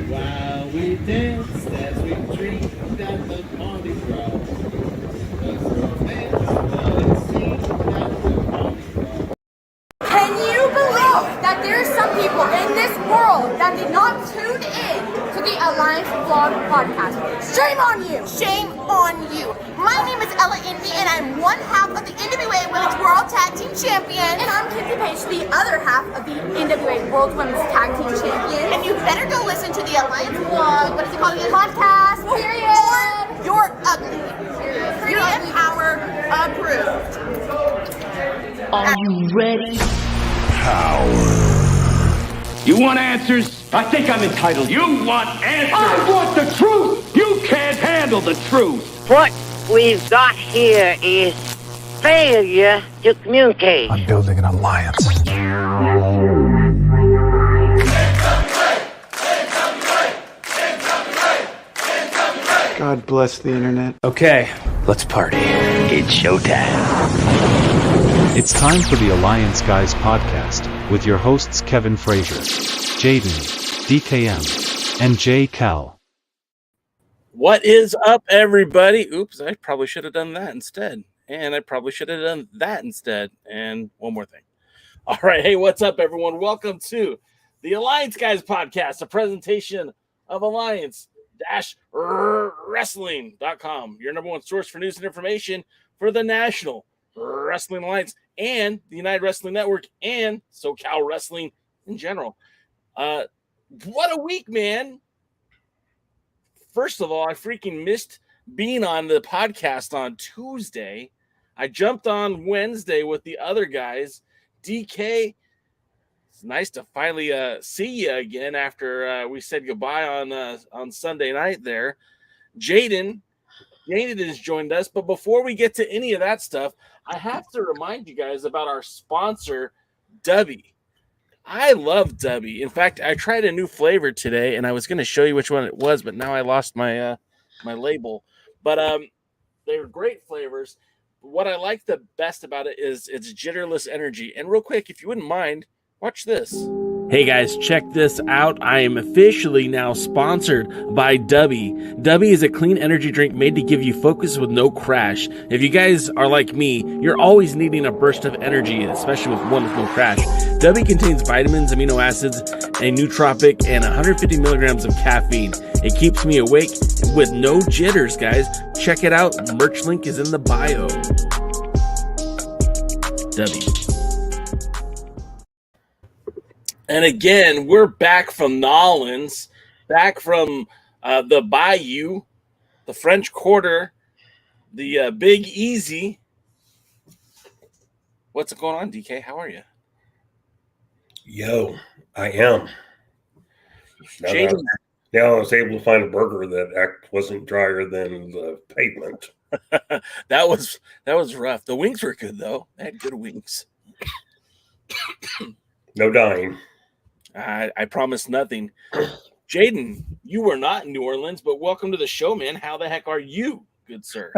While we dance as we dream at the Mardi Gras. Can you believe that there are some people in this world that did not tune in to the Alliance Vlog podcast? Shame on you! Shame on you. My name is Ella Indy, and I'm one half of the NWA Women's World Tag Team Champions. And I'm Kinsey Page, the other half of the NWA World Women's Tag Team Champions. And you better go listen to the Alliance Vlog, what is it called again? Podcast, period. Or you're ugly. Pretty and power approved. Are you ready? Power. You want answers? I think I'm entitled. You want answers? I want the truth! You can't handle the truth! What we've got here is failure to communicate. I'm building an alliance. God bless the internet. Okay, let's party. It's showtime. It's time for the Alliance Guys podcast with your hosts Kevin Frazier, Jaden, DKM, and J. Cal. What is up, everybody? Oops, I probably should have done that instead. And I probably should have done that instead. And one more thing. All right, hey, what's up, everyone? Welcome to the Alliance Guys podcast, a presentation of Alliance-Wrestling.com, your number one source for news and information for the National Wrestling Alliance and the United Wrestling Network and SoCal Wrestling in general. What a week, man. First of all, I freaking missed being on the podcast on Tuesday. I jumped on Wednesday with the other guys. DK, it's nice to finally see you again after we said goodbye on Sunday night there. Jaden has joined us, but before we get to any of that stuff, I have to remind you guys about our sponsor, Dubby. I love Dubby. In fact, I tried a new flavor today, and I was going to show you which one it was, but now I lost my my label. But they're great flavors. What I like the best about it is its jitterless energy. And real quick, if you wouldn't mind, watch this. Hey guys, check this out. I am officially now sponsored by Dubby. Dubby is a clean energy drink made to give you focus with no crash. If you guys are like me, you're always needing a burst of energy, especially with one with no crash. Dubby contains vitamins, amino acids, a nootropic, and 150 milligrams of caffeine. It keeps me awake with no jitters, guys. Check it out. Merch link is in the bio. Dubby. And again, we're back from Nolans, back from the Bayou, the French Quarter, the Big Easy. What's going on, DK? How are you? Yo, I am. Jaden. Now I was able to find a burger that wasn't drier than the pavement. that was rough. The wings were good, though. They had good wings. No dying. I promise nothing. Jaden, you were not in New Orleans, but welcome to the show, man. How the heck are you, good sir?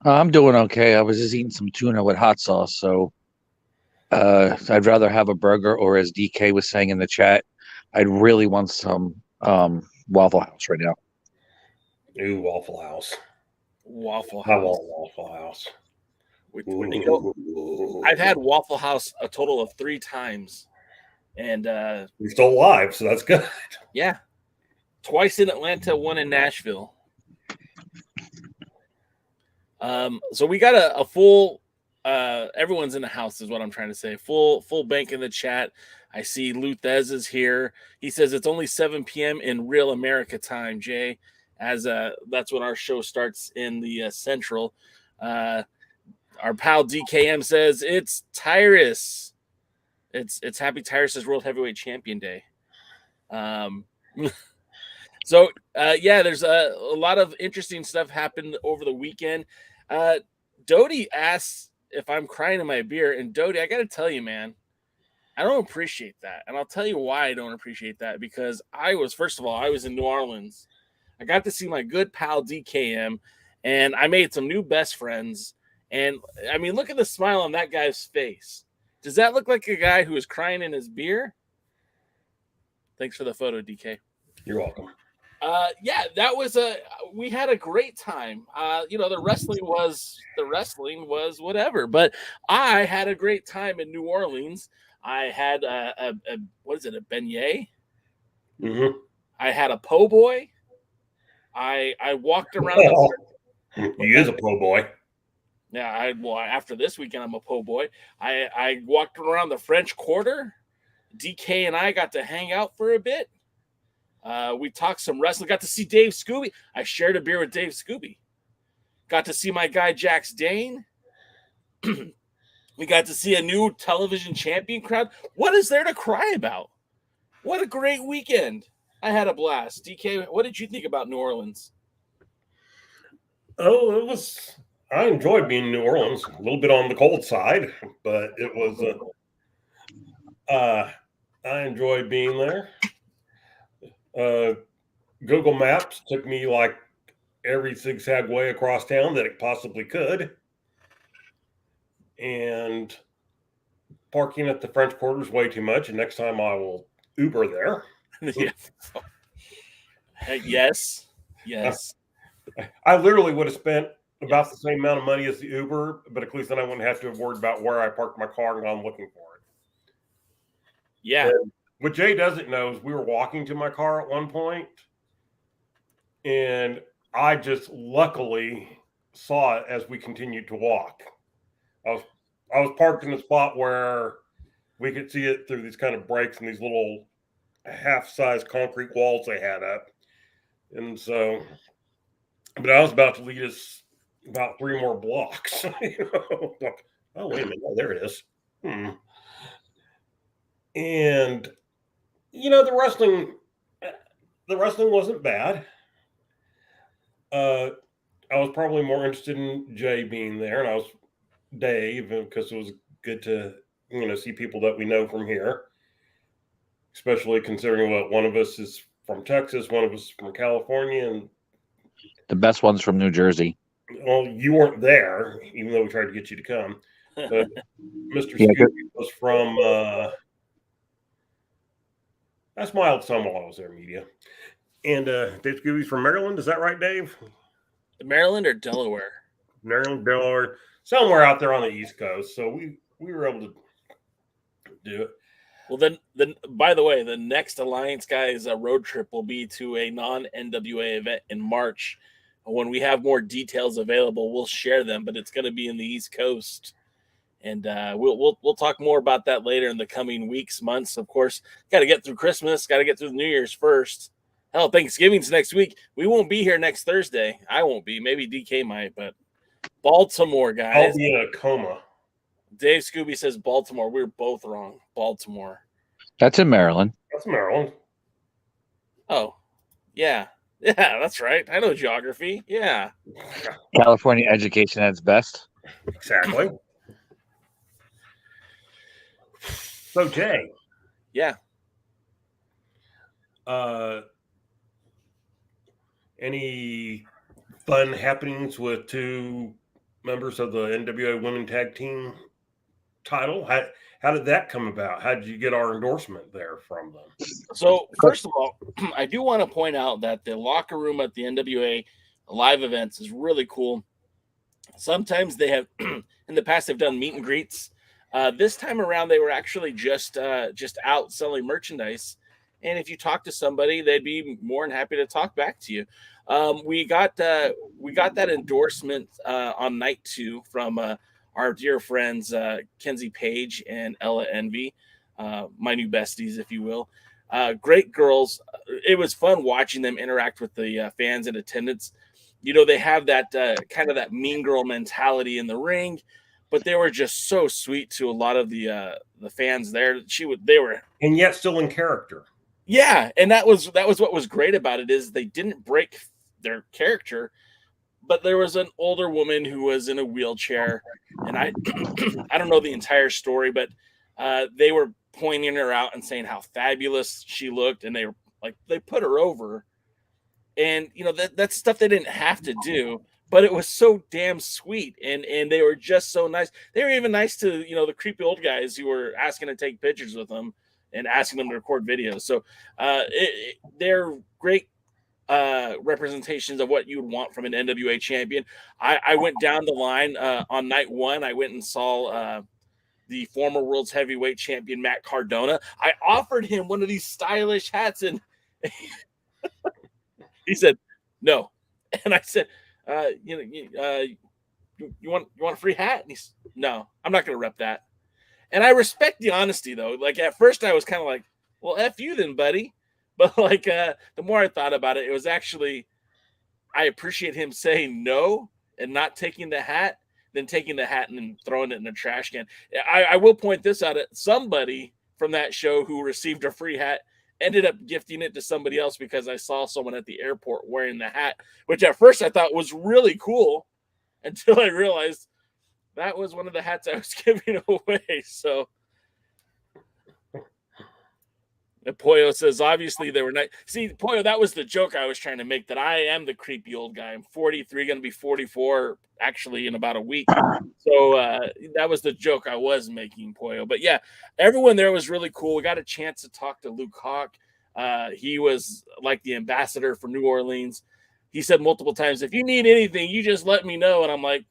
I'm doing okay. I was just eating some tuna with hot sauce, so I'd rather have a burger, or as DK was saying in the chat, I'd really want some Waffle House right now. Ooh, Waffle House. Waffle House. I want Waffle House. I've had Waffle House a total of 3 times. And you're still alive, so that's good. Yeah. Twice in Atlanta, 1 in Nashville. So we got a full everyone's in the house is what I'm trying to say. Full bank in the chat. I see Luthez is here. He says it's only 7 p.m. in real America time, Jay, as that's when our show starts in the Central. Our pal DKM says it's Tyrus. It's Happy Tyrus's World Heavyweight Champion Day. So there's a lot of interesting stuff happened over the weekend. Dodie asks if I'm crying in my beer, and Dodie, I got to tell you, man, I don't appreciate that. And I'll tell you why I don't appreciate that, because first of all, I was in New Orleans. I got to see my good pal DKM, and I made some new best friends. And I mean, look at the smile on that guy's face. Does that look like a guy who is crying in his beer? Thanks for the photo, DK. You're welcome. Yeah, we had a great time. The wrestling was whatever, but I had a great time in New Orleans. I had a beignet? Mm-hmm. I had a po' boy. I walked around. He is a po' boy. Yeah, after this weekend, I'm a po' boy. I walked around the French Quarter. DK and I got to hang out for a bit. We talked some wrestling. Got to see Dave Scooby. I shared a beer with Dave Scooby. Got to see my guy Jax Dane. We got to see a new television champion crowd. What is there to cry about? What a great weekend. I had a blast. DK, what did you think about New Orleans? Oh, I enjoyed being in New Orleans. A little bit on the cold side, but it was I enjoyed being there. Google Maps took me like every zigzag way across town that it possibly could. And parking at the French Quarter is way too much. And next time I will Uber there. Yeah. Yes. I literally would have spent about the same amount of money as the Uber, but at least then I wouldn't have to have worried about where I parked my car and I'm looking for it. Yeah. And what Jay doesn't know is we were walking to my car at one point, and I just luckily saw it as we continued to walk. I was parked in a spot where we could see it through these kind of breaks and these little half-size concrete walls they had up. And so, but I was about to lead us about 3 more blocks. Like, oh, wait a minute. Oh, there it is. And, the wrestling wasn't bad. I was probably more interested in Jay being there, and I was Dave, because it was good to, see people that we know from here, especially considering what one of us is from Texas, one of us is from California, and the best one's from New Jersey. Well, you weren't there, even though we tried to get you to come. But Mr. Scooby was from, I smiled some while I was there, media. And Dave Scooby's from Maryland. Is that right, Dave? Maryland or Delaware? Maryland, Delaware, somewhere out there on the East Coast. So we were able to do it. Well, then, by the way, the next Alliance Guys road trip will be to a non-NWA event in March. When we have more details available, we'll share them, but it's going to be in the East Coast. And we'll talk more about that later in the coming weeks, months. Of course, got to get through Christmas, got to get through the New Year's first. Hell, Thanksgiving's next week. We won't be here next Thursday. I won't be. Maybe DK might, but Baltimore, guys. I'll be in a coma. Dave Scooby says Baltimore. We're both wrong. Baltimore. That's in Maryland. That's Maryland. Oh, yeah. Yeah, that's right. I know geography. Yeah. California education at its best. Exactly. So, Jay. Yeah. Any fun happenings with 2 members of the NWA Women Tag Team title? How did that come about? How did you get our endorsement there from them? So, first of all, I do want to point out that the locker room at the NWA live events is really cool. Sometimes they have, in the past, they've done meet and greets. This time around, they were actually just out selling merchandise. And if you talk to somebody, they'd be more than happy to talk back to you. We got that endorsement on night 2 from our dear friends Kenzie Page and Ella Envy, my new besties, if you will. Great girls. It was fun watching them interact with the fans in attendance. They have that kind of that mean girl mentality in the ring, but they were just so sweet to a lot of the fans there. They were, and yet still in character. Yeah, and that was what was great about it, is they didn't break their character, but there was an older woman who was in a wheelchair, and I I don't know the entire story, but they were pointing her out and saying how fabulous she looked, and they put her over, and that's stuff they didn't have to do, but it was so damn sweet, and they were just so nice. They were even nice to the creepy old guys who were asking to take pictures with them and asking them to record videos. So they're great representations of what you would want from an NWA champion. I went down the line on night one. I went and saw the former world's heavyweight champion Matt Cardona. I offered him one of these stylish hats, and he said no. And I said, you want a free hat? And he's, no, I'm not going to rep that. And I respect the honesty, though. Like, at first I was kind of like, well, F you then, buddy. But the more I thought about it, it was actually, I appreciate him saying no and not taking the hat than taking the hat and then throwing it in the trash can. I will point this out. Somebody from that show who received a free hat ended up gifting it to somebody else because I saw someone at the airport wearing the hat, which at first I thought was really cool until I realized that was one of the hats I was giving away. So, and Pollo says, obviously they were nice. See, Pollo, that was the joke I was trying to make, that I am the creepy old guy. I'm 43, going to be 44 actually in about a week. So that was the joke I was making, Pollo. But yeah, everyone there was really cool. We got a chance to talk to Luke Hawk. He was like the ambassador for New Orleans. He said multiple times, if you need anything, you just let me know. And I'm like,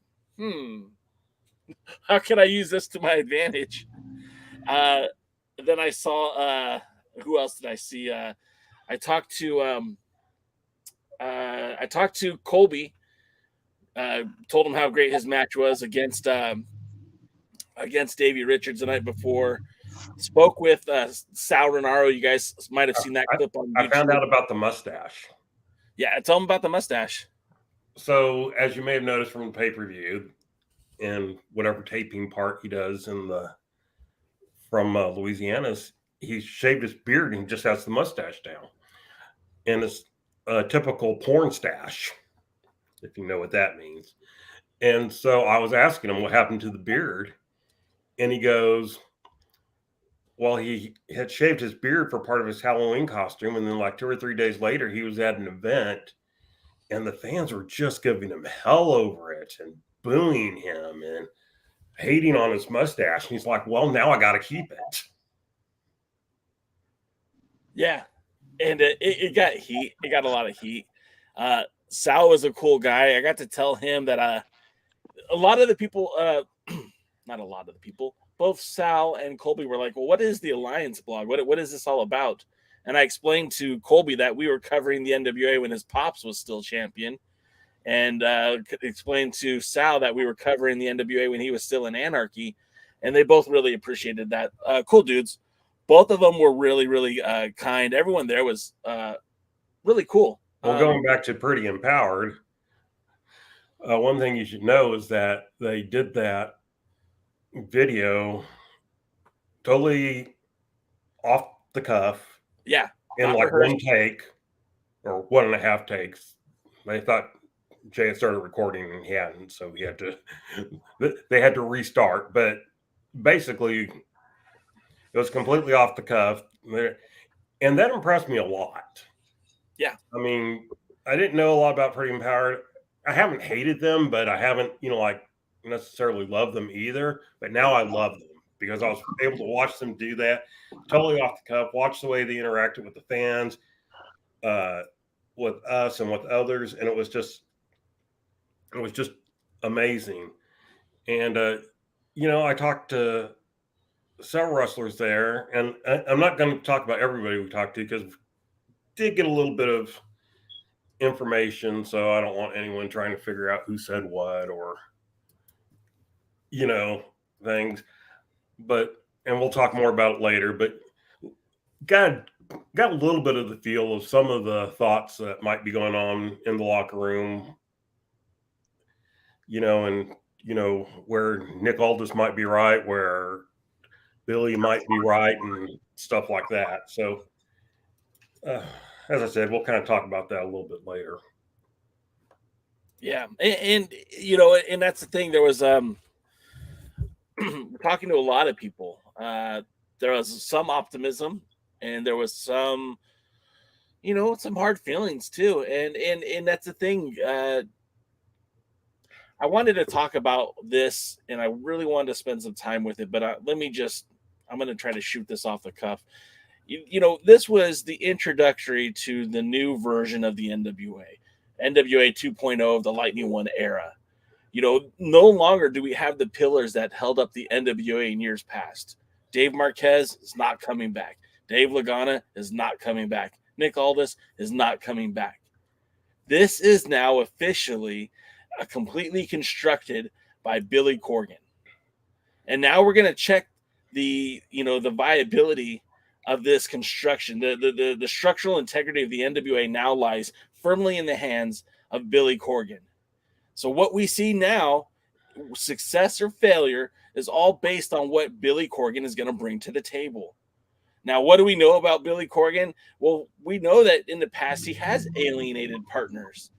how can I use this to my advantage? Then I saw, who else did I see? I talked to Colby. Told him how great his match was against Davey Richards the night before. Spoke with Sal Renaro. You guys might have seen that clip on YouTube. I found out about the mustache. Yeah, tell him about the mustache. So, as you may have noticed from the pay-per-view, and whatever taping part he does from Louisiana, he shaved his beard and he just has the mustache down. And it's a typical porn stash, if you know what that means. And so I was asking him what happened to the beard. And he goes, well, he had shaved his beard for part of his Halloween costume. And then like 2 or 3 days later, he was at an event and the fans were just giving him hell over it and booing him and hating on his mustache. And he's like, well, now I got to keep it. Yeah. And it got heat. It got a lot of heat. Sal was a cool guy. I got to tell him that a lot of the people, not a lot of the people, both Sal and Colby were like, well, what is the Alliance blog? What is this all about? And I explained to Colby that we were covering the NWA when his pops was still champion. And explained to Sal that we were covering the NWA when he was still in Anarchy. And they both really appreciated that. Cool dudes. Both of them were really, really kind. Everyone there was really cool. Well, going back to Pretty Empowered, one thing you should know is that they did that video totally off the cuff. Yeah. In like one take or 1.5 takes. They thought Jay had started recording and he hadn't, so they had to restart. But basically, it was completely off the cuff. And that impressed me a lot. Yeah. I mean, I didn't know a lot about Pretty Empowered. I haven't hated them, but I haven't, like necessarily loved them either. But now I love them because I was able to watch them do that totally off the cuff, watch the way they interacted with the fans, with us and with others. And it was just amazing. And, I talked to several wrestlers there, and I'm not going to talk about everybody we talked to because we did get a little bit of information, so I don't want anyone trying to figure out who said what or things. And we'll talk more about it later, but got a little bit of the feel of some of the thoughts that might be going on in the locker room, and where Nick Aldis might be right, where Billy might be right, and stuff like that. So, as I said, we'll kind of talk about that a little bit later. Yeah, and you know, and that's the thing. There was talking to a lot of people. There was some optimism, and there was some, you know, some hard feelings too. And that's the thing. I wanted to talk about this, and I really wanted to spend some time with it. But I'm going to try to shoot this off the cuff. You know, this was the introductory to the new version of the NWA, NWA 2.0 of the Lightning One era. You know, no longer do we have the pillars that held up the NWA in years past. Dave Marquez is not coming back. Dave Lagana is not coming back. Nick Aldis is not coming back. This is now officially completely constructed by Billy Corgan. And now we're going to check the viability of this construction. The structural integrity of the NWA now lies firmly in the hands of Billy Corgan. So what we see now, success or failure, is all based on what Billy Corgan is going to bring to the table. Now, what do we know about Billy Corgan? Well, we know that in the past he has alienated partners.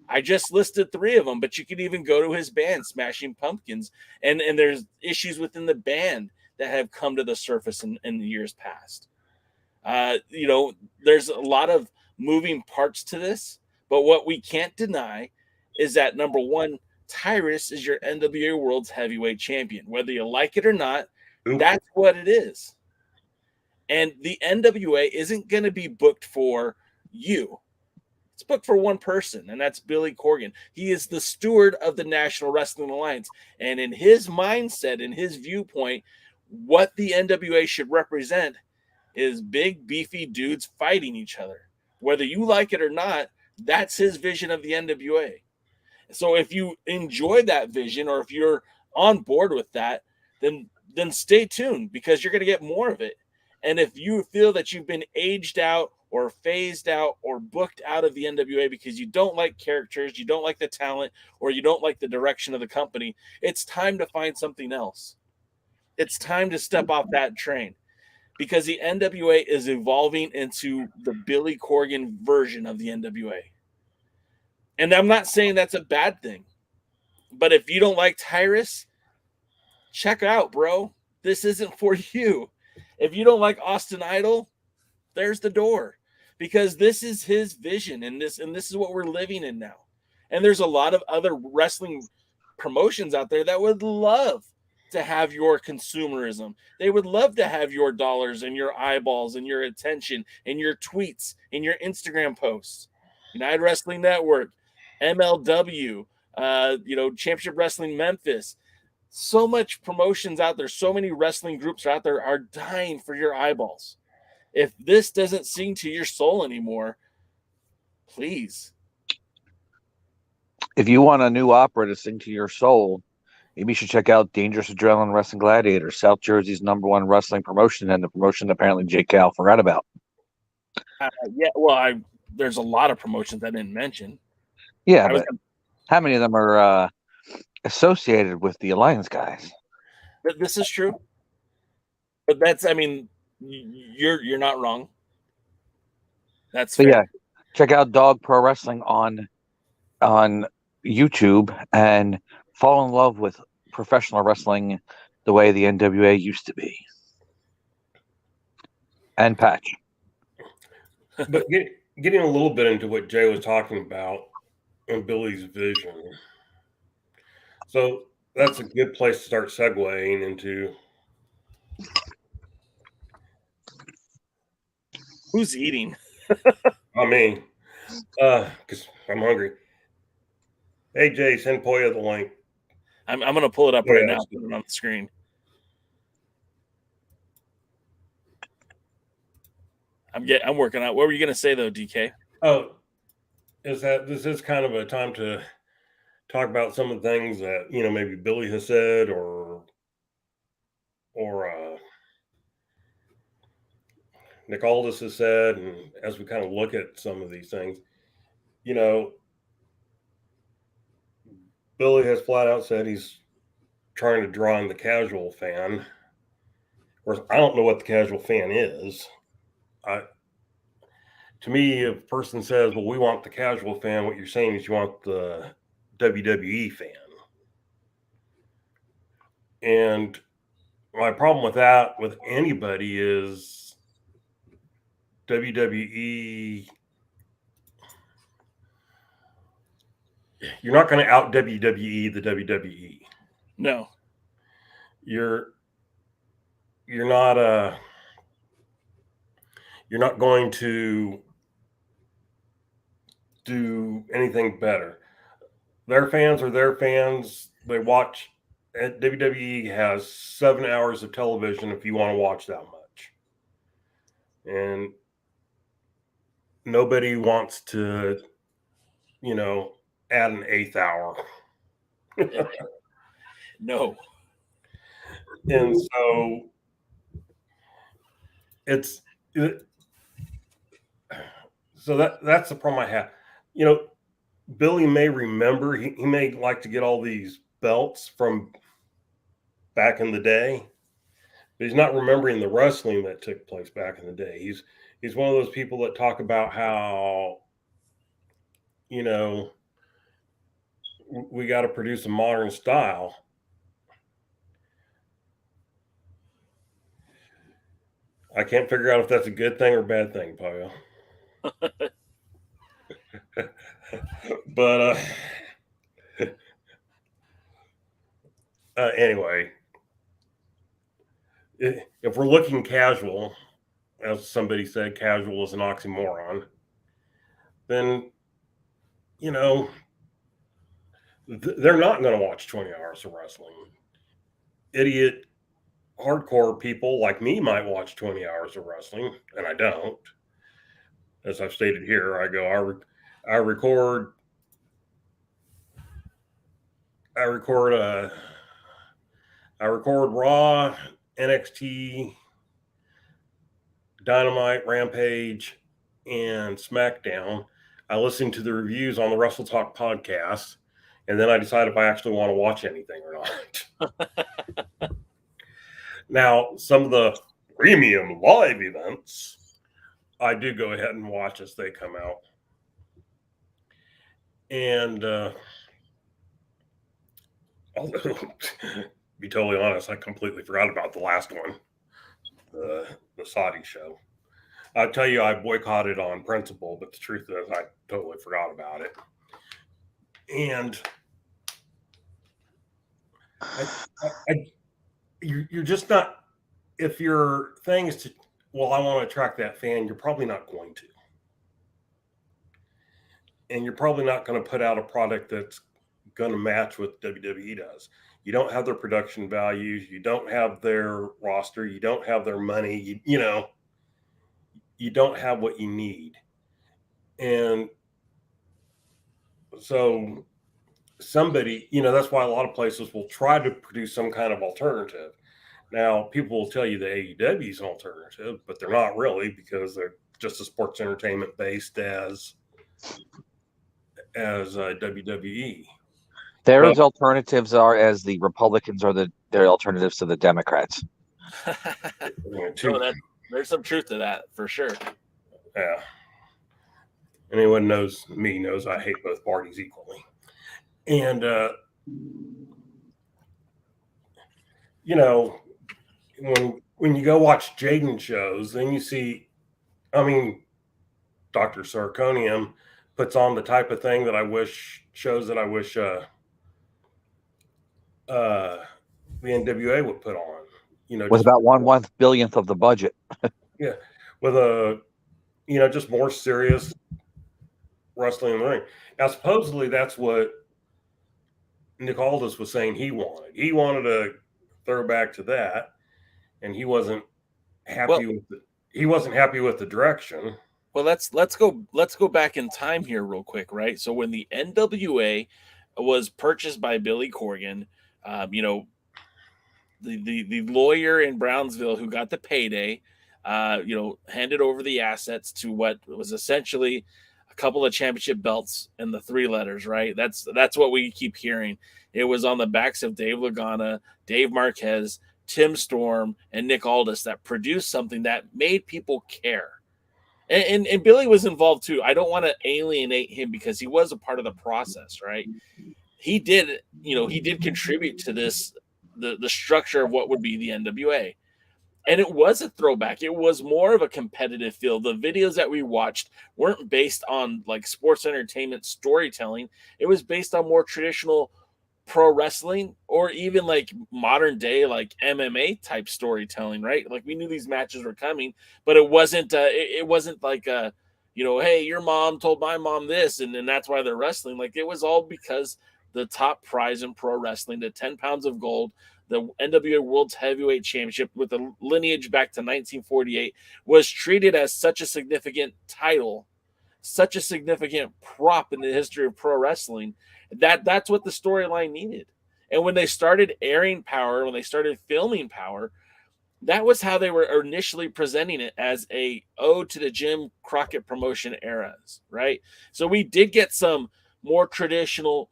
I just listed 3 of them, but you could even go to his band, Smashing Pumpkins, and there's issues within the band that have come to the surface in the years past. You know, there's a lot of moving parts to this, but what we can't deny is that, number one, Tyrus is your NWA World's Heavyweight Champion. Whether you like it or not, that's what it is. And the NWA isn't going to be booked for you. It's booked for one person, and that's Billy Corgan. He is the steward of the National Wrestling Alliance. And in his mindset, in his viewpoint, what the NWA should represent is big, beefy dudes fighting each other. Whether you like it or not, that's his vision of the NWA. So if you enjoy that vision, or if you're on board with that, then stay tuned, because you're going to get more of it. And if you feel that you've been aged out or phased out or booked out of the NWA because you don't like characters, you don't like the talent, or you don't like the direction of the company, it's time to find something else. It's time to step off that train, because the NWA is evolving into the Billy Corgan version of the NWA. And I'm not saying that's a bad thing, but if you don't like Tyrus, check out, bro. This isn't for you. If you don't like Austin Idol, there's the door, because this is his vision, and this is what we're living in now. And there's a lot of other wrestling promotions out there that would love to have your consumerism. They would love to have your dollars and your eyeballs and your attention and your tweets and your Instagram posts. United Wrestling Network, MLW, Championship Wrestling Memphis. So much promotions out there, so many wrestling groups out there are dying for your eyeballs. If this doesn't sing to your soul anymore, please. If you want a new opera to sing to your soul, maybe you should check out Dangerous Adrenaline Wrestling Gladiator, South Jersey's #1 wrestling promotion, and the promotion apparently J. Cal forgot about. There's a lot of promotions I didn't mention. Yeah, but how many of them are associated with the Alliance guys? This is true, but you're not wrong. That's fair. Yeah. Check out Dog Pro Wrestling on YouTube and fall in love with professional wrestling the way the NWA used to be. And Patch. But getting a little bit into what Jay was talking about and Billy's vision. So that's a good place to start segueing into. Who's eating? I mean, because I'm hungry. Hey, Jay, send Poya the link. I'm going to pull it up right now. Put it on the screen. I'm working out. What were you going to say, though, DK? Oh, is that this is kind of a time to talk about some of the things that, maybe Billy has said or Nick Aldis has said, and as we kind of look at some of these things, Billy has flat out said he's trying to draw in the casual fan. Or I don't know what the casual fan is. To me, if a person says, well, we want the casual fan, what you're saying is you want the WWE fan. And my problem with that with anybody is WWE. You're not going to out WWE the WWE. No. You're not going to do anything better. Their fans are their fans. They watch. WWE has 7 hours of television if you want to watch that much. And nobody wants to, add an 8th hour. No. And so that's the problem I have. Billy may remember, he may like to get all these belts from back in the day, but he's not remembering the wrestling that took place back in the day. He's one of those people that talk about how, we got to produce a modern style. I can't figure out if that's a good thing or bad thing, Payo. But anyway, if we're looking casual, as somebody said, casual is an oxymoron, then, they're not going to watch 20 hours of wrestling. Idiot hardcore people like me might watch 20 hours of wrestling, and I don't. As I've stated here, I record Raw, NXT, Dynamite, Rampage, and SmackDown. I listen to the reviews on the Wrestle Talk podcast, and then I decide if I actually want to watch anything or not. Now, some of the premium live events, I do go ahead and watch as they come out. And although, be totally honest, I completely forgot about the last one, the Saudi show. I'll tell you, I boycotted on principle, but the truth is I totally forgot about it. And you're just not, if your thing is to, well, I want to attract that fan, you're probably not going to. And you're probably not going to put out a product that's going to match what WWE does. You don't have their production values. You don't have their roster. You don't have their money. You don't have what you need. And so somebody, that's why a lot of places will try to produce some kind of alternative. Now, people will tell you the AEW is an alternative, but they're not really, because they're just a sports entertainment based as WWE. Their alternatives are as the Republicans are their alternatives to the Democrats. There's some truth to that for sure. Yeah. Anyone knows me knows I hate both parties equally. And when you go watch Jaden shows, then you see, Dr. Sarconium puts on the type of thing that I wish the NWA would put on, with about 1/1 billionth of the budget. Yeah, with a just more serious wrestling in the ring. Now, supposedly that's what Nick Aldis was saying he wanted. He wanted a throwback to that, and he wasn't happy with the direction. Well, let's go back in time here real quick, right? So when the NWA was purchased by Billy Corgan, the lawyer in Brownsville who got the payday, handed over the assets to what was essentially a couple of championship belts and the 3 letters, right? That's what we keep hearing. It was on the backs of Dave Lagana, Dave Marquez, Tim Storm, and Nick Aldis that produced something that made people care. And Billy was involved too. I don't want to alienate him because he was a part of the process, right? he did, he did contribute to this, the structure of what would be the NWA. And it was a throwback. It was more of a competitive feel. The videos that we watched weren't based on like sports entertainment storytelling. It was based on more traditional pro wrestling, or even like modern day like MMA type storytelling, right? Like we knew these matches were coming, but it wasn't it wasn't like hey, your mom told my mom this, and that's why they're wrestling. Like it was all because the top prize in pro wrestling, the 10 pounds of gold, the NWA World's Heavyweight Championship with a lineage back to 1948, was treated as such a significant title, such a significant prop in the history of pro wrestling, that's what the storyline needed. And when they started airing Power, when they started filming Power, that was how they were initially presenting it, as a ode to the Jim Crockett promotion eras, right? So we did get some more traditional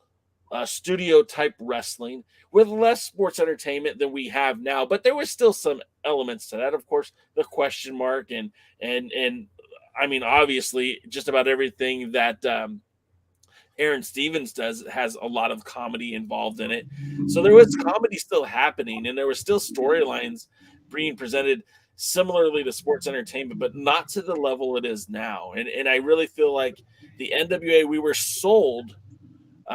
studio type wrestling with less sports entertainment than we have now, but there was still some elements to that. Of course, the question mark and I mean, obviously, just about everything that Aaron Stevens does has a lot of comedy involved in it. So there was comedy still happening, and there were still storylines being presented similarly to sports entertainment, but not to the level it is now. And I really feel like the NWA we were sold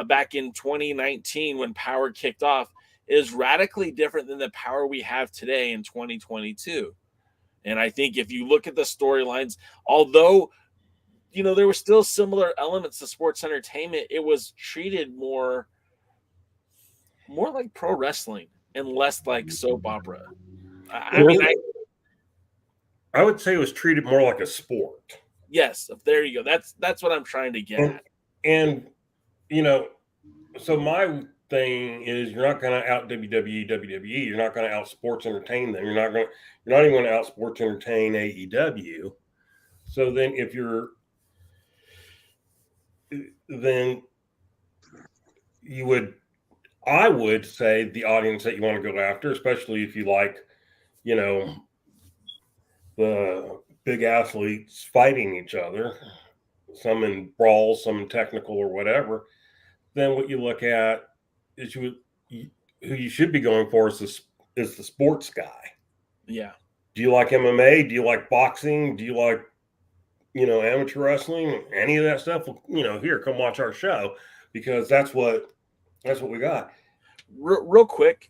back in 2019 when Power kicked off is radically different than the Power we have today in 2022. And I think if you look at the storylines, although there were still similar elements to sports entertainment, it was treated more like pro wrestling and less like soap opera. I would say it was treated more like a sport. Yes, there you go. That's what I'm trying to get at. And so my thing is, you're not going to out WWE. You're not going to out sports entertain them. You're not even going to out sports entertain AEW. So then I would say the audience that you want to go after, especially if you like, the big athletes fighting each other, some in brawls, some in technical or whatever, then what you look at is who you should be going for is the sports guy. Yeah. Do you like MMA? Do you like boxing? Do you like, amateur wrestling? Any of that stuff? Here, come watch our show, because that's what we got. Real quick,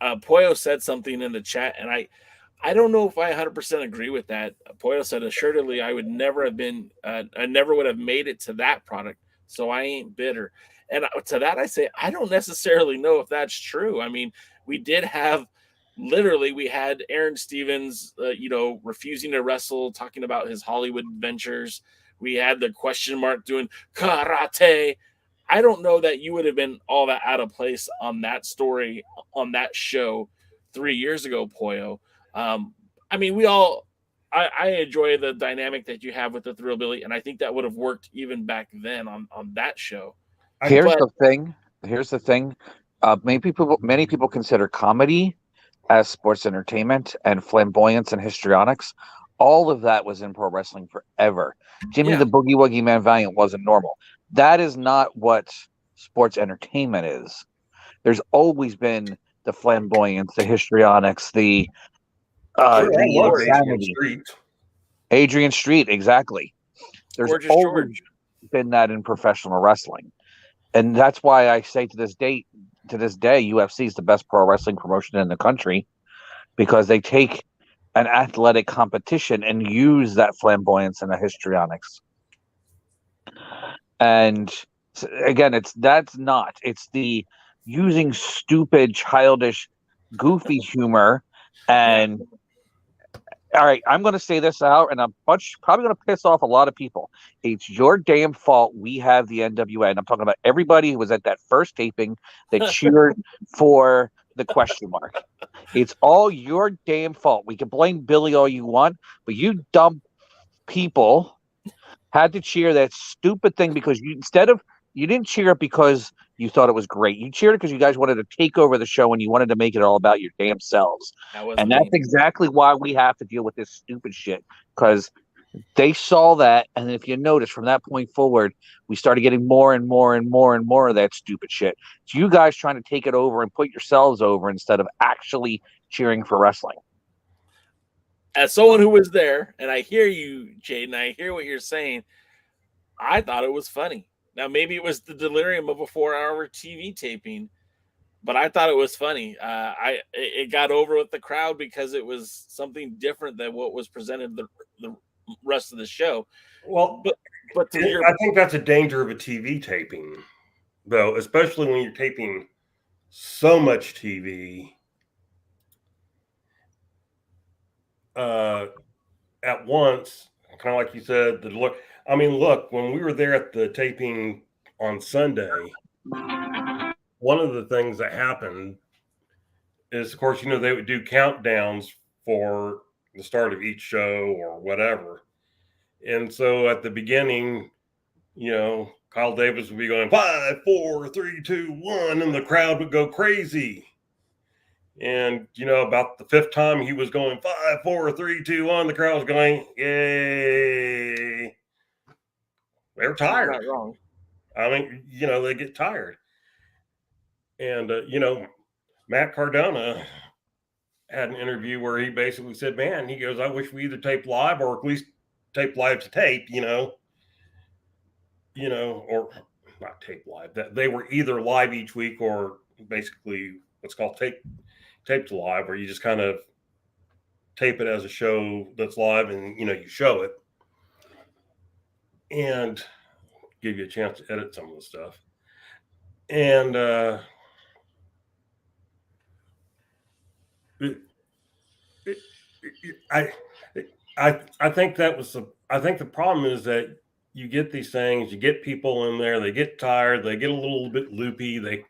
Poyo said something in the chat, and I don't know if I 100% agree with that. Poyo said, assuredly, I would never have been, I never would have made it to that product, so I ain't bitter. And to that, I say, I don't necessarily know if that's true. I mean, we did have, literally, we had Aaron Stevens, refusing to wrestle, talking about his Hollywood ventures. We had the question mark doing karate. I don't know that you would have been all that out of place on that story, on that show 3 years ago, Poyo. I mean, I enjoy the dynamic that you have with the Thrillbilly, and I think that would have worked even back then on that show. Here's the thing. Many people consider comedy as sports entertainment, and flamboyance and histrionics. All of that was in pro wrestling forever. Jimmy the Boogie Woogie Man Valiant wasn't normal. That is not what sports entertainment is. There's always been the flamboyance, the histrionics, the insanity. Adrian Street, exactly. There's Gorgeous always George. been that in professional wrestling. And that's why I say to this day, UFC is the best pro wrestling promotion in the country, because they take an athletic competition and use that flamboyance and the histrionics. And again, it's the using stupid, childish, goofy humor. And all right, I'm going to say this out, and I'm probably going to piss off a lot of people. It's your damn fault we have the NWA. And I'm talking about everybody who was at that first taping that cheered for the question mark. It's all your damn fault. We can blame Billy all you want, but you dumb people had to cheer that stupid thing because you didn't cheer it because you thought it was great. You cheered it because you guys wanted to take over the show and you wanted to make it all about your damn selves. And that's exactly why we have to deal with this stupid shit. Because They saw that, and if you notice from that point forward, we started getting more and more and more and more of that stupid shit. It's you guys trying to take it over and put yourselves over instead of actually cheering for wrestling. As someone who was there, and I hear you, Jaden, I hear what you're saying, I thought it was funny. Now, maybe it was the delirium of a 4-hour TV taping, but I thought it was funny. It got over with the crowd because it was something different than what was presented the rest of the show. Well, but I think that's a danger of a TV taping, though, especially when you're taping so much TV at once. Kind of like you said, look, when we were there at the taping on Sunday, one of the things that happened is, of course, they would do countdowns for the start of each show or whatever. And so at the beginning, Kyle Davis would be going 5, 4, 3, 2, 1, and the crowd would go crazy. And, about the fifth time he was going 5, 4, 3, 2, 1, the crowd was going, yay. They were tired. Not wrong. They get tired. And, Matt Cardona had an interview where he basically said, man, he goes, I wish we either taped live or at least taped live to tape, or not tape live, that they were either live each week or basically what's called tape to live, where you just kind of tape it as a show that's live and, you show it and give you a chance to edit some of the stuff. And, I think the problem is that you get these things, you get people in there, they get tired, they get a little bit loopy, they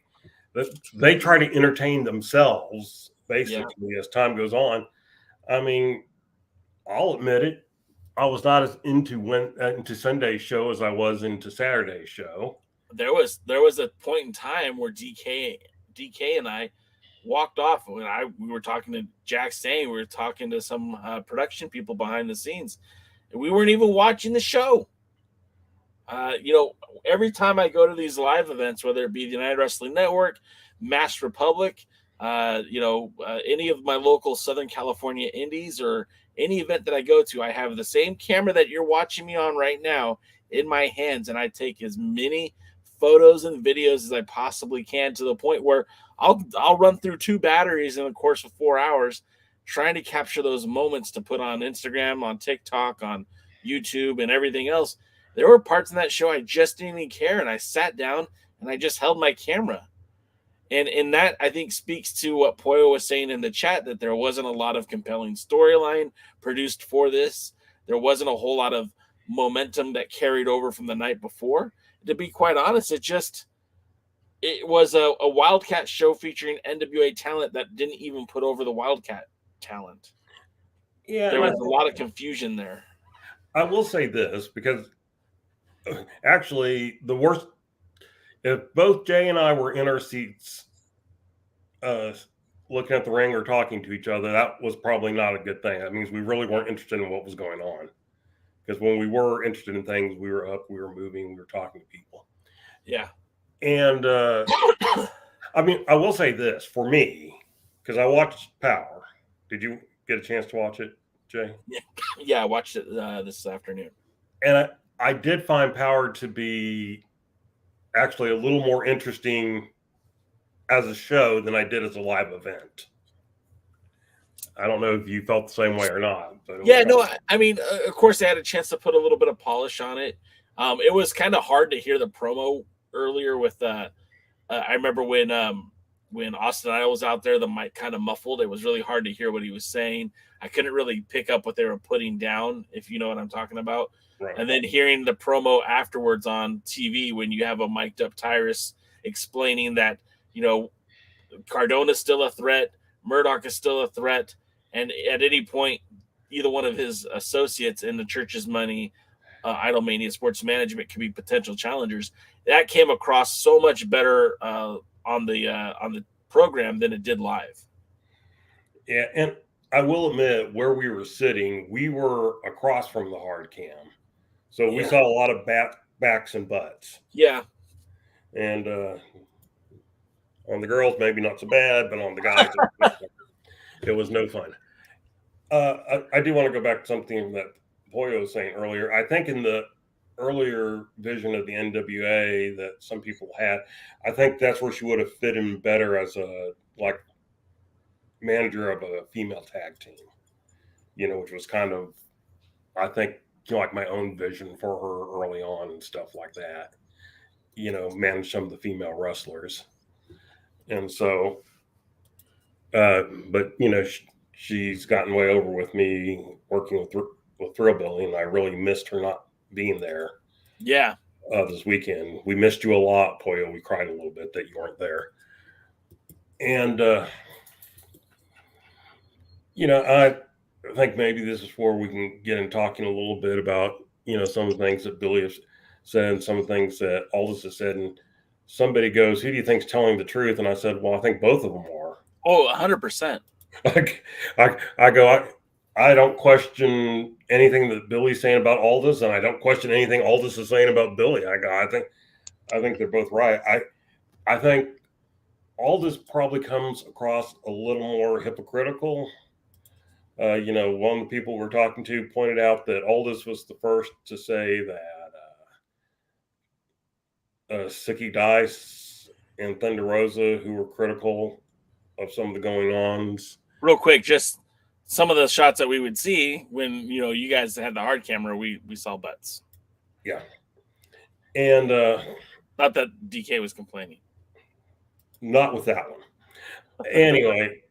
try to entertain themselves basically as time goes on. I'll admit it, I was not as into Sunday's show as I was into Saturday's show. There was a point in time where DK and I walked off when we were talking to Jack Stain, we were talking to some production people behind the scenes, and we weren't even watching the show. Every time I go to these live events, whether it be the United Wrestling Network, Masked Republic, any of my local Southern California indies, or any event that I go to, I have the same camera that you're watching me on right now in my hands, and I take as many photos and videos as I possibly can, to the point where I'll run through 2 batteries in the course of 4 hours trying to capture those moments to put on Instagram, on TikTok, on YouTube, and everything else. There were parts in that show I just didn't even care, and I sat down and I just held my camera. And that, I think, speaks to what Poyo was saying in the chat, that there wasn't a lot of compelling storyline produced for this. There wasn't a whole lot of momentum that carried over from the night before. To be quite honest, it was a WildKat show featuring NWA talent that didn't even put over the WildKat talent. Yeah, there was a lot of confusion there. I will say this, because actually the worst, if both Jay and I were in our seats looking at the ring or talking to each other, that was probably not a good thing. That means we really weren't interested in what was going on. Because when we were interested in things, we were up, we were moving, we were talking to people. Yeah. And I will say this for me, because I watched Power. Did you get a chance to watch it, Jay? Yeah, I watched it this afternoon. And I did find Power to be actually a little more interesting as a show than I did as a live event. I don't know if you felt the same way or not. But of course, they had a chance to put a little bit of polish on it. It was kind of hard to hear the promo earlier with I remember when Austin Idol was out there, the mic kind of muffled. It was really hard to hear what he was saying. I couldn't really pick up what they were putting down, if you know what I'm talking about. Right. And then hearing the promo afterwards on TV, when you have a mic'd up Tyrus explaining that, Cardona's still a threat, Murdoch is still a threat, and at any point, either one of his associates in the Church's Money, Idolmania Sports Management could be potential challengers. That came across so much better on the program than it did live. Yeah, and I will admit, where we were sitting, we were across from the hard cam. So we saw a lot of backs and butts. Yeah. And on the girls, maybe not so bad, but on the guys, it was no fun. I do want to go back to something that Boyo was saying earlier. I think in the earlier vision of the NWA that some people had, I think that's where she would have fit in better as a manager of a female tag team, which was kind of, I think, like my own vision for her early on and stuff like that, manage some of the female wrestlers. And so, but, she's gotten way over with me working with Thrillbilly, and I really missed her not being there. Yeah. This weekend. We missed you a lot, Poyo. We cried a little bit that you weren't there. And, I think maybe this is where we can get in talking a little bit about, some of the things that Billy has said and some of the things that Aldous has said. And somebody goes, who do you think's telling the truth? And I said, well, I think both of them are. Oh, 100%. I go, I don't question anything that Billy's saying about Aldous, and I don't question anything Aldous is saying about Billy. I think they're both right. I think Aldous probably comes across a little more hypocritical. One of the people we're talking to pointed out that Aldous was the first to say that Sicky Dice and Thunder Rosa, who were critical of some of the going-ons. Real quick, just some of the shots that we would see when, you guys had the hard camera, we saw butts. Yeah. And not that DK was complaining. Not with that one. Anyway,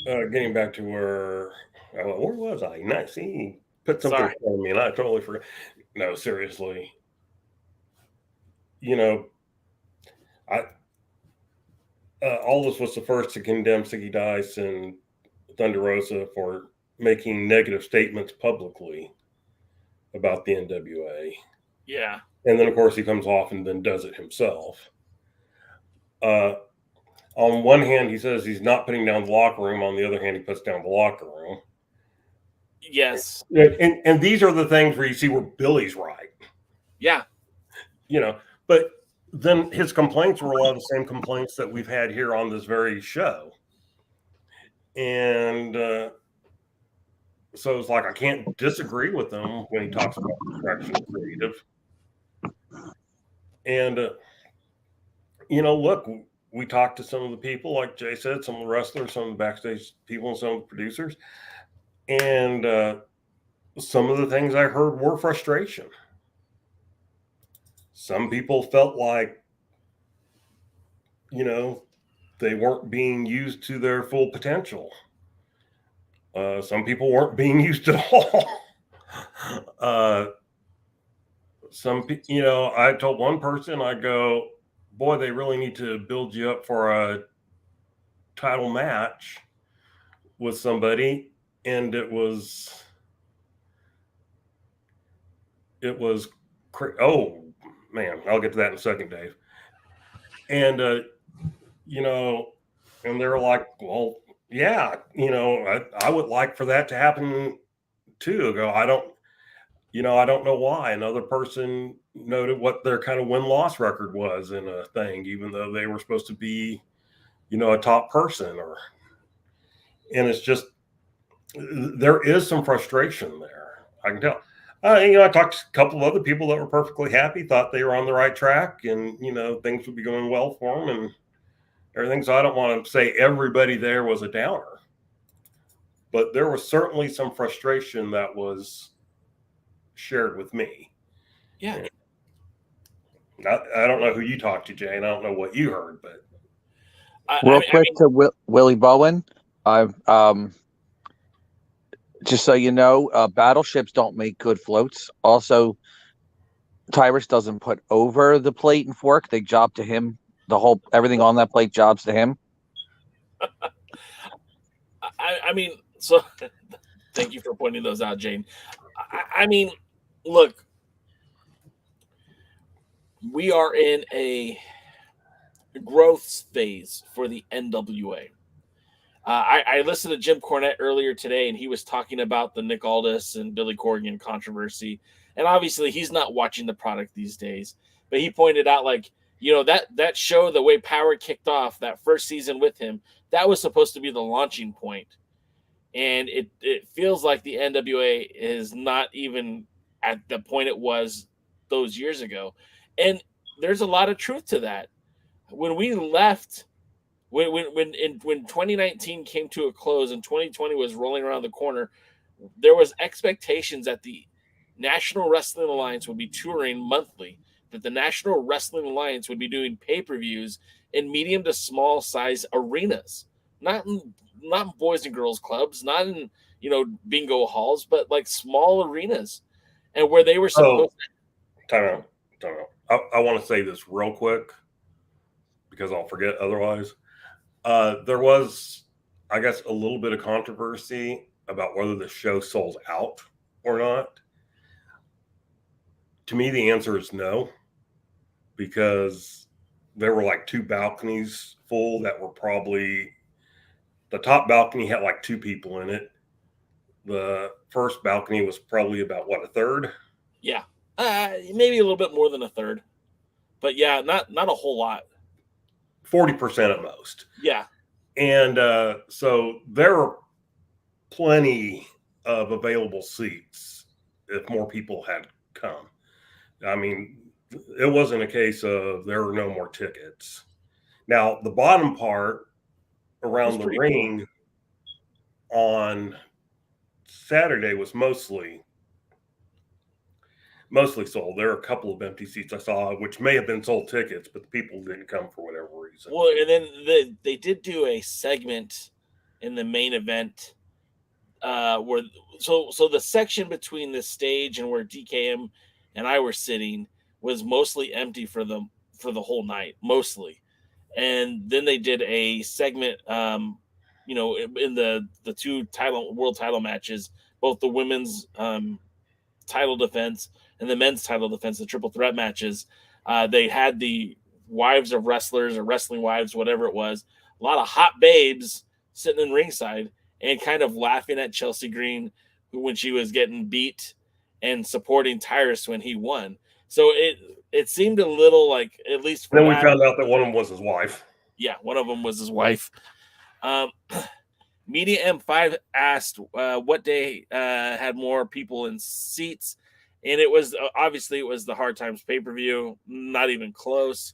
getting back to where was I? Nice. He put something on me and I totally forgot. No, seriously. Aldous was the first to condemn Sicky Dice and Thunder Rosa for making negative statements publicly about the NWA. Yeah. And then, of course, he comes off and then does it himself. On one hand, he says he's not putting down the locker room. On the other hand, he puts down the locker room. Yes. And these are the things where you see where Billy's right. Yeah. But then his complaints were a lot of the same complaints that we've had here on this very show. And so it's like I can't disagree with him when he talks about distraction of creative. And, look, we talked to some of the people, like Jay said, some of the wrestlers, some of the backstage people, and some of the producers. And some of the things I heard were frustration. Some people felt like, they weren't being used to their full potential. Some people weren't being used at all. I told one person, I go, boy, they really need to build you up for a title match with somebody. And it was oh man, I'll get to that in a second, Dave. And, and they're like, well, yeah, I would like for that to happen too. I don't know why. Another person noted what their kind of win-loss record was in a thing, even though they were supposed to be, a top person. And it's just, there is some frustration there. I can tell. I talked to a couple of other people that were perfectly happy, thought they were on the right track, and things would be going well for them and everything. So I don't want to say everybody there was a downer, but there was certainly some frustration that was shared with me. Yeah. I don't know who you talked to, Jay, and I don't know what you heard, but real quick to Willie Bowen, just so you know, battleships don't make good floats. Also, Tyrus doesn't put over the plate and fork; they job to him. Everything on that plate jobs to him. So thank you for pointing those out, Jane. Look, we are in a growth phase for the NWA. I listened to Jim Cornette earlier today, and he was talking about the Nick Aldis and Billy Corgan controversy. And obviously, he's not watching the product these days. But he pointed out, like, that show, the way Power kicked off that first season with him, that was supposed to be the launching point. And it feels like the NWA is not even at the point it was those years ago. And there's a lot of truth to that. When we left, when 2019 came to a close and 2020 was rolling around the corner, there was expectations that the National Wrestling Alliance would be touring monthly, that the National Wrestling Alliance would be doing pay-per-views in medium to small size arenas, not in boys and girls clubs, not in bingo halls, but like small arenas, and where they were supposed Time out. I want to say this real quick because I'll forget otherwise. There was, I guess, a little bit of controversy about whether the show sold out or not. To me, the answer is no, because there were like 2 balconies full that were probably, the top balcony had like 2 people in it. The first balcony was probably about, what, a third? Yeah. Maybe a little bit more than a third. But yeah, not a whole lot. 40% at most. Yeah. And so there are plenty of available seats if more people had come. I mean, it wasn't a case of there were no more tickets. Now, the bottom part around the ring on Saturday was mostly sold. There are a couple of empty seats I saw, which may have been sold tickets, but the people didn't come for whatever reason. Well, and then they did do a segment in the main event where so the section between the stage and where DKM and I were sitting was mostly empty for the whole night, mostly. And then they did a segment, in the 2 world title matches, both the women's title defense and the men's title defense, the triple threat matches. They had the wives of wrestlers or wrestling wives, whatever it was, a lot of hot babes sitting in ringside and kind of laughing at Chelsea Green when she was getting beat and supporting Tyrus when he won. So it seemed a little like, at least for then we found out that one of them was his wife. Yeah, one of them was his wife. Media M5 asked what day had more people in seats, and it was obviously it was the Hard Times pay-per-view, not even close.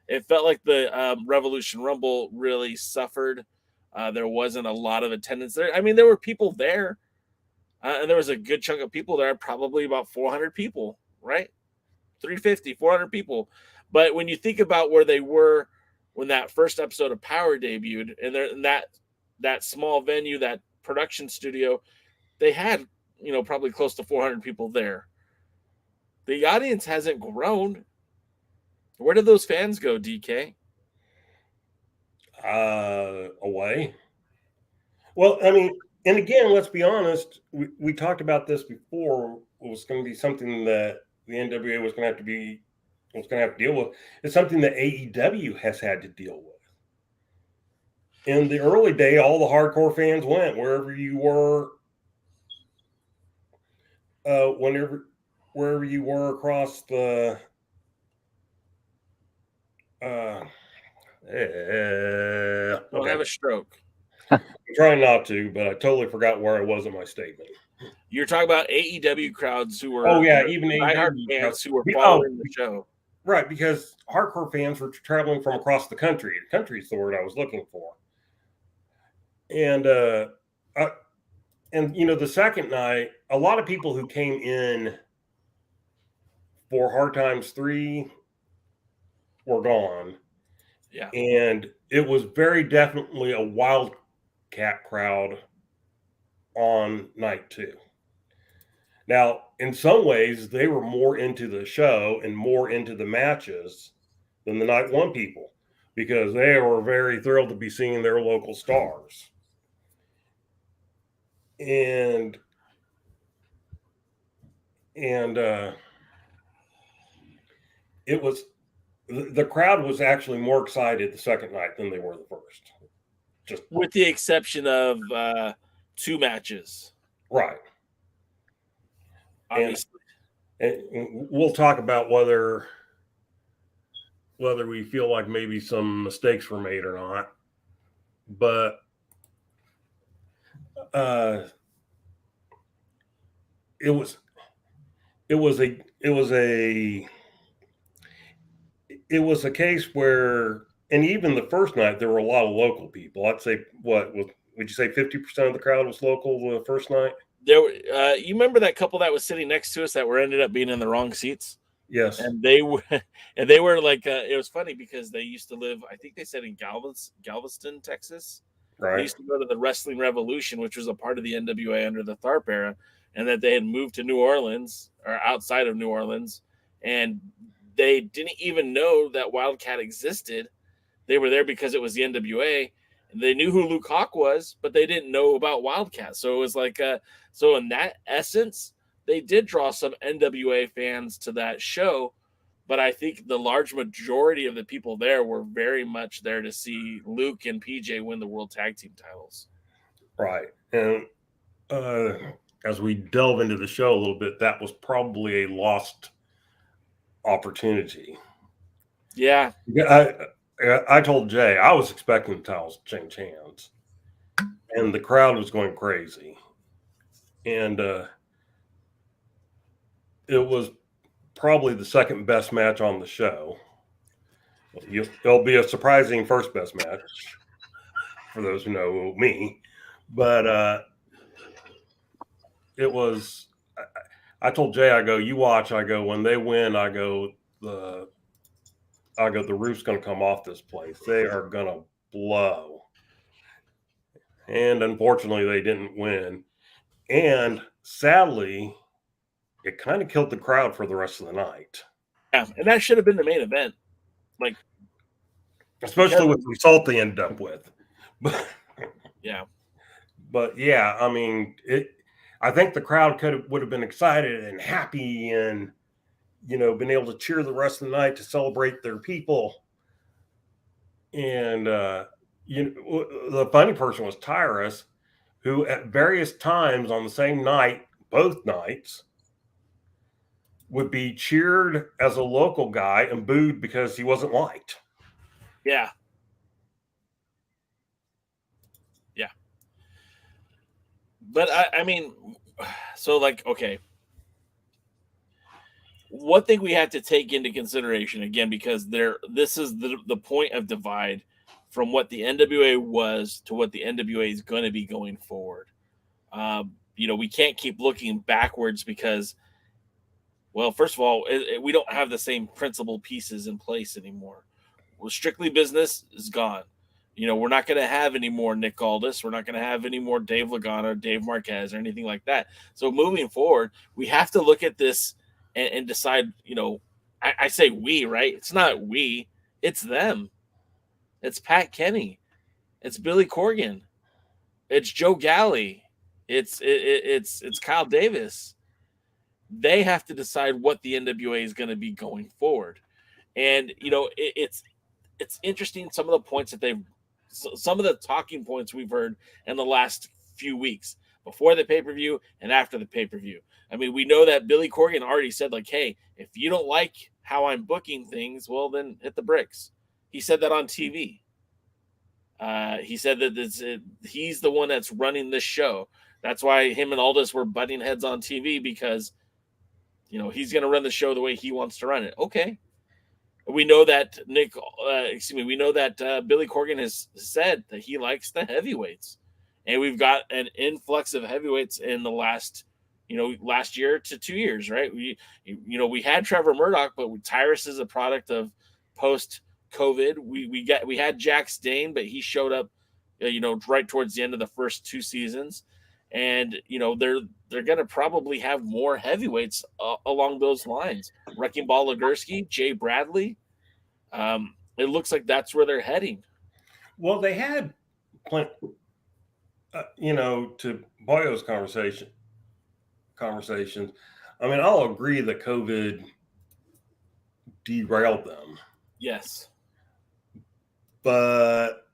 It felt like the Revolution Rumble really suffered. There wasn't a lot of attendance there. I mean, there were people there, and there was a good chunk of people there, probably about 400 people, right? 350, 400 people. But when you think about where they were when that first episode of Power debuted, and they're in that small venue, that production studio, they had, probably close to 400 people there. The audience hasn't grown. Where did those fans go, DK? Away. Well, I mean, and again, let's be honest. We talked about this before. It was going to be something that the NWA was going to have to deal with. It's something that AEW has had to deal with. In the early day, all the hardcore fans went wherever you were, wherever you were across the. Don't have a stroke. I'm trying not to, but I totally forgot where I was in my statement. You're talking about AEW crowds who were even diehard AEW fans who were following the show. Right, because hardcore fans were traveling from across the country. The country is the word I was looking for. And the second night, a lot of people who came in for Hard Times 3 were gone. Yeah. And it was very definitely a WildKat crowd on night 2. Now, in some ways, they were more into the show and more into the matches than the night 1 people, because they were very thrilled to be seeing their local stars. And it the crowd was actually more excited the second night than they were the first. Just with the exception of 2 matches. Right. Obviously. And we'll talk about whether we feel like maybe some mistakes were made or not. But it was a case where, and even the first night there were a lot of local people. I'd say would you say 50% of the crowd was local the first night? There, you remember that couple that was sitting next to us that ended up being in the wrong seats? Yes. And they were like, it was funny because they used to live, I think they said in Galveston, Texas. Right. They used to go to the Wrestling Revolution, which was a part of the NWA under the Tharp era, and that they had moved to New Orleans or outside of New Orleans, and they didn't even know that WildKat existed. They were there because it was the NWA. They knew who Luke Hawk was, but they didn't know about WildKat. So it was like, so in that essence, they did draw some NWA fans to that show. But I think the large majority of the people there were very much there to see Luke and PJ win the World Tag Team titles. Right. And as we delve into the show a little bit, that was probably a lost opportunity. Yeah. I told Jay I was expecting the titles to change hands, and the crowd was going crazy, and it was probably the second best match on the show. It'll be a surprising first best match for those who know me, but it was. I told Jay, I go, you watch. I go, when they win, I go, the roof's going to come off this place. They are going to blow. And unfortunately, they didn't win. And sadly, it kind of killed the crowd for the rest of the night. Yeah, and that should have been the main event. Like, especially with the result they ended up with. But, yeah. But yeah, I mean, I think the crowd would have been excited and happy and, been able to cheer the rest of the night to celebrate their people. And, the funny person was Tyrus, who at various times on the same night, both nights, would be cheered as a local guy and booed because he wasn't liked. Yeah. Yeah. But I mean, so like, okay. One thing we have to take into consideration again, because this is the point of divide from what the NWA was to what the NWA is going to be going forward. We can't keep looking backwards because, well, first of all, we don't have the same principal pieces in place anymore. Well, Strictly Business is gone. We're not going to have any more Nick Aldis. We're not going to have any more Dave Lagana, Dave Marquez, or anything like that. So moving forward, we have to look at this and decide, I say we, right? It's not we, it's them. It's Pat Kenny. It's Billy Corgan. It's Joe Galley. It's Kyle Davis. They have to decide what the NWA is going to be going forward. And, it's interesting some of the points that some of the talking points we've heard in the last few weeks, before the pay-per-view and after the pay-per-view. I mean, we know that Billy Corgan already said, like, hey, if you don't like how I'm booking things, well, then hit the bricks. He said that on TV. He said that he's the one that's running this show. That's why him and Aldis were butting heads on TV, because, he's going to run the show the way he wants to run it. Okay. We know that we know that Billy Corgan has said that he likes the heavyweights. And we've got an influx of heavyweights in the last year to 2 years, right? We had Trevor Murdoch, but Tyrus is a product of post-COVID. We had Jack Stain, but he showed up, right towards the end of the first 2 seasons. And, they're going to probably have more heavyweights along those lines. Wrecking Ball Legursky, Jay Bradley. It looks like that's where they're heading. Well, they had plenty, to Boyo's conversations. I mean, I'll agree that COVID derailed them. Yes. But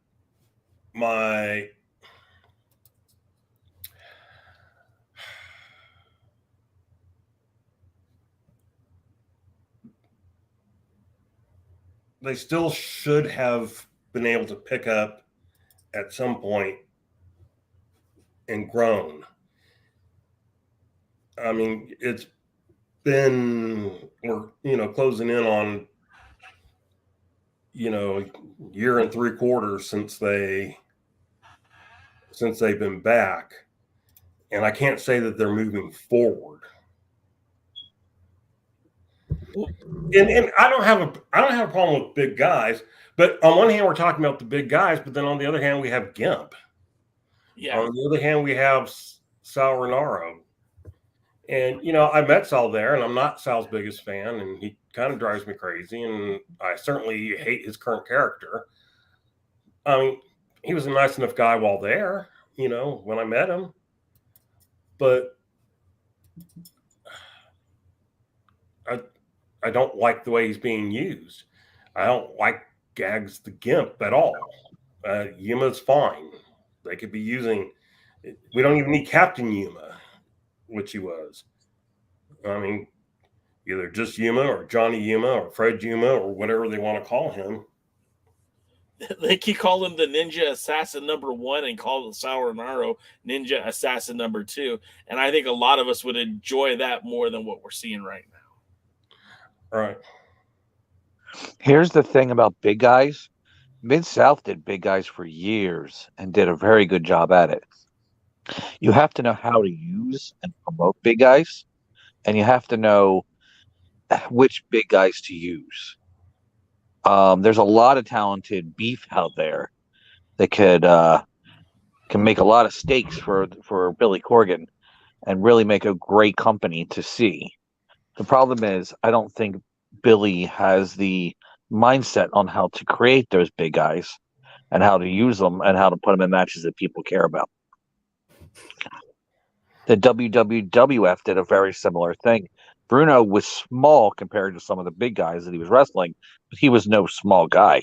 they still should have been able to pick up at some point and grown. I mean, it's been, we're closing in on, year and 3/4 since they've been back. And I can't say that they're moving forward. And I don't have a problem with big guys, but on one hand we're talking about the big guys, but then on the other hand we have Gimp. Yeah. On the other hand we have Sal Rinauro. And I met Sal there, and I'm not Sal's biggest fan, and he kind of drives me crazy, and I certainly hate his current character. I mean, he was a nice enough guy while there, when I met him. But I don't like the way he's being used. I don't like Gags the Gimp at all. Yuma's fine. They could be using. We don't even need Captain Yuma, which he was. I mean, either just Yuma or Johnny Yuma or Fred Yuma or whatever they want to call him. They keep calling him the Ninja Assassin #1 and call Sal Rinauro Ninja Assassin #2. And I think a lot of us would enjoy that more than what we're seeing right now. Right. Here's the thing about big guys. Mid-South did big guys for years and did a very good job at it. You have to know how to use and promote big guys, and you have to know which big guys to use. There's a lot of talented beef out there that can make a lot of stakes for Billy Corgan and really make a great company to see. The problem is, I don't think Billy has the mindset on how to create those big guys and how to use them and how to put them in matches that people care about. The WWF did a very similar thing. Bruno was small compared to some of the big guys that he was wrestling, but he was no small guy.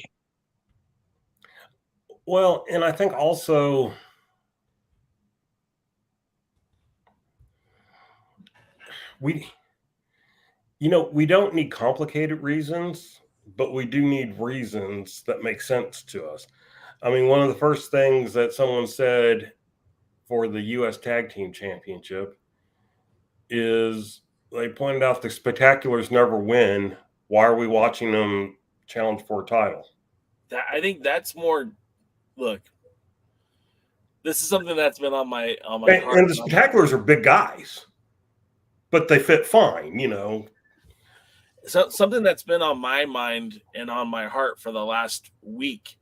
Well, and I think also we don't need complicated reasons, but we do need reasons that make sense to us. I mean, one of the first things that someone said for the U.S. Tag Team Championship is they pointed out the Spectaculars never win. Why are we watching them challenge for a title? I think that's more. Look, this is something that's been on my heart. And the Spectaculars are big guys, but they fit fine, So something that's been on my mind and on my heart for the last week.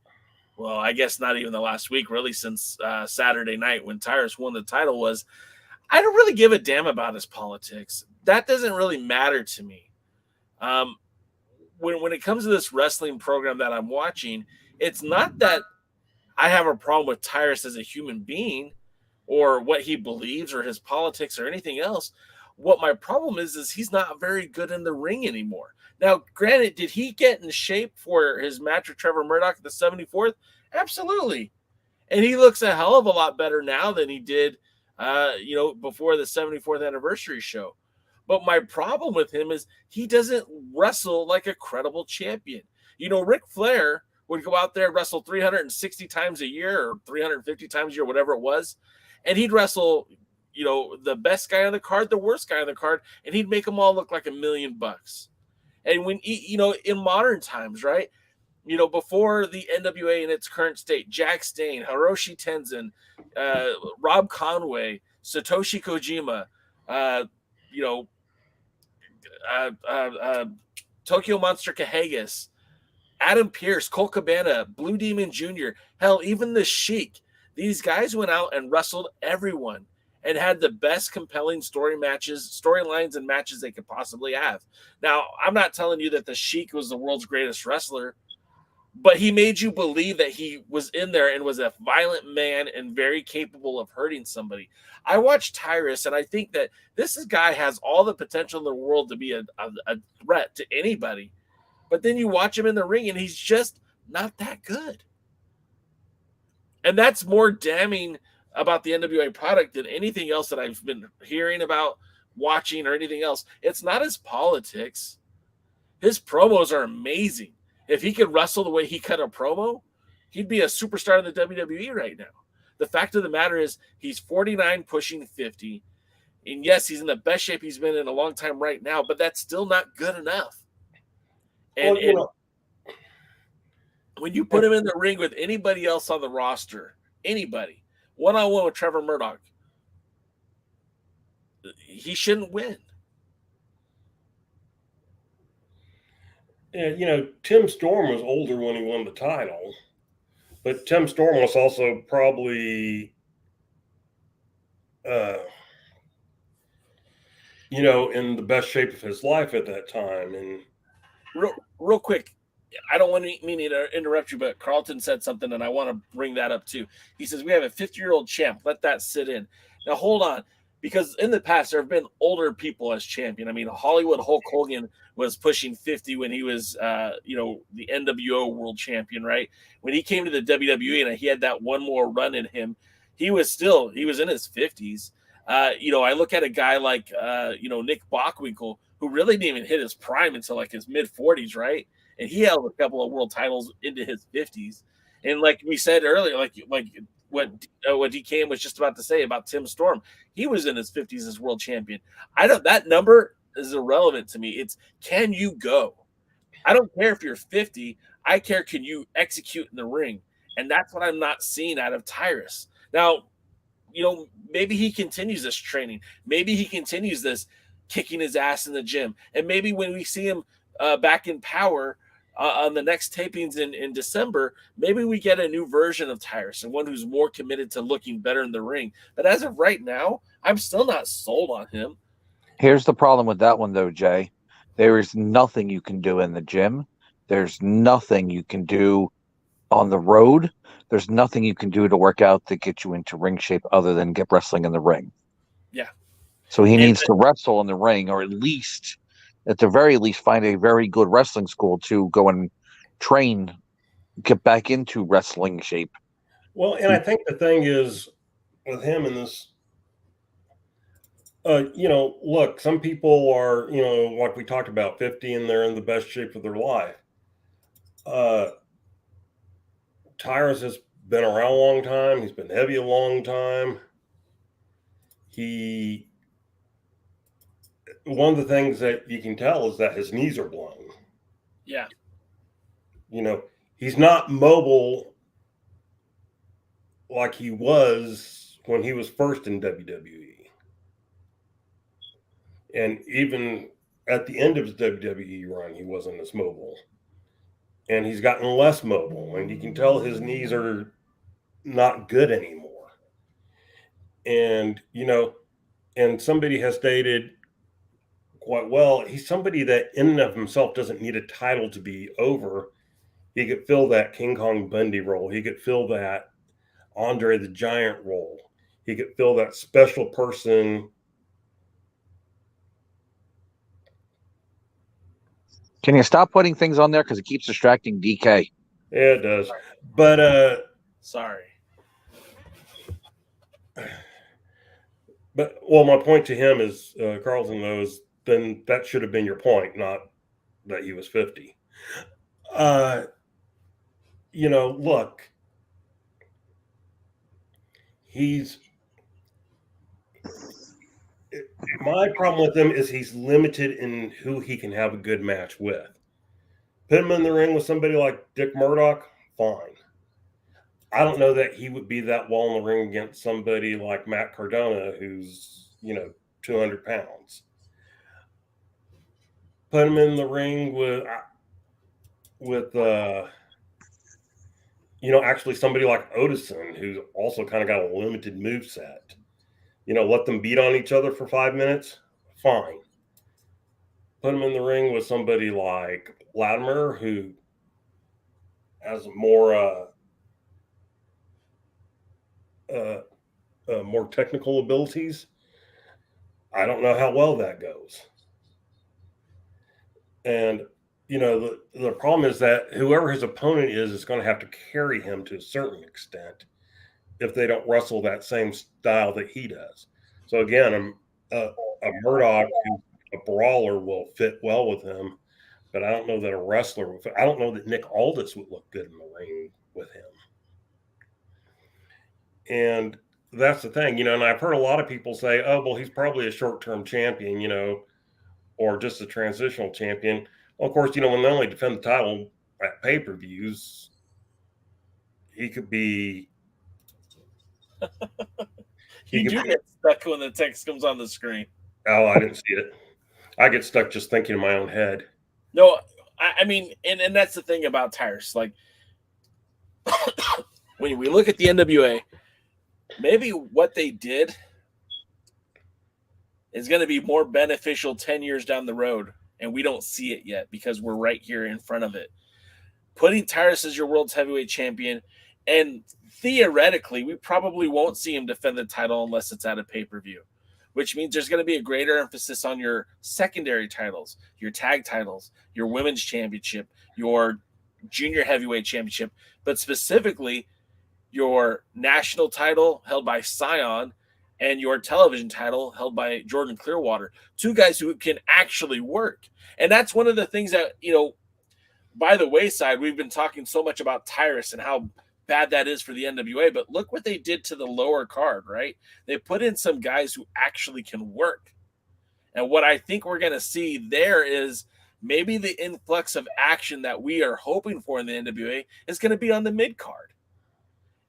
Well, I guess not even the last week, really, since Saturday night when Tyrus won the title was, I don't really give a damn about his politics. That doesn't really matter to me. When it comes to this wrestling program that I'm watching, it's not that I have a problem with Tyrus as a human being or what he believes or his politics or anything else. What my problem is he's not very good in the ring anymore. Now, granted, did he get in shape for his match with Trevor Murdoch at the 74th? Absolutely. And he looks a hell of a lot better now than he did, before the 74th anniversary show. But my problem with him is he doesn't wrestle like a credible champion. Ric Flair would go out there and wrestle 360 times a year or 350 times a year, whatever it was. And he'd wrestle, the best guy on the card, the worst guy on the card, and he'd make them all look like $1 million. And when, in modern times, right, before the NWA in its current state, Jack Stane, Hiroshi Tenzin, Rob Conway, Satoshi Kojima, Tokyo Monster Kahagas, Adam Pearce, Colt Cabana, Blue Demon Jr., hell, even the Sheik. These guys went out and wrestled everyone and had the best compelling storylines and matches they could possibly have. Now, I'm not telling you that the Sheik was the world's greatest wrestler, but he made you believe that he was in there and was a violent man and very capable of hurting somebody. I watched Tyrus, and I think that this guy has all the potential in the world to be a threat to anybody. But then you watch him in the ring, and he's just not that good. And that's more damning about the NWA product than anything else that I've been hearing about, watching, or anything else. It's not his politics. His promos are amazing. If he could wrestle the way he cut a promo, he'd be a superstar in the WWE right now. The fact of the matter is he's 49 pushing 50. And yes, he's in the best shape he's been in a long time right now, but that's still not good enough. And, when you put him in the ring with anybody else on the roster, anybody, one-on-one with Trevor Murdoch, he shouldn't win. Yeah, Tim Storm was older when he won the title, but Tim Storm was also probably, in the best shape of his life at that time. And real quick, I don't want to mean to interrupt you, but Carlton said something, and I want to bring that up too. He says, we have a 50-year-old champ. Let that sit in. Now, hold on, because in the past, there have been older people as champion. I mean, Hollywood Hulk Hogan was pushing 50 when he was, the NWO world champion, right? When he came to the WWE and he had that one more run in him, he was in his 50s. I look at a guy like, Nick Bockwinkel, who really didn't even hit his prime until like his mid 40s, right? And he held a couple of world titles into his 50s. And like we said earlier, like what DKM was just about to say about Tim Storm, he was in his 50s as world champion. That number is irrelevant to me. It's, can you go? I don't care if you're 50. I care, can you execute in the ring? And that's what I'm not seeing out of Tyrus. Now, maybe he continues this training. Maybe he continues this kicking his ass in the gym. And maybe when we see him back in Power on the next tapings in December, maybe we get a new version of Tyrus and one who's more committed to looking better in the ring. But as of right now, I'm still not sold on him. Here's the problem with that one, though, Jay. There is nothing you can do in the gym. There's nothing you can do on the road. There's nothing you can do to work out to get you into ring shape other than get wrestling in the ring. Yeah. So he needs to wrestle in the ring, or at the very least, find a very good wrestling school to go and train, get back into wrestling shape. Well, and I think the thing is with him in this, look, some people are, like we talked about, 50 and they're in the best shape of their life. Tyrus has been around a long time. He's been heavy a long time. One of the things that you can tell is that his knees are blown. Yeah. He's not mobile like he was when he was first in WWE. And even at the end of his WWE run, he wasn't as mobile. And he's gotten less mobile, and you can tell his knees are not good anymore. And, and somebody has stated quite well, he's somebody that in and of himself doesn't need a title to be over. He could fill that King Kong Bundy role. He could fill that Andre the Giant role. He could fill that special person. Can you stop putting things on there? Because it keeps distracting DK. Yeah, it does. But sorry. But my point to him is, Carlton knows, then that should have been your point, not that he was 50. Look, my problem with him is he's limited in who he can have a good match with. Put him in the ring with somebody like Dick Murdoch, fine. I don't know that he would be that well in the ring against somebody like Matt Cardona, who's, 200 pounds. Put him in the ring with actually somebody like Odison, who's also kind of got a limited moveset. Let them beat on each other for 5 minutes, fine. Put him in the ring with somebody like Latimer, who has more technical abilities. I don't know how well that goes. And, the problem is that whoever his opponent is going to have to carry him to a certain extent if they don't wrestle that same style that he does. So again, a Murdoch, a brawler, will fit well with him, but I don't know that a wrestler will fit. I don't know that Nick Aldis would look good in the ring with him. And that's the thing, and I've heard a lot of people say, oh, well, he's probably a short-term champion, or just a transitional champion. Well, of course, when they only defend the title at pay-per-views, he could be. You do get stuck when the text comes on the screen. Oh, I didn't see it. I get stuck just thinking in my own head. No, I mean, and that's the thing about Tyrus. Like, when we look at the NWA, maybe what they did is going to be more beneficial 10 years down the road, and we don't see it yet because we're right here in front of it. Putting Tyrus as your world's heavyweight champion, and theoretically, we probably won't see him defend the title unless it's at a pay-per-view, which means there's going to be a greater emphasis on your secondary titles, your tag titles, your women's championship, your junior heavyweight championship, but specifically your national title held by Scion and your television title held by Jordan Clearwater, two guys who can actually work. And that's one of the things that, by the wayside, we've been talking so much about Tyrus and how bad that is for the NWA, but look what they did to the lower card, right? They put in some guys who actually can work. And what I think we're going to see there is maybe the influx of action that we are hoping for in the NWA is going to be on the mid card.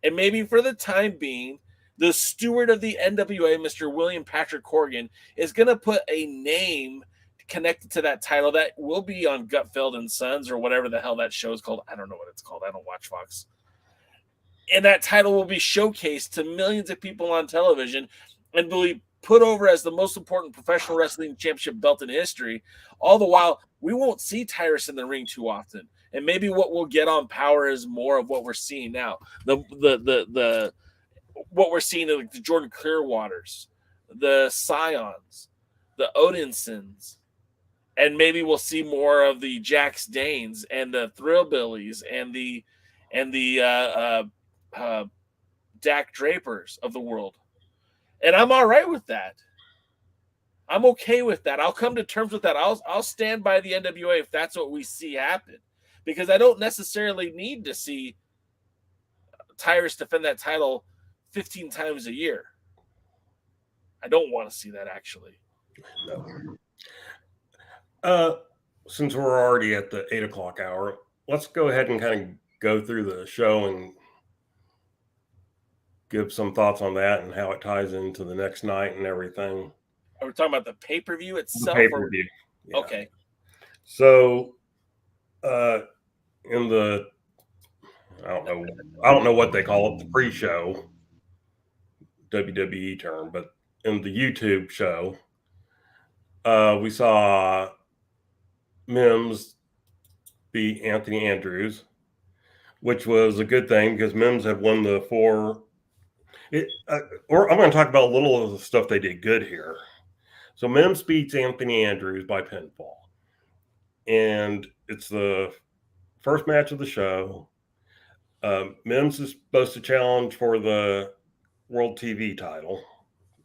And maybe for the time being, the steward of the NWA, Mr. William Patrick Corgan, is going to put a name connected to that title that will be on Gutfeld and Sons or whatever the hell that show is called. I don't know what it's called. I don't watch Fox. And that title will be showcased to millions of people on television and will be put over as the most important professional wrestling championship belt in history. All the while, we won't see Tyrus in the ring too often. And maybe what we'll get on Power is more of what we're seeing now. What we're seeing in the Jordan Clearwaters, the Scions, the Odinsons, and maybe we'll see more of the Jax Danes and the Thrillbillies and the Dak Drapers of the world. And I'm all right with that. I'm okay with that. I'll come to terms with that. I'll stand by the NWA if that's what we see happen, because I don't necessarily need to see Tyrus defend that title 15 times a year. I don't want to see that, actually. No. Since we're already at the 8 o'clock hour, let's go ahead and kind of go through the show and give some thoughts on that and how it ties into the next night and everything. Are we talking about the pay-per-view itself? The pay-per-view. Yeah. Okay. So, in the, I don't know what they call it, the pre-show, WWE term, but in the YouTube show, we saw Mims beat Anthony Andrews, which was a good thing because Mims had won the or I'm going to talk about a little of the stuff they did good here. So Mims beats Anthony Andrews by pinfall. And it's the first match of the show. Mims is supposed to challenge for the World TV title,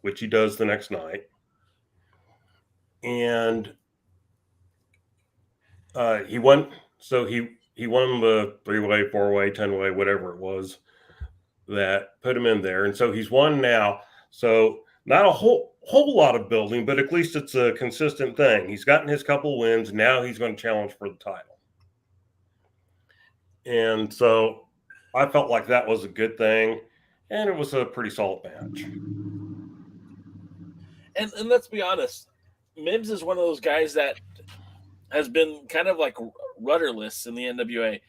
which he does the next night. And he won. So he won the 3-way, 4-way, 10-way, whatever it was that put him in there. And so he's won now. So not a whole lot of building, but at least it's a consistent thing. He's gotten his couple wins. Now he's going to challenge for the title. And so I felt like that was a good thing. And it was a pretty solid match. And let's be honest, Mims is one of those guys that has been kind of like rudderless in the NWA.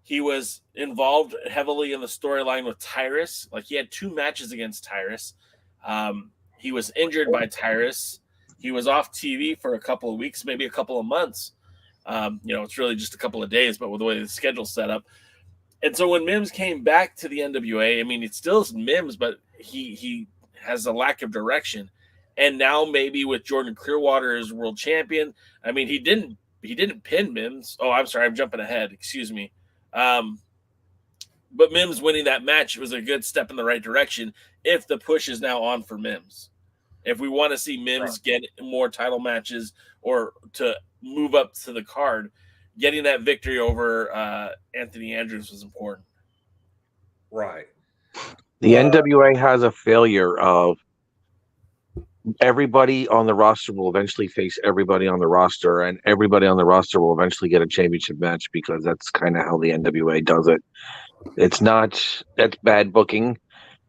He was involved heavily in the storyline with Tyrus. Like, he had 2 matches against Tyrus. He was injured by Tyrus. He was off TV for a couple of weeks, maybe a couple of months. It's really just a couple of days, but with the way the schedule's set up. And so when Mims came back to the NWA, I mean, it still is Mims, but he has a lack of direction. And now maybe with Jordan Clearwater as world champion, I mean, he didn't he didn't pin Mims. Oh, I'm sorry, I'm jumping ahead. Excuse me. But Mims winning that match was a good step in the right direction if the push is now on for Mims. If we want to see Mims get more title matches or to move up to the card, getting that victory over Anthony Andrews was important. Right. The NWA has a failure of everybody on the roster will eventually face everybody on the roster, and everybody on the roster will eventually get a championship match because that's kind of how the NWA does it. That's bad booking.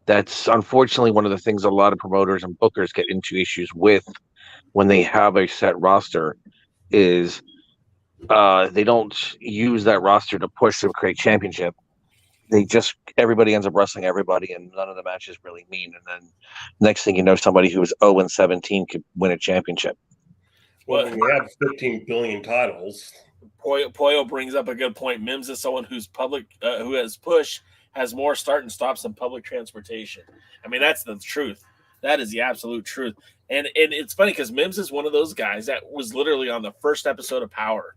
That's unfortunately one of the things a lot of promoters and bookers get into issues with when they have a set roster is they don't use that roster to push to create championship. Everybody ends up wrestling everybody, and none of the matches really mean. And then next thing you know, somebody who is 0-17 could win a championship. Well, we have 15 billion titles. Poyo brings up a good point. Mims is someone who has push, has more start and stops than public transportation. I mean, that's the truth. That is the absolute truth. And it's funny because Mims is one of those guys that was literally on the first episode of Power.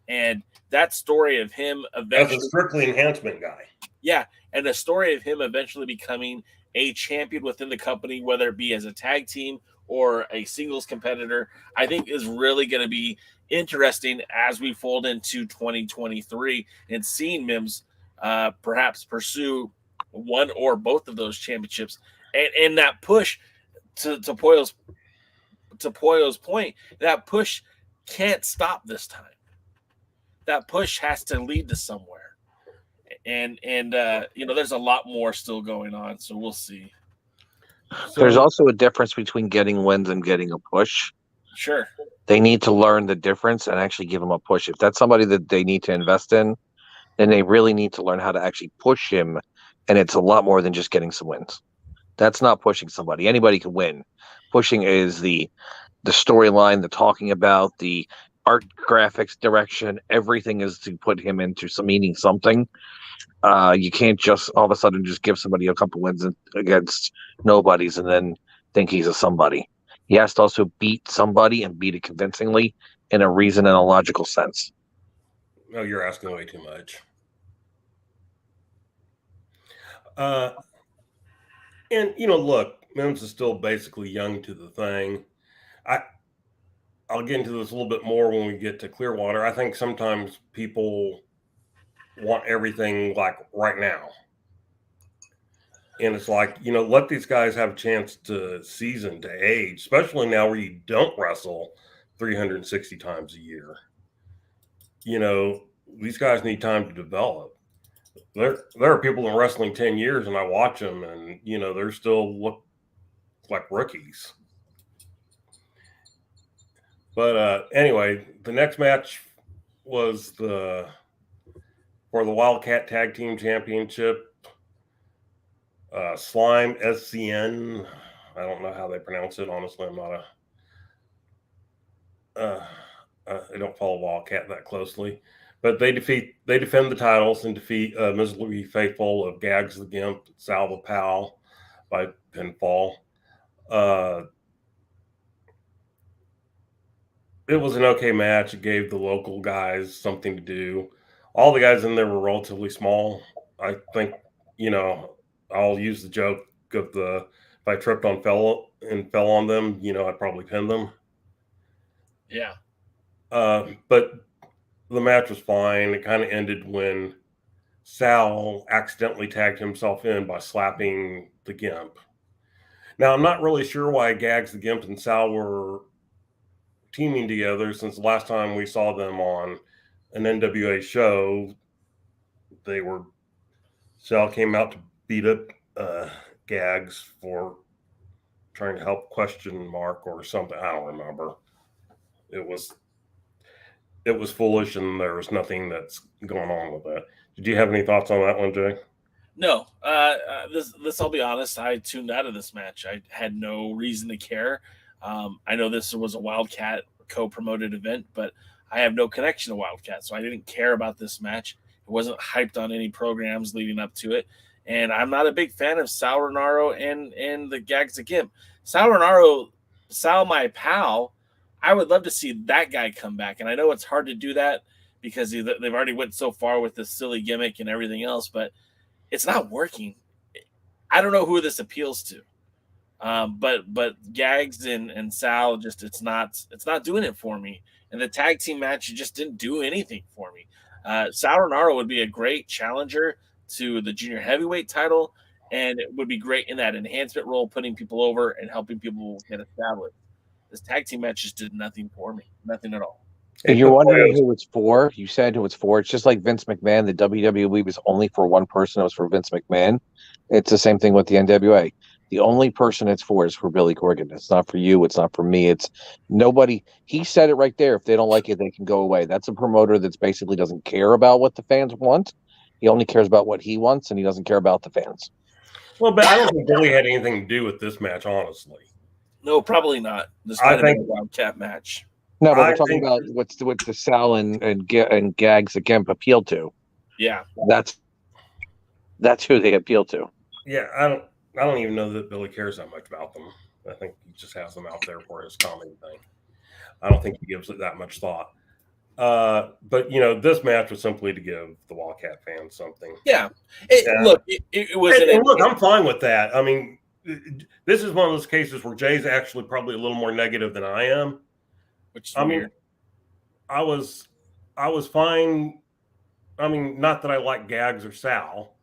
And that story of him eventually as a strictly enhancement guy. Yeah. And the story of him eventually becoming a champion within the company, whether it be as a tag team or a singles competitor, I think is really going to be interesting as we fold into 2023 and seeing Mims perhaps pursue one or both of those championships. And that push to Poyo's point, that push can't stop this time. That push has to lead to somewhere. And there's a lot more still going on, so we'll see. There's also a difference between getting wins and getting a push. Sure. They need to learn the difference and actually give him a push. If that's somebody that they need to invest in, then they really need to learn how to actually push him. And it's a lot more than just getting some wins. That's not pushing somebody. Anybody can win. Pushing is the storyline, the talking about, the art, graphics, direction. Everything is to put him into meaning something. You can't just all of a sudden just give somebody a couple wins against nobodies and then think he's a somebody. He has to also beat somebody and beat it convincingly in a reason and a logical sense. No, you're asking way too much. And look, Mims is still basically young to the thing. I'll get into this a little bit more when we get to Clearwater. I think sometimes people want everything like right now. And it's like, let these guys have a chance to season, to age, especially now where you don't wrestle 360 times a year. These guys need time to develop. There are people in wrestling 10 years and I watch them and, they're still look like rookies. But anyway, the next match was for the WildKat Tag Team Championship. Slime SCN. I don't know how they pronounce it. Honestly, I'm not I don't follow WildKat that closely. But they defend the titles and defeat Miserably Faithful of Gags the Gimp, Sal the Pal by pinfall. It was an okay match. It gave the local guys something to do. All the guys in there were relatively small. I think, I'll use the joke of if I tripped on fell on them, I'd probably pin them. Yeah. But the match was fine. It kind of ended when Sal accidentally tagged himself in by slapping the Gimp. Now, I'm not really sure why Gags the Gimp and Sal were teaming together since the last time we saw them on an NWA show. Sal came out to beat up Gags for trying to help question Mark or something. I don't remember. It was foolish and there was nothing that's going on with that. Did you have any thoughts on that one, Jay? No. This I'll be honest, I tuned out of this match. I had no reason to care. I know this was a WildKat co-promoted event, but I have no connection to WildKat, so I didn't care about this match. It wasn't hyped on any programs leading up to it, and I'm not a big fan of Sal Renaro and the Gags the Gimp. Sal Renaro, Sal my pal, I would love to see that guy come back. And I know it's hard to do that because they've already went so far with this silly gimmick and everything else, but it's not working. I don't know who this appeals to. But Gags and Sal just it's not doing it for me. And the tag team match just didn't do anything for me. Sal Rinauro would be a great challenger to the junior heavyweight title, and it would be great in that enhancement role, putting people over and helping people get established. This tag team match just did nothing for me, nothing at all. And you're wondering who it's for. You said who it's for. It's just like Vince McMahon. The WWE was only for one person. It was for Vince McMahon. It's the same thing with the NWA. The only person it's for is for Billy Corgan. It's not for you. It's not for me. It's nobody. He said it right there. If they don't like it, they can go away. That's a promoter that's basically doesn't care about what the fans want. He only cares about what he wants, and he doesn't care about the fans. Well, but I don't think Billy had anything to do with this match, honestly. No, probably not. This might have been a WildKat match. No, but we're talking about what's the Sal and Gags again appeal to. Yeah, that's who they appeal to. Yeah, I don't even know that Billy cares that much about them. I think he just has them out there for his comedy thing. I don't think he gives it that much thought. But this match was simply to give the WildKat fans something. Yeah, look, it was. And look, I'm fine with that. I mean, this is one of those cases where Jay's actually probably a little more negative than I am. Which is weird. Mean, I was fine. I mean, not that I like Gags or Sal.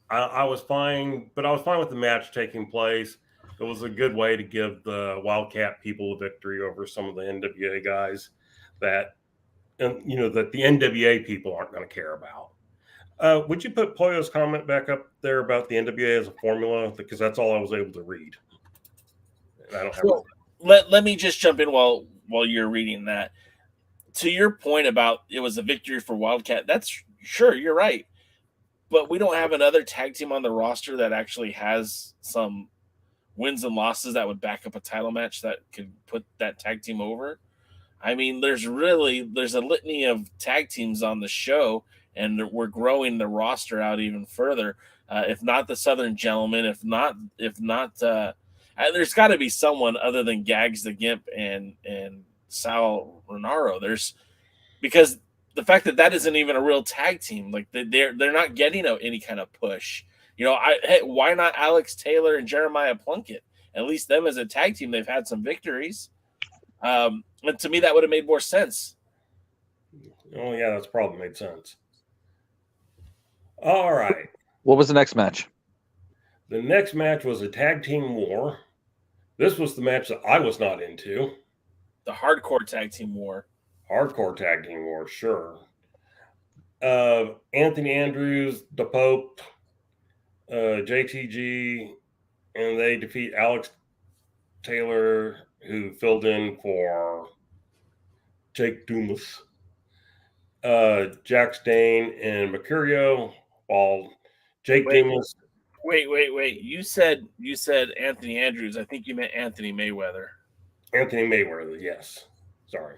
I was fine, but I was fine with the match taking place. It was a good way to give the WildKat people a victory over some of the NWA guys that the NWA people aren't going to care about. Would you put Pollo's comment back up there about the NWA as a formula? Because that's all I was able to read. And I don't have let me just jump in while you're reading that. To your point about it was a victory for WildKat, that's sure, you're right. But we don't have another tag team on the roster that actually has some wins and losses that would back up a title match that could put that tag team over. I mean, there's a litany of tag teams on the show, and we're growing the roster out even further. If not the Southern Gentlemen, if not, there's got to be someone other than Gags the Gimp and Sal Rinauro. Because the fact that isn't even a real tag team, like they're not getting any kind of push. Why not Alex Taylor and Jeremiah Plunkett? At least them as a tag team, they've had some victories. And to me, that would have made more sense. Oh yeah, that's probably made sense. All right. What was the next match? The next match was a tag team war. This was the match that I was not into. The hardcore tag team war. Hardcore tag team war, sure. Anthony Andrews, the Pope, JTG, and they defeat Alex Taylor, who filled in for Jake Dumas, Jack Stain, and Mercurio, while Jake Dumas. Wait. You said Anthony Andrews. I think you meant Anthony Mayweather. Anthony Mayweather, yes. Sorry.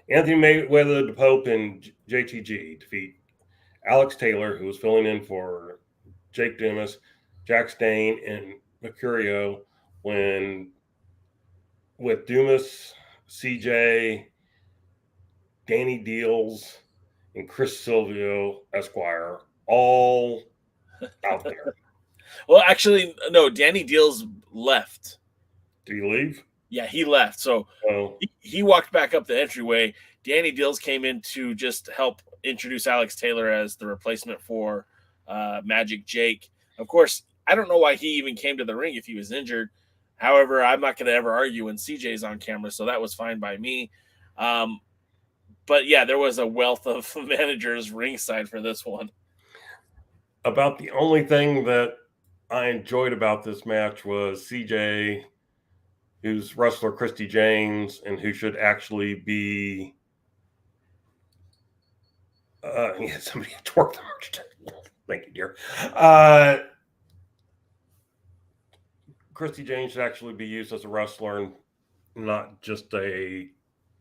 Anthony Mayweather, the Pope, and JTG defeat Alex Taylor, who was filling in for Jake Dumas, Jack Stain, and Mercurio with Dumas, CJ, Danny Deals, and Chris Silvio Esquire all out there. Well, actually, no, Danny Deals left. Did he leave? Yeah, he left. So he walked back up the entryway. Danny Deals came in to just help introduce Alex Taylor as the replacement for Magic Jake. Of course, I don't know why he even came to the ring if he was injured. However, I'm not going to ever argue when CJ's on camera, so that was fine by me. But yeah, there was a wealth of managers ringside for this one. About the only thing that I enjoyed about this match was CJ, who's wrestler Christy James, and who should actually be somebody had to work the merch. Thank you, dear. Christy James should actually be used as a wrestler and not just a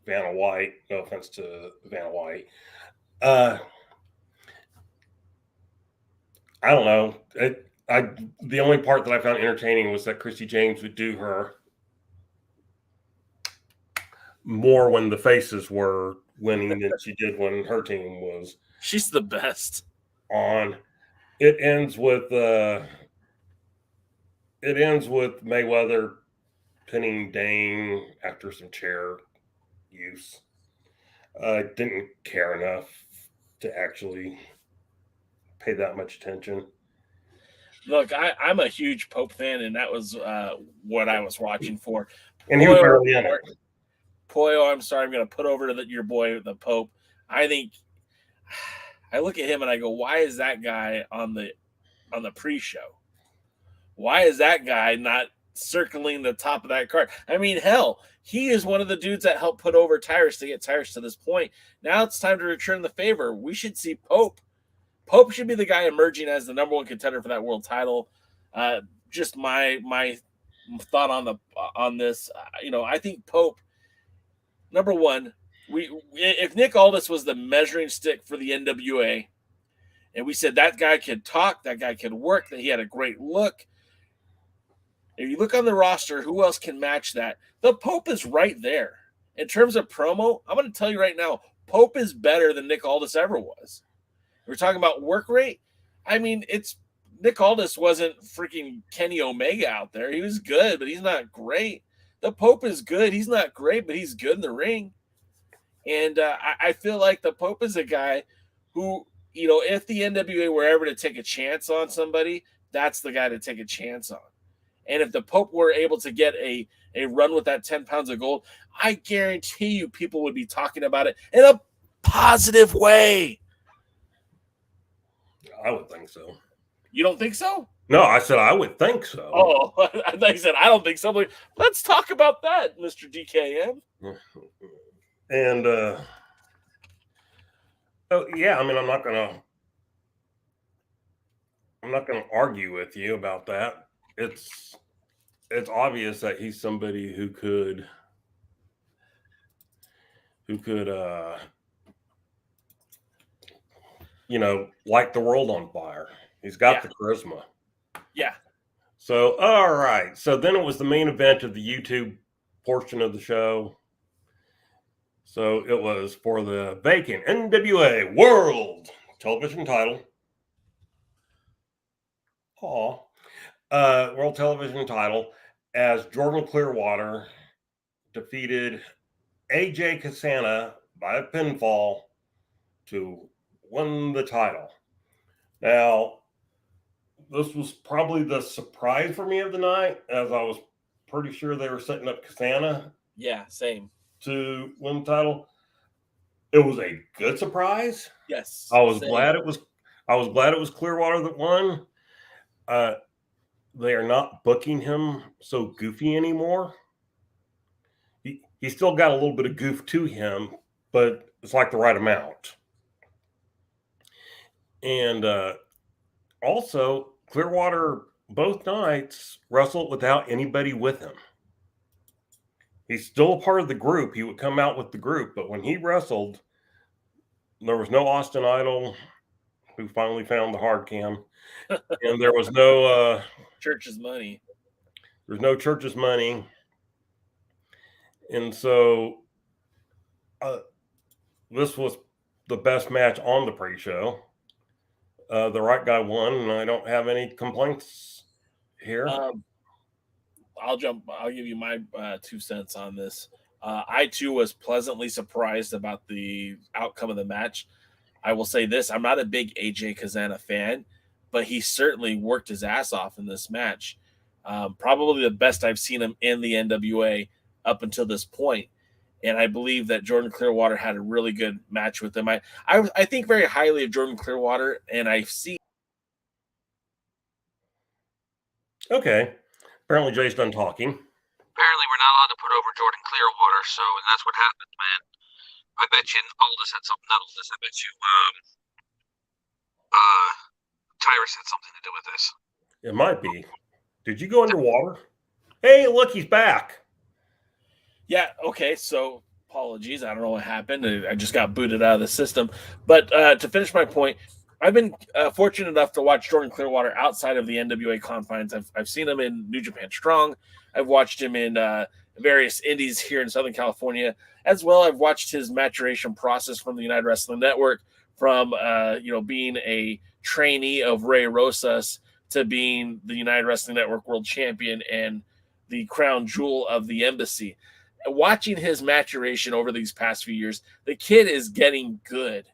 Vanna White. No offense to Vanna White. I don't know. The only part that I found entertaining was that Christy James would do her more when the faces were winning than she did when her team was. She's the best. On. It ends with Mayweather pinning Dane after some chair use. Didn't care enough to actually pay that much attention. Look, I'm a huge Pope fan, and that was what I was watching for. And he was barely in it. Poyo, I'm sorry, I'm going to put over to your boy, the Pope. I think I look at him and I go, why is that guy on the pre-show? Why is that guy not circling the top of that card? I mean, hell, he is one of the dudes that helped put over Tyrus to get Tyrus to this point. Now it's time to return the favor. We should see Pope. Pope should be the guy emerging as the number one contender for that world title. Just my thought on this. I think Pope, number one, if Nick Aldis was the measuring stick for the NWA, and we said that guy could talk, that guy could work, that he had a great look. If you look on the roster, who else can match that? The Pope is right there. In terms of promo, I'm going to tell you right now, Pope is better than Nick Aldis ever was. We're talking about work rate. I mean, Nick Aldis wasn't freaking Kenny Omega out there. He was good, but he's not great. The Pope is good. He's not great, but he's good in the ring. And I feel like the Pope is a guy who, if the NWA were ever to take a chance on somebody, that's the guy to take a chance on. And if the Pope were able to get a run with that 10 pounds of gold, I guarantee you people would be talking about it in a positive way. I would think so. You don't think so? No, I said I would think so. Oh, I thought you said I don't think so. But let's talk about that, Mr. DKM. And yeah, I mean, I'm not gonna argue with you about that. It's obvious that he's somebody who could light the world on fire. He's got the charisma. Yeah. So, all right. So then it was the main event of the YouTube portion of the show. So it was for the vacant NWA World Television title. World Television title, as Jordan Clearwater defeated AJ Cassana by a pinfall to win the title. Now, this was probably the surprise for me of the night, as I was pretty sure they were setting up Cassana. Yeah, same. To win the title. It was a good surprise. Yes. I was glad it was Clearwater that won. They are not booking him so goofy anymore. He still got a little bit of goof to him, but it's like the right amount. And also, Clearwater both nights wrestled without anybody with him. He's still a part of the group. He would come out with the group, but when he wrestled, there was no Austin Idol, who finally found the hard cam, and there was no Church's money. There's no Church's money, and so this was the best match on the pre-show. The right guy won, and I don't have any complaints here. I'll give you my 2 cents on this. I too was pleasantly surprised about the outcome of the match. I will say this: I'm not a big AJ Cassana fan, but he certainly worked his ass off in this match. Probably the best I've seen him in the NWA up until this point. And I believe that Jordan Clearwater had a really good match with him. I think very highly of Jordan Clearwater, and I see. Okay. Apparently Jay's done talking. Apparently we're not allowed to put over Jordan Clearwater, so that's what happened, man. I bet you Aldis had something. Not Aldis. I bet you Tyrus had something to do with this. It might be. Did you go underwater? Hey, look, he's back. Yeah. Okay. So apologies. I don't know what happened. I just got booted out of the system. But to finish my point, I've been fortunate enough to watch Jordan Clearwater outside of the NWA confines. I've seen him in New Japan Strong. I've watched him in various indies here in Southern California as well. I've watched his maturation process from the United Wrestling Network, from being a trainee of Ray Rosas to being the United Wrestling Network World Champion and the crown jewel of the embassy. Watching his maturation over these past few years, the kid is getting good.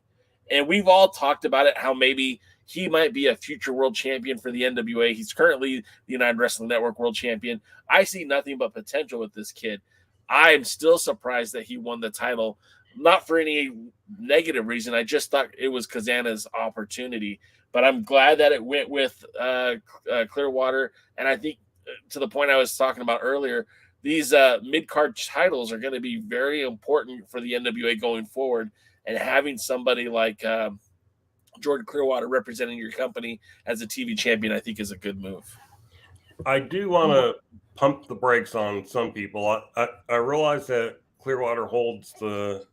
And we've all talked about it, how maybe he might be a future world champion for the NWA. He's currently the United Wrestling Network World Champion. I see nothing but potential with this kid. I'm still surprised that he won the title, not for any negative reason. I just thought it was Kazana's opportunity. But I'm glad that it went with Clearwater. And I think, to the point I was talking about earlier, these mid-card titles are going to be very important for the NWA going forward. And having somebody like Jordan Clearwater representing your company as a TV champion, I think, is a good move. I do want to pump the brakes on some people. I realize that Clearwater holds the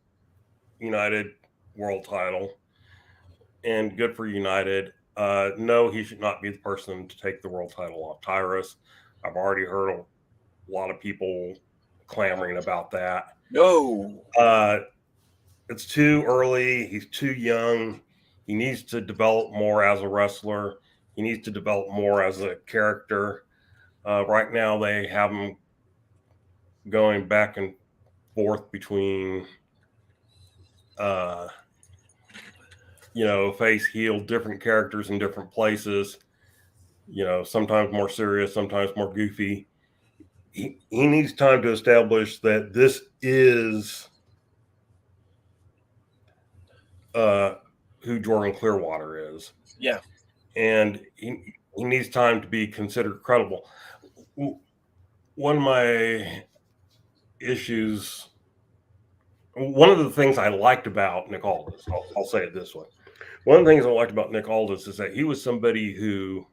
United World title, and good for United. No, he should not be the person to take the world title off Tyrus. I've already heard a lot of people clamoring about that. No. It's too early. He's too young. He needs to develop more as a wrestler. He needs to develop more as a character. Right now, they have him going back and forth between, face, heel, different characters in different places. Sometimes more serious, sometimes more goofy. He needs time to establish that this is who Jordan Clearwater is. Yeah. And he needs time to be considered credible. One of my issues, one of the things I liked about Nick Aldis, I'll say it this way. One of the things I liked about Nick Aldis is that he was somebody who,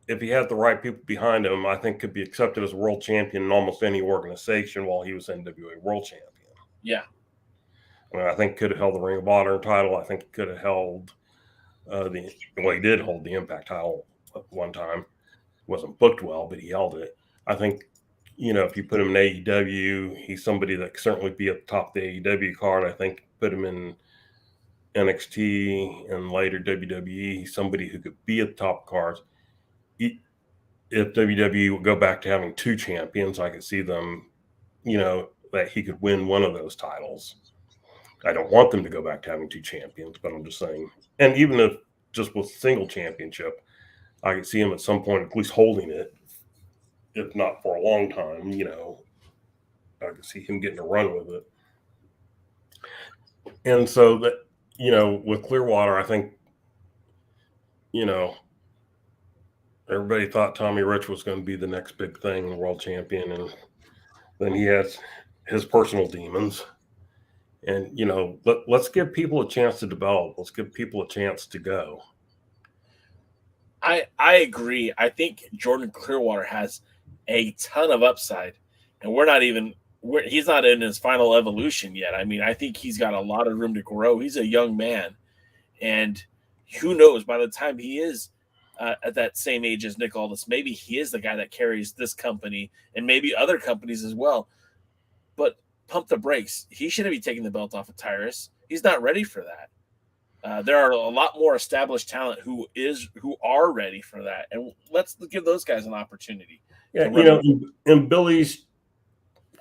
if he had the right people behind him, I think could be accepted as a world champion in almost any organization while he was NWA world champion. Yeah. I think could have held the Ring of Honor title. I think could have held he did hold the Impact title at one time. Wasn't booked well, but he held it. I think, if you put him in AEW, he's somebody that could certainly be at the top of the AEW card. I think put him in NXT and later WWE, he's somebody who could be at the top cards. If WWE would go back to having two champions, I could see them, that he could win one of those titles. I don't want them to go back to having two champions, but I'm just saying. And even if just with single championship, I could see him at some point at least holding it, if not for a long time. I could see him getting a run with it. And so that, with Clearwater, I think, everybody thought Tommy Rich was going to be the next big thing, world champion, and then he has his personal demons. And, let's give people a chance to develop. Let's give people a chance to go. I agree. I think Jordan Clearwater has a ton of upside, and he's not in his final evolution yet. I mean, I think he's got a lot of room to grow. He's a young man, and who knows, by the time he is at that same age as Nick Aldis, maybe he is the guy that carries this company and maybe other companies as well. But pump the brakes. He shouldn't be taking the belt off of Tyrus. He's not ready for that. There are a lot more established talent who are ready for that, and let's give those guys an opportunity. Yeah, in Billy's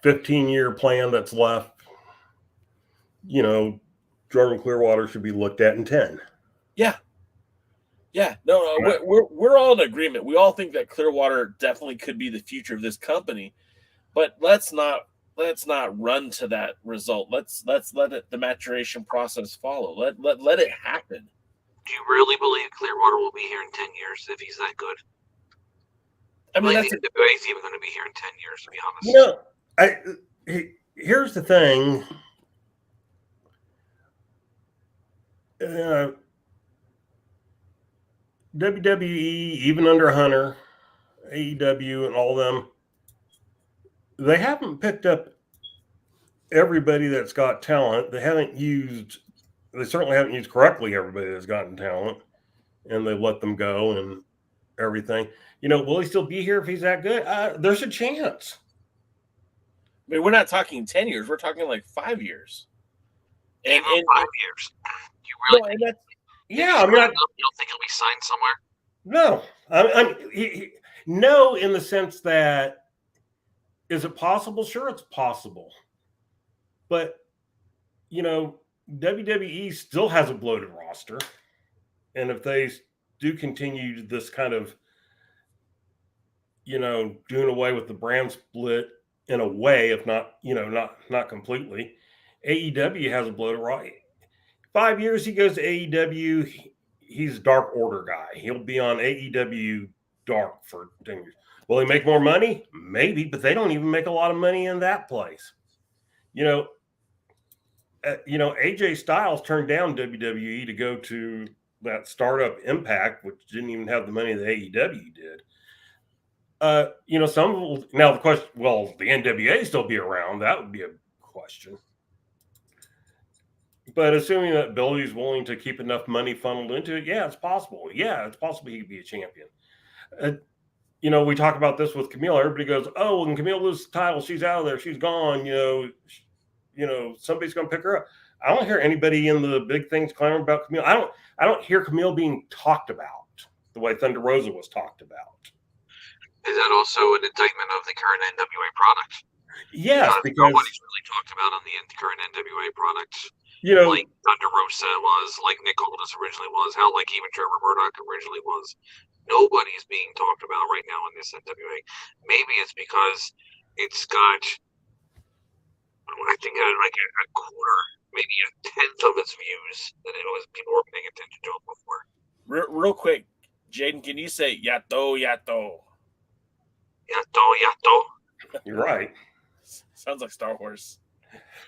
15-year plan that's left, Jordan Clearwater should be looked at in 10. Yeah. No, we're all in agreement. We all think that Clearwater definitely could be the future of this company, but let's not run to that result. Let's let the maturation process follow. Let it happen. Do you really believe Clearwater will be here in 10 years if he's that good? I mean, he's even going to be here in 10 years, to be honest. Here's the thing. WWE, even under Hunter, AEW, and all them, they haven't picked up everybody that's got talent. They certainly haven't used correctly everybody that's gotten talent, and they've let them go and everything. Will he still be here if he's that good? There's a chance. I mean, we're not talking 10 years. We're talking like 5 years. And 5 years. You really? No, and that's, yeah, I mean, you don't think he'll be signed somewhere? No, no, in the sense that, is it possible? Sure, it's possible, but WWE still has a bloated roster, and if they do continue this kind of, doing away with the brand split in a way, if not, not completely, AEW has a bloated roster. 5 years he goes to AEW. He's a Dark Order guy. He'll be on AEW Dark for 10 years. Will he make more money? Maybe, but they don't even make a lot of money in that place. AJ Styles turned down WWE to go to that startup Impact, which didn't even have the money that AEW did. Now the question, will the NWA still be around? That would be a question. But assuming that Billy's willing to keep enough money funneled into it, yeah, it's possible. Yeah, it's possible he could be a champion. We talk about this with Camille. Everybody goes, "Oh, when Camille loses the title, she's out of there. She's gone. Somebody's going to pick her up." I don't hear anybody in the big things clamoring about Camille. I don't hear Camille being talked about the way Thunder Rosa was talked about. Is that also an indictment of the current NWA product? Yes, because nobody's really talked about on the current NWA product. Like Thunder Rosa was, like Nick Aldis originally was, how like even Trevor Murdoch originally was. Nobody's being talked about right now in this NWA. Maybe it's because it's got, I think, like a quarter, maybe a tenth of its views than it was people were paying attention to it before. Real quick, Jaden, can you say yato, yato? Yato, yato. You're right. Sounds like Star Wars.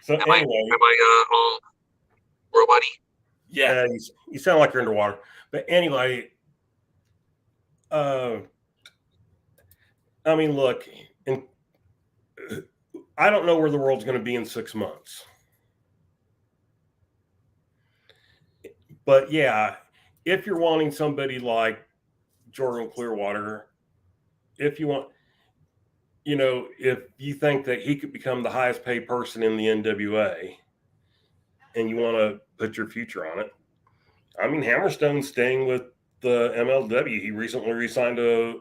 So am I all robot-y? Yeah. You sound like you're underwater. But anyway, I mean, look, I don't know where the world's going to be in 6 months. But yeah, if you're wanting somebody like Jordan Clearwater, if you want, if you think that he could become the highest paid person in the NWA and you want to put your future on it, I mean, Hammerstone's staying with the MLW. He recently re-signed a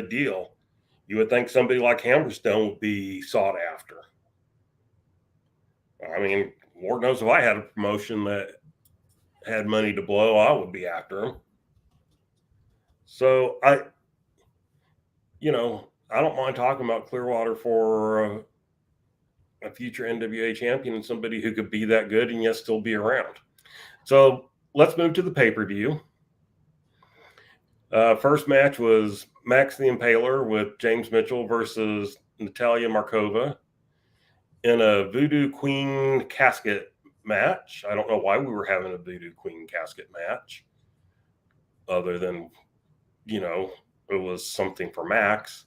deal. You would think somebody like Hammerstone would be sought after. I mean, Lord knows if I had a promotion that had money to blow, I would be after him. So I don't mind talking about Clearwater for a future NWA champion and somebody who could be that good and yet still be around. So let's move to the pay-per-view. First match was Max the Impaler with James Mitchell versus Natalia Markova in a Voodoo Queen casket match. I don't know why we were having a Voodoo Queen casket match other than, it was something for Max.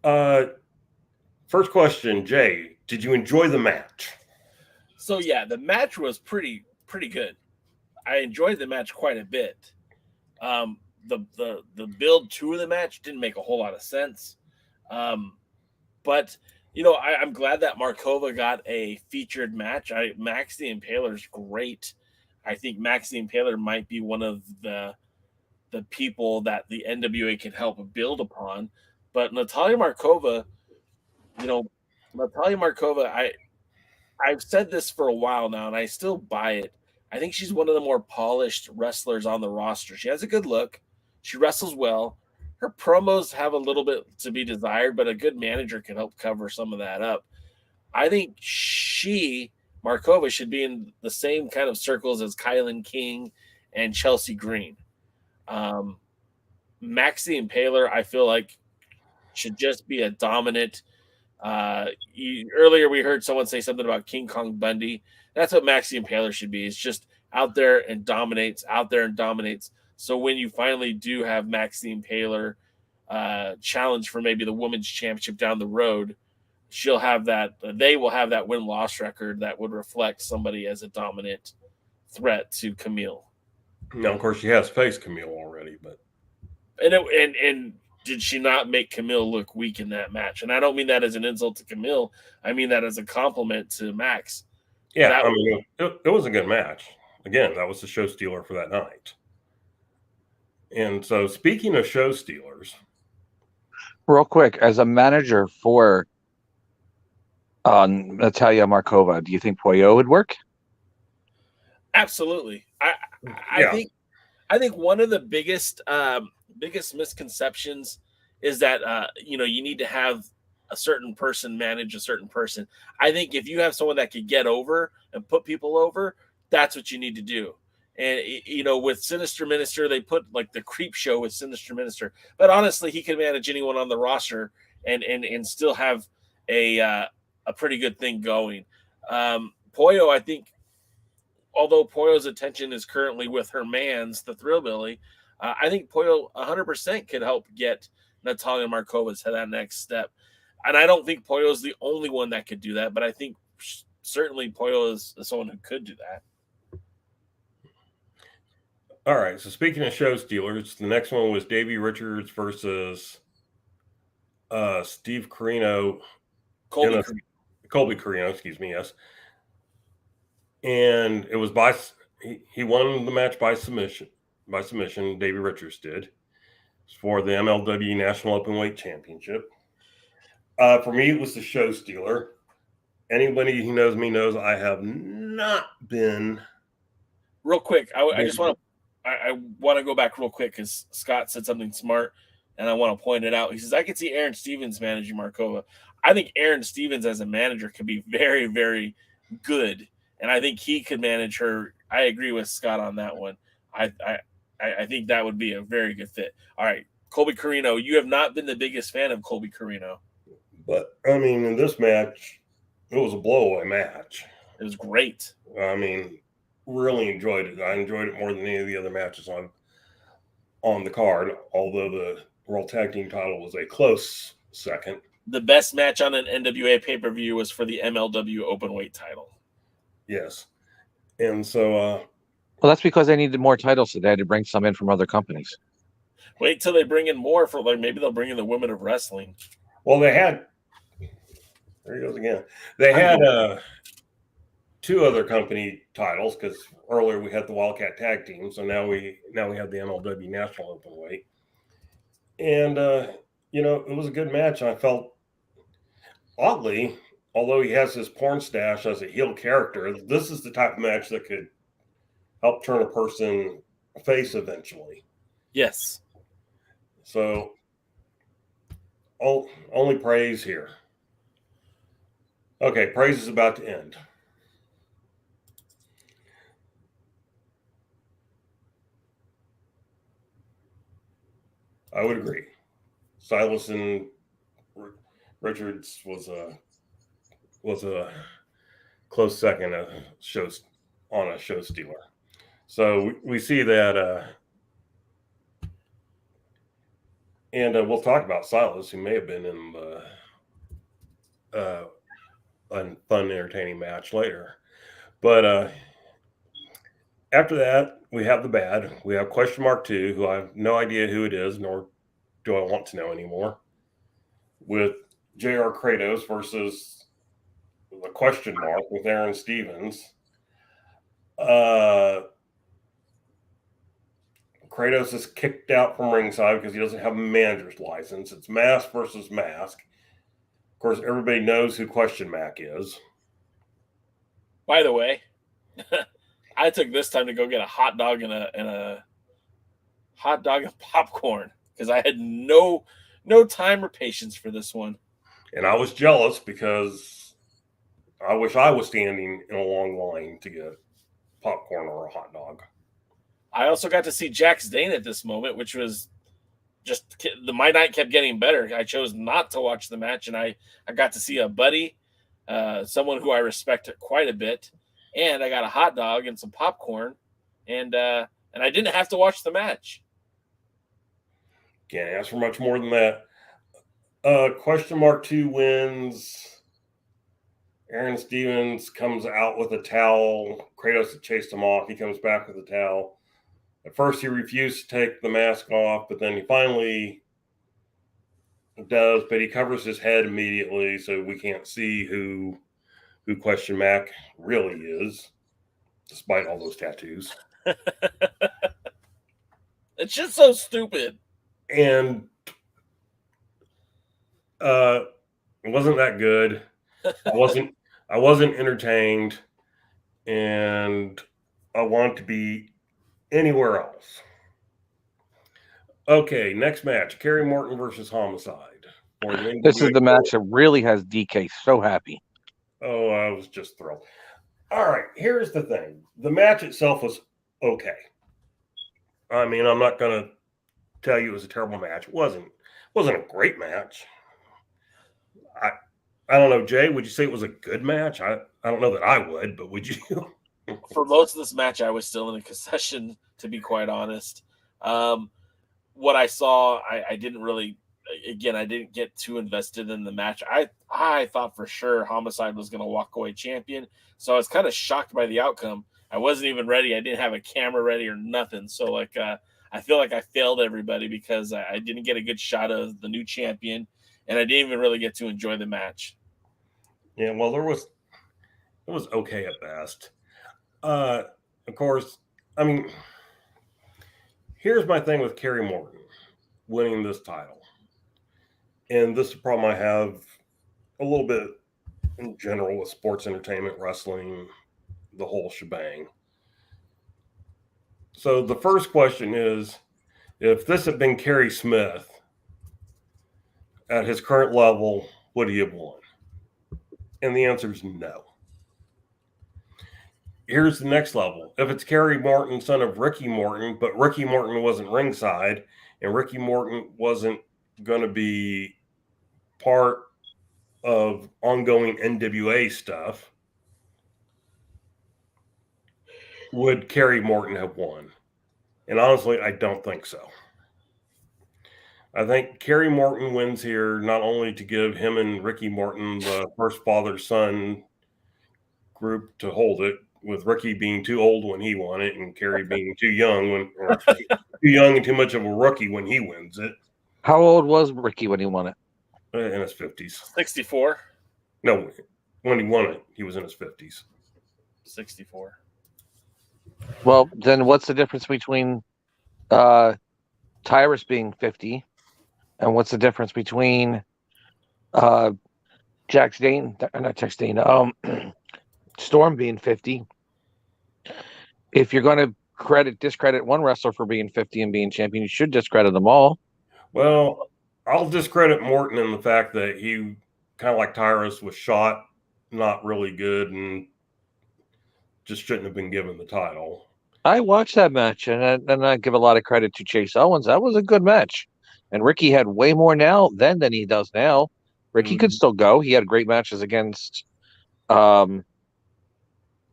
First question, Jay, did you enjoy the match? So yeah, the match was pretty good. I enjoyed the match quite a bit. The build to the match didn't make a whole lot of sense. But I'm glad that Markova got a featured match. Max the Impaler's great. I think Max the Impaler might be one of the people that the NWA can help build upon. But Natalia Markova, I've said this for a while now, and I still buy it. I think she's one of the more polished wrestlers on the roster. She has a good look. She wrestles well. Her promos have a little bit to be desired, but a good manager can help cover some of that up. I think Markova, should be in the same kind of circles as Kylan King and Chelsea Green. Max the Impaler, I feel like, should just be a dominant. Earlier we heard someone say something about King Kong Bundy. That's what Max the Impaler should be. It's just out there and dominates. So when you finally do have Max the Impaler challenge for maybe the women's championship down the road, she'll have that. They will have that win-loss record that would reflect somebody as a dominant threat to Camille. Now, of course, she has faced Camille already, but and did she not make Camille look weak in that match? And I don't mean that as an insult to Camille. I mean that as a compliment to Max. Yeah, it was a good match. Again, that was the show stealer for that night. And so, speaking of show stealers, real quick, as a manager for Natalia Markova, do you think Poyo would work? Absolutely. I think one of the biggest misconceptions is that you need to have a certain person manage a certain person. I think if you have someone that could get over and put people over, that's what you need to do. And with Sinister Minister, they put like the creep show with Sinister Minister, but honestly, he can manage anyone on the roster and still have a pretty good thing going. Poyo, I think, although Poyo's attention is currently with her mans, the Thrillbilly, I think Poyo 100% could help get Natalia Markova to that next step. And I don't think Poyo is the only one that could do that, but I think certainly Poyo is someone who could do that. All right. So speaking of show stealers, the next one was Davey Richards versus Steve Corino. Colby Corino, excuse me. Yes. And it was he won the match by submission. Davey Richards did, for the MLW National Openweight Championship. For me, it was the show stealer. Anybody who knows me knows I have not been. Real quick, I just want to go back real quick because Scott said something smart, and I want to point it out. He says, I could see Aaron Stevens managing Markova. I think Aaron Stevens as a manager could be very, very good, and I think he could manage her. I agree with Scott on that one. I think that would be a very good fit. All right, Colby Corino, you have not been the biggest fan of Colby Corino. But, I mean, in this match, it was a blow-away match. It was great. I mean, really enjoyed it. I enjoyed it more than any of the other matches on the card, although the World Tag Team title was a close second. The best match on an NWA pay-per-view was for the MLW Openweight title. Yes. And so... well, that's because they needed more titles, so they had to bring some in from other companies. Wait till they bring in more for, like, maybe they'll bring in the Women of Wrestling. Well, they had... There he goes again. They had two other company titles because earlier we had the WildKat Tag Team, so now we have the MLW National Openweight. And it was a good match. I felt, oddly, although he has his porn stash as a heel character, this is the type of match that could help turn a person face eventually. Yes. So, only praise here. Okay, praise is about to end. I would agree. Silas and Richards was a close second on a show stealer. So we see that, and we'll talk about Silas, who may have been in a fun, entertaining match later. But after that, we have the bad. We have question mark 2, who I have no idea who it is, nor do I want to know anymore, with J.R. Kratos versus the question mark with Aaron Stevens. Kratos is kicked out from ringside because he doesn't have a manager's license. It's mask versus mask. Of course, everybody knows who Question Mac is. By the way, I took this time to go get a hot dog and a hot dog and popcorn because I had no time or patience for this one. And I was jealous because I wish I was standing in a long line to get popcorn or a hot dog. I also got to see Jax Dane at this moment, which was just my night kept getting better. I chose not to watch the match, and I got to see a buddy, someone who I respect quite a bit, and I got a hot dog and some popcorn, and I didn't have to watch the match. Can't ask for much more than that. Question mark 2 wins. Aaron Stevens comes out with a towel. Kratos had chased him off. He comes back with a towel. At first, he refused to take the mask off, but then he finally It does, but he covers his head immediately, so we can't see who Question Mac really is, despite all those tattoos. It's just so stupid. And it wasn't that good. I wasn't entertained, and I want to be anywhere else. Okay, next match: Kerry Morton versus Homicide. This is the match that really has DK so happy. Oh, I was just thrilled. All right, here's the thing: the match itself was okay. I mean, I'm not going to tell you it was a terrible match. It wasn't a great match. I don't know, Jay, would you say it was a good match? I don't know that I would, but would you? For most of this match, I was still in a concession, to be quite honest. What I saw, I didn't really, again, I didn't get too invested in the match. I thought for sure Homicide was going to walk away champion, so I was kind of shocked by the outcome. I wasn't even ready. I didn't have a camera ready or nothing. So, I feel like I failed everybody because I didn't get a good shot of the new champion, and I didn't even really get to enjoy the match. Yeah, well, it was okay at best. Of course, I mean, here's my thing with Kerry Morton winning this title. And this is a problem I have a little bit in general with sports entertainment, wrestling, the whole shebang. So the first question is, if this had been Kerry Smith at his current level, would he have won? And the answer is no. Here's the next level. If it's Kerry Morton, son of Ricky Morton, but Ricky Morton wasn't ringside, and Ricky Morton wasn't going to be part of ongoing NWA stuff, would Kerry Morton have won? And honestly, I don't think so. I think Kerry Morton wins here not only to give him and Ricky Morton the first father-son group to hold it, with Ricky being too old when he won it and Kerry being too young too young and too much of a rookie when he wins it. How old was Ricky when he won it? In his 50s. 64? No, when he won it, he was in his 50s. 64. Well, then what's the difference between Tyrus being 50 and what's the difference between Storm being 50? If you're going to discredit one wrestler for being 50 and being champion, you should discredit them all. Well, I'll discredit Morton in the fact that he, kind of like Tyrus, was shot not really good and just shouldn't have been given the title. I watched that match, and I give a lot of credit to Chase Owens. That was a good match. And Ricky had way more now then than he does now. Ricky could still go. He had great matches against Adam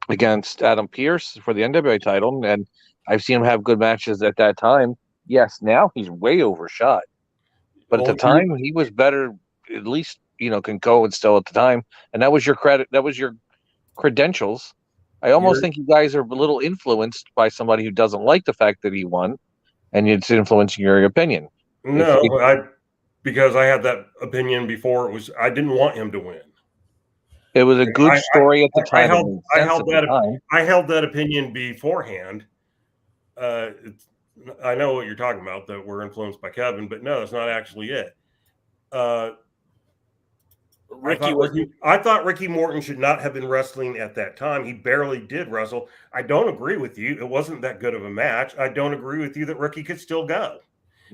Pearce for the NWA title, and I've seen him have good matches at that time. Yes, now he's way overshot. But at the time, he was better, at least, can go and still at the time. And that was your credit. That was your credentials. I almost think you guys are a little influenced by somebody who doesn't like the fact that he won, and it's influencing your opinion. No, because I had that opinion before. I didn't want him to win. It was a good story at the time. I held that opinion beforehand. I know what you're talking about, that we're influenced by Kevin, but no, that's not actually it. I thought Ricky Morton should not have been wrestling at that time. He barely did wrestle. I don't agree with you. It wasn't that good of a match. I don't agree with you that Ricky could still go.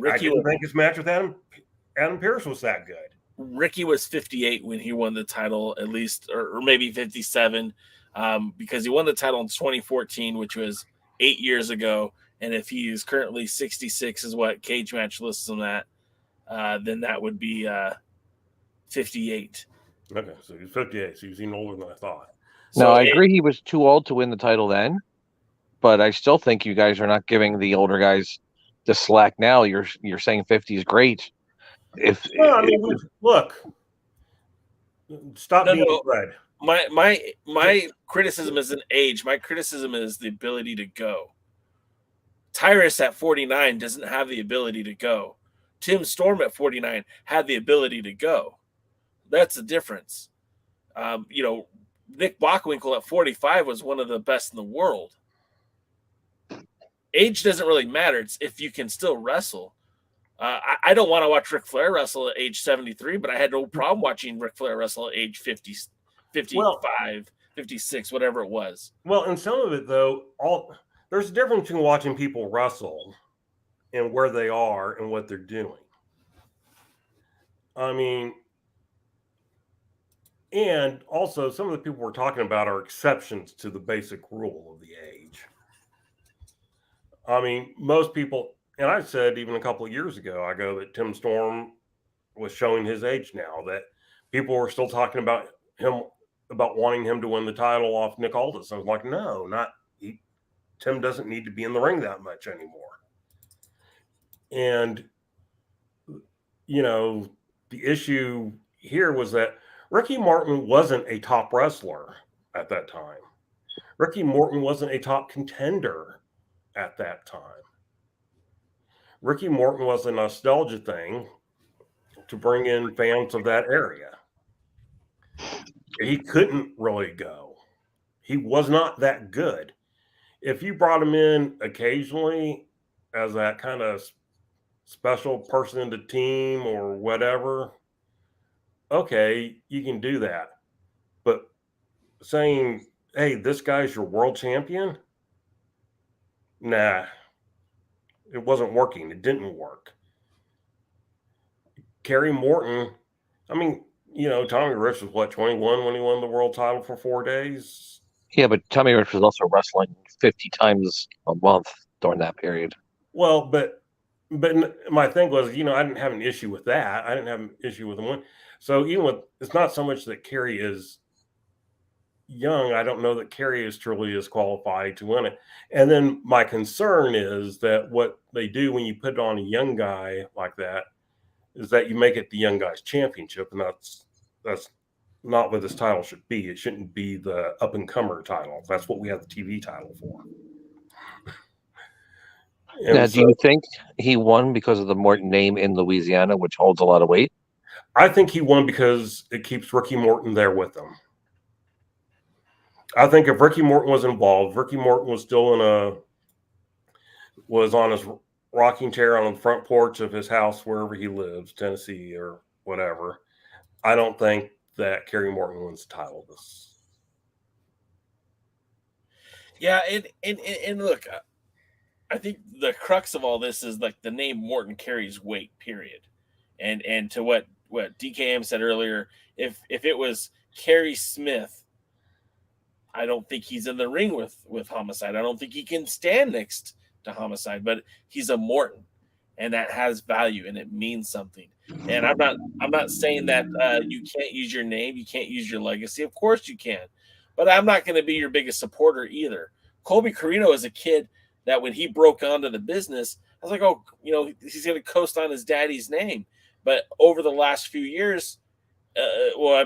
I didn't think his match with Adam Pearce was that good. Ricky was 58 when he won the title, at least, or maybe 57, because he won the title in 2014, which was 8 years ago. And if he is currently 66, is what Cage Match lists him at, then that would be 58. Okay, so he's 58. So he's even older than I thought. No, I agree he was too old to win the title then, but I still think you guys are not giving the older guys the slack now. You're saying 50 is great. Look, stop being red. My criticism isn't age. My criticism is the ability to go. Tyrus at 49 doesn't have the ability to go. Tim Storm at 49 had the ability to go. That's the difference. Nick Bockwinkel at 45 was one of the best in the world. Age doesn't really matter. It's if you can still wrestle. I don't want to watch Ric Flair wrestle at age 73, but I had no problem watching Ric Flair wrestle at age 50, 55, 56, whatever it was. Well, and some of it, though, there's a difference between watching people wrestle and where they are and what they're doing. I mean, and also some of the people we're talking about are exceptions to the basic rule of the age. I mean, most people, and I said even a couple of years ago, that Tim Storm was showing his age now, that people were still talking about him, about wanting him to win the title off Nick Aldis. I was like, no, Tim doesn't need to be in the ring that much anymore. And, the issue here was that Ricky Morton wasn't a top wrestler at that time. Ricky Morton wasn't a top contender at that time. Ricky Morton was a nostalgia thing to bring in fans of that area. He couldn't really go. He was not that good. If you brought him in occasionally as that kind of special person in the team or whatever, okay, you can do that. But saying, hey, this guy's your world champion? Nah, it wasn't working. It didn't work. Kerry Morton, I mean, Tommy Rich was 21 when he won the world title for 4 days? Yeah, but Tommy Rich was also wrestling 50 times a month during that period. Well, but my thing was, I didn't have an issue with that. I didn't have an issue with him. So it's not so much that Kerry is young. I don't know that Kerry is truly as qualified to win it. And then my concern is that what they do when you put on a young guy like that is that you make it the young guy's championship, and that's not what this title should be. It shouldn't be the up-and-comer title. That's what we have the TV title for. Now, do you think he won because of the Morton name in Louisiana, which holds a lot of weight? I think he won because it keeps Ricky Morton there with him. I think if Ricky Morton was involved, Ricky Morton was still was on his rocking chair on the front porch of his house, wherever he lives, Tennessee or whatever, I don't think that Kerry Morton wins the title. Yeah, and look, I think the crux of all this is like the name Morton carries weight, period. And to what DKM said earlier, if it was Kerry Smith, I don't think he's in the ring with Homicide. I don't think he can stand next to Homicide, but he's a Morton, and that has value and it means something. And I'm not saying that you can't use your name, you can't use your legacy. Of course you can, but I'm not going to be your biggest supporter either. Colby Carino is a kid that when he broke onto the business, I was like, oh, he's going to coast on his daddy's name. But over the last few years,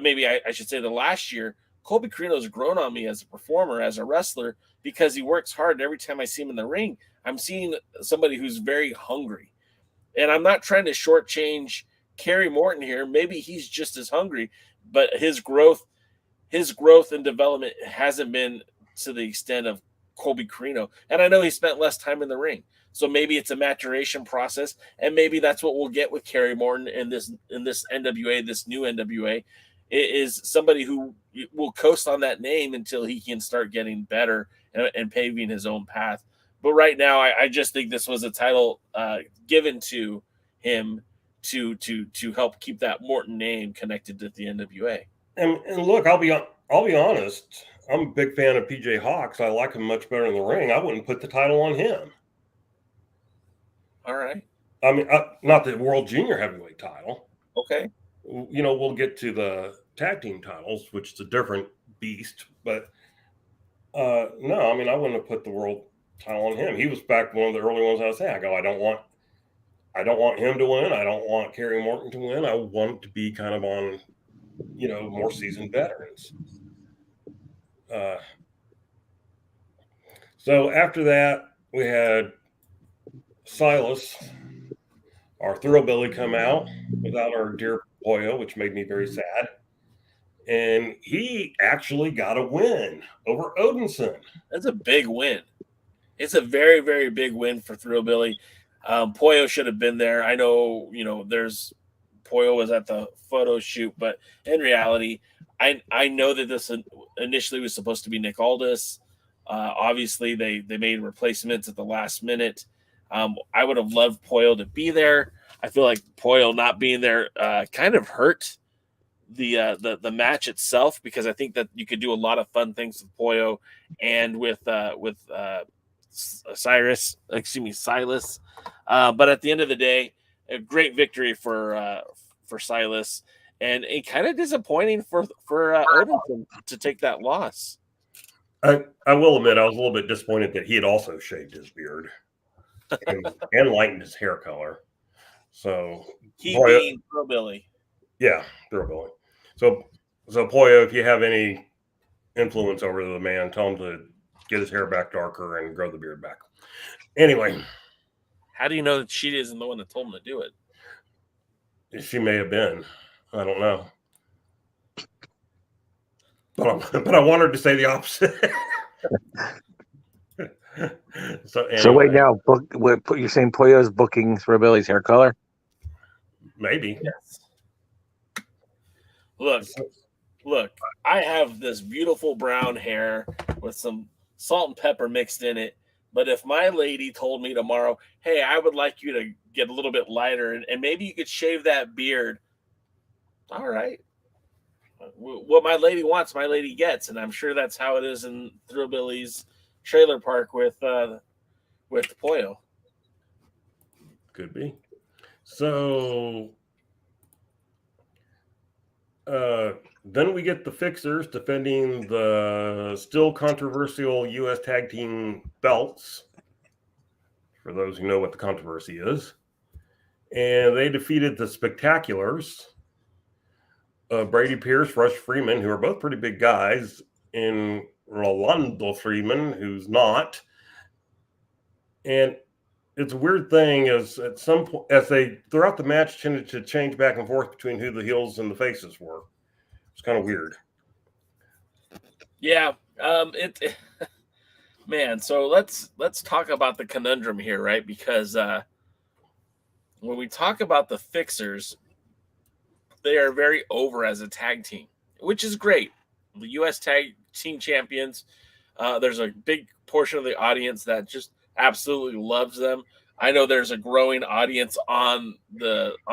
maybe I should say the last year, Colby Carino has grown on me as a performer, as a wrestler, because he works hard. And every time I see him in the ring, I'm seeing somebody who's very hungry. And I'm not trying to shortchange Kerry Morton here. Maybe he's just as hungry, but his growth and development hasn't been to the extent of Colby Carino. And I know he spent less time in the ring. So maybe it's a maturation process, and maybe that's what we'll get with Kerry Morton in this NWA, this new NWA. It is somebody who will coast on that name until he can start getting better and paving his own path. But right now, I just think this was a title given to him to help keep that Morton name connected to the NWA. And look, I'll be honest. I'm a big fan of PJ Hawks. I like him much better in the ring. I wouldn't put the title on him. All right. I mean, not the World Junior Heavyweight title. Okay. We'll get to the tag team titles, which is a different beast. But no, I mean, I wouldn't have put the world title on him. He was back one of the early ones I was saying. I go, I don't want him to win. I don't want Kerry Morton to win. I want it to be kind of on, more seasoned veterans. So after that, we had Silas, our Thrillbilly come out without our dear Pollo, which made me very sad. And he actually got a win over Odinson. That's a big win. It's a very, very big win for Thrillbilly. Pollo should have been there. I know, Pollo was at the photo shoot, but in reality, I know that this initially was supposed to be Nick Aldis. Obviously, they made replacements at the last minute. I would have loved Pollo to be there. I feel like Pollo not being there kind of hurt the match itself, because I think that you could do a lot of fun things with Pollo and with Silas. But at the end of the day, a great victory for Silas, and a kind of disappointing for Odinson to take that loss. I will admit I was a little bit disappointed that he had also shaved his beard and lightened his hair color. So he being Thrillbilly. Yeah, Thrillbilly. So Pollo, if you have any influence over the man, tell him to get his hair back darker and grow the beard back. Anyway. How do you know that she isn't the one that told him to do it? She may have been. I don't know. But I want her to say the opposite. So wait now, you're saying Pollo's booking Thrillbilly's hair color? Maybe. Yes. Look, I have this beautiful brown hair with some salt and pepper mixed in it. But if my lady told me tomorrow, hey, I would like you to get a little bit lighter and maybe you could shave that beard. All right. What my lady wants, my lady gets. And I'm sure that's how it is in Thrillbilly's trailer park with Pollo. Could be. So then we get the Fixers defending the still controversial U.S. Tag Team belts, for those who know what the controversy is. And they defeated the Spectaculars, Brady Pierce, Rush Freeman, who are both pretty big guys, and Rolando Freeman, who's not. And it's a weird thing as at some point, as they throughout the match tended to change back and forth between who the heels and the faces were. It's kind of weird. Yeah. Man, so let's talk about the conundrum here, right? Because when we talk about the Fixers, they are very over as a tag team, which is great. The U.S. Tag Team Champions, there's a big portion of the audience that just absolutely loves them. I know there's a growing audience on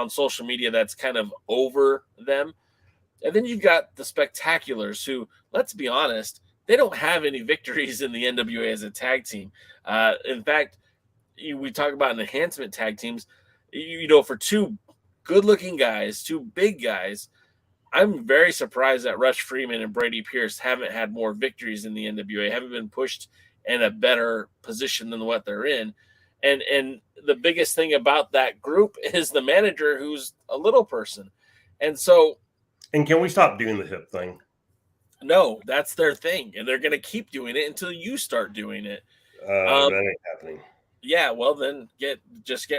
social media that's kind of over them. And then you've got the Spectaculars who, let's be honest, they don't have any victories in the NWA as a tag team. In fact, we talk about enhancement tag teams. For two good-looking guys, two big guys, I'm very surprised that Rush Freeman and Brady Pierce haven't had more victories in the NWA, haven't been pushed in a better position than what they're in. And the biggest thing about that group is the manager, who's a little person. And so... And can we stop doing the hip thing? No, that's their thing. And they're going to keep doing it until you start doing it. That ain't happening. Yeah, well, then get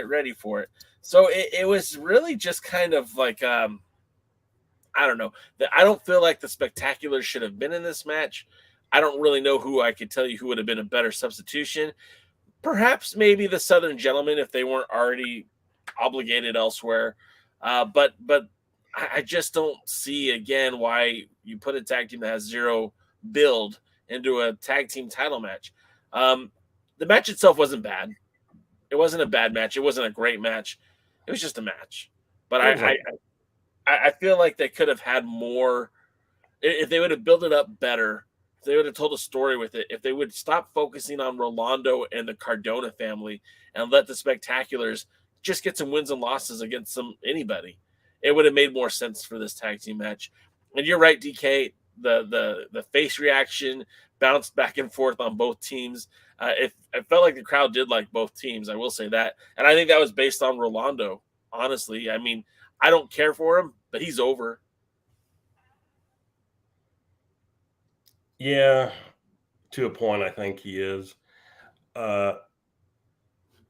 ready for it. So it was really just kind of like... I don't know. I don't feel like the Spectaculars should have been in this match. I don't really know who I could tell you who would have been a better substitution. Perhaps maybe the Southern Gentlemen if they weren't already obligated elsewhere. But I just don't see, again, why you put a tag team that has zero build into a tag team title match. The match itself wasn't bad. It wasn't a bad match. It wasn't a great match. It was just a match. But I feel like they could have had more. If they would have built it up better, if they would have told a story with it, if they would stop focusing on Rolando and the Cardona family and let the Spectaculars just get some wins and losses against anybody, it would have made more sense for this tag team match. And you're right, DK. The face reaction bounced back and forth on both teams. It felt like the crowd did like both teams. I will say that, and I think that was based on Rolando. Honestly, I mean, I don't care for him, but he's over. Yeah, to a point, I think he is.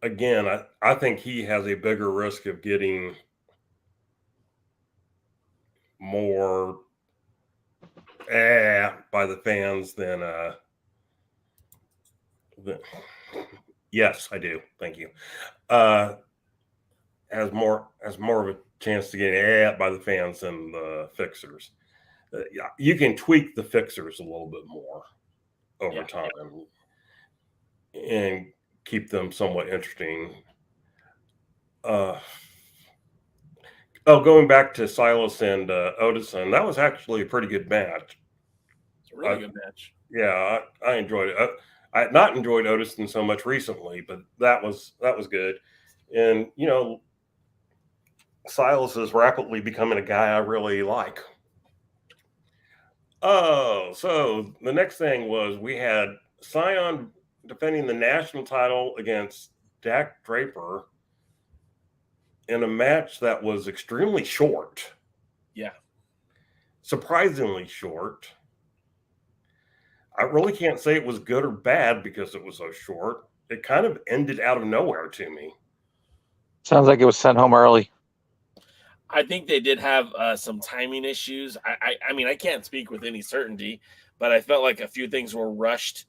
again, I think he has a bigger risk of getting more by the fans than yes, I do. Thank you. Has more of a chance to get by the fans than the fixers. You can tweak the fixers a little bit more over time and keep them somewhat interesting. Going back to Silas and Odison, that was actually a pretty good match. It's a really good match. Yeah, I enjoyed it. I had not enjoyed Odison so much recently, but that was good. And Silas is rapidly becoming a guy I really like. Oh, so the next thing was we had Scion defending the national title against Dak Draper in a match that was extremely short. Yeah. Surprisingly short. I really can't say it was good or bad because it was so short. It kind of ended out of nowhere to me. Sounds like it was sent home early. I think they did have some timing issues. I mean, I can't speak with any certainty, but I felt like a few things were rushed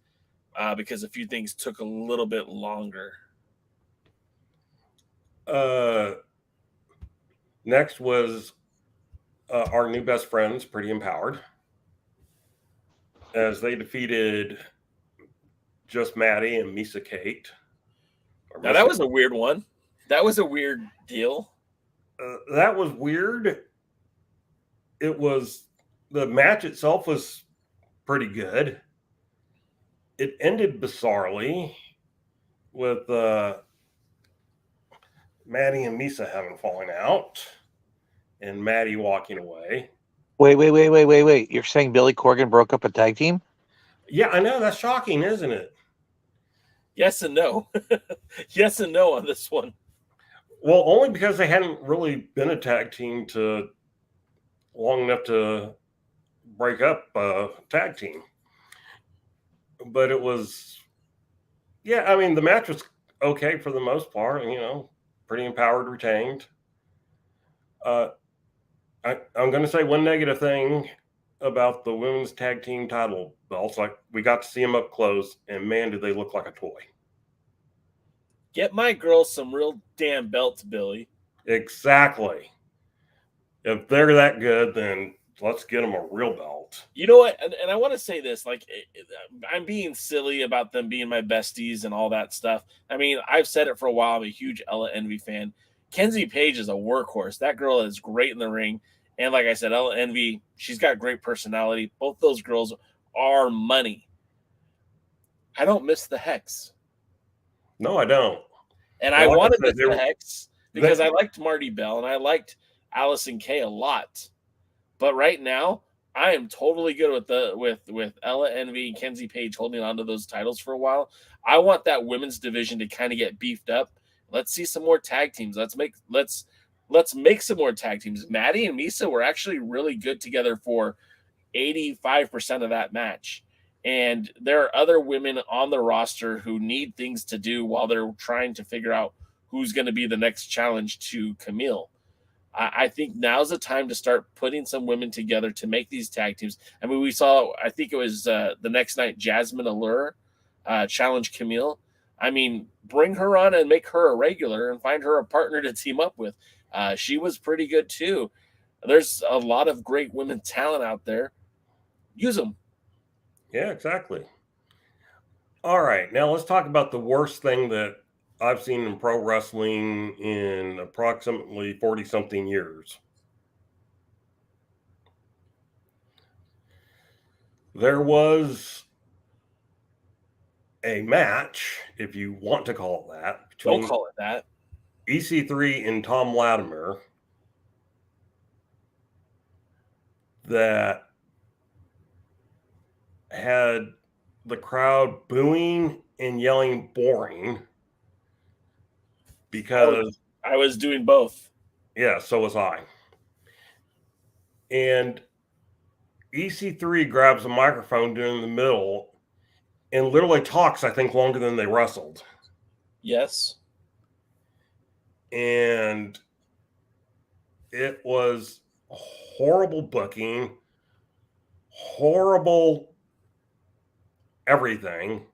because a few things took a little bit longer. Next was our new best friends, Pretty Empowered, as they defeated Just Maddie and Misa Kate. Now, that was a weird one. That was a weird deal. That was weird. It was, the match itself was pretty good. It ended bizarrely with Maddie and Misa having fallen out and Maddie walking away. Wait. You're saying Billy Corgan broke up a tag team? Yeah, I know. That's shocking, isn't it? Yes and no. Yes and no on this one. Well, only because they hadn't really been a tag team long enough to break up a tag team. But it was, yeah, I mean, the match was okay for the most part. Pretty Empowered retained. I'm going to say one negative thing about the women's tag team title belts. Like, we got to see them up close, and man, did they look like a toy. Get my girls some real damn belts, Billy. Exactly. If they're that good, then let's get them a real belt. You know what? And I want to say this, like, I'm being silly about them being my besties and all that stuff. I mean, I've said it for a while. I'm a huge Ella Envy fan. Kenzie Page is a workhorse. That girl is great in the ring. And like I said, Ella Envy, she's got great personality. Both those girls are money. I don't miss the Hex. No, I don't. And I wanted the Hex because I liked Marty Bell and I liked Allison Kay a lot. But right now, I am totally good with Ella Envy and Kenzie Page holding on to those titles for a while. I want that women's division to kind of get beefed up. Let's see some more tag teams. Let's make some more tag teams. Maddie and Misa were actually really good together for 85% of that match. And there are other women on the roster who need things to do while they're trying to figure out who's going to be the next challenge to Camille. I think now's the time to start putting some women together to make these tag teams. I mean, we saw, I think it was the next night, Jasmine Allure challenge Camille. I mean, bring her on and make her a regular and find her a partner to team up with. She was pretty good too. There's a lot of great women talent out there. Use them. Yeah, exactly. All right, now let's talk about the worst thing that I've seen in pro wrestling in approximately 40-something years. There was a match, if you want to call it that. Don't call it that. EC3 and Tom Latimer that had the crowd booing and yelling boring because I was doing both. Yeah, so was I. And EC3 grabs a microphone during the middle and literally talks, I think, longer than they wrestled. Yes. And it was horrible booking, horrible everything.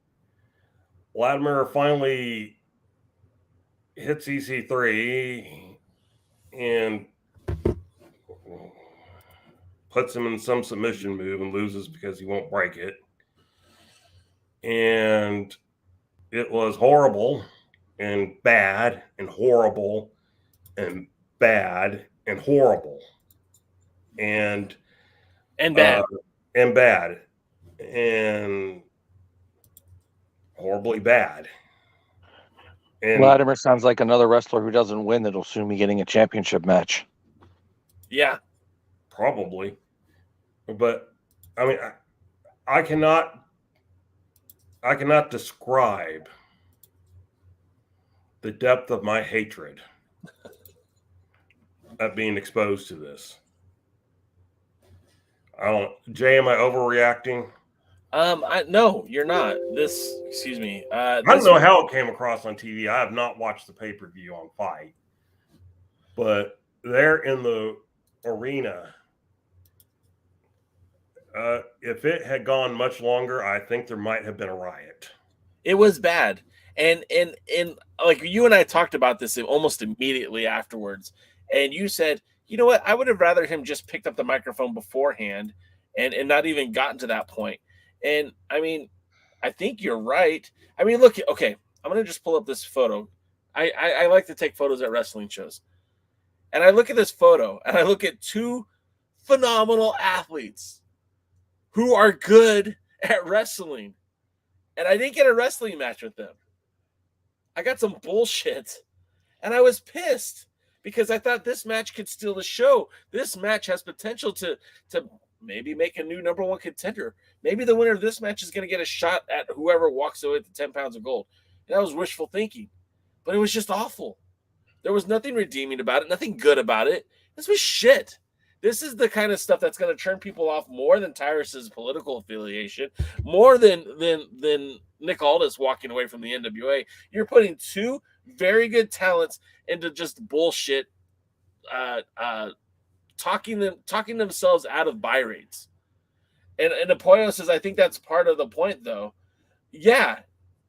Vladimir finally hits EC3 and puts him in some submission move and loses because he won't break it. And it was horrible and bad and horrible and bad and horrible and bad and bad and horribly bad. And Vladimir sounds like another wrestler who doesn't win that'll soon be getting a championship match. Yeah, probably. But I mean, I cannot describe the depth of my hatred at being exposed to this. Jay, am I overreacting? No, you're not. Excuse me. I don't know how it came across on TV. I have not watched the pay-per-view on Fight, but there in the arena, if it had gone much longer, I think there might have been a riot. It was bad. And like you and I talked about this almost immediately afterwards. And you said, you know what? I would have rather him just picked up the microphone beforehand and not even gotten to that point. And I mean, I think you're right. I mean, look, okay, I'm going to just pull up this photo. I like to take photos at wrestling shows. And I look at this photo and I look at two phenomenal athletes who are good at wrestling. And I didn't get a wrestling match with them. I got some bullshit. And I was pissed because I thought this match could steal the show. This match has potential to maybe make a new number one contender. Maybe the winner of this match is going to get a shot at whoever walks away with the 10 pounds of gold. And that was wishful thinking. But it was just awful. There was nothing redeeming about it, nothing good about it. This was shit. This is the kind of stuff that's going to turn people off more than Tyrus's political affiliation, more than Nick Aldis walking away from the NWA. You're putting two very good talents into just bullshit, talking themselves out of buy rates. And Apoyo says, I think that's part of the point, though. Yeah,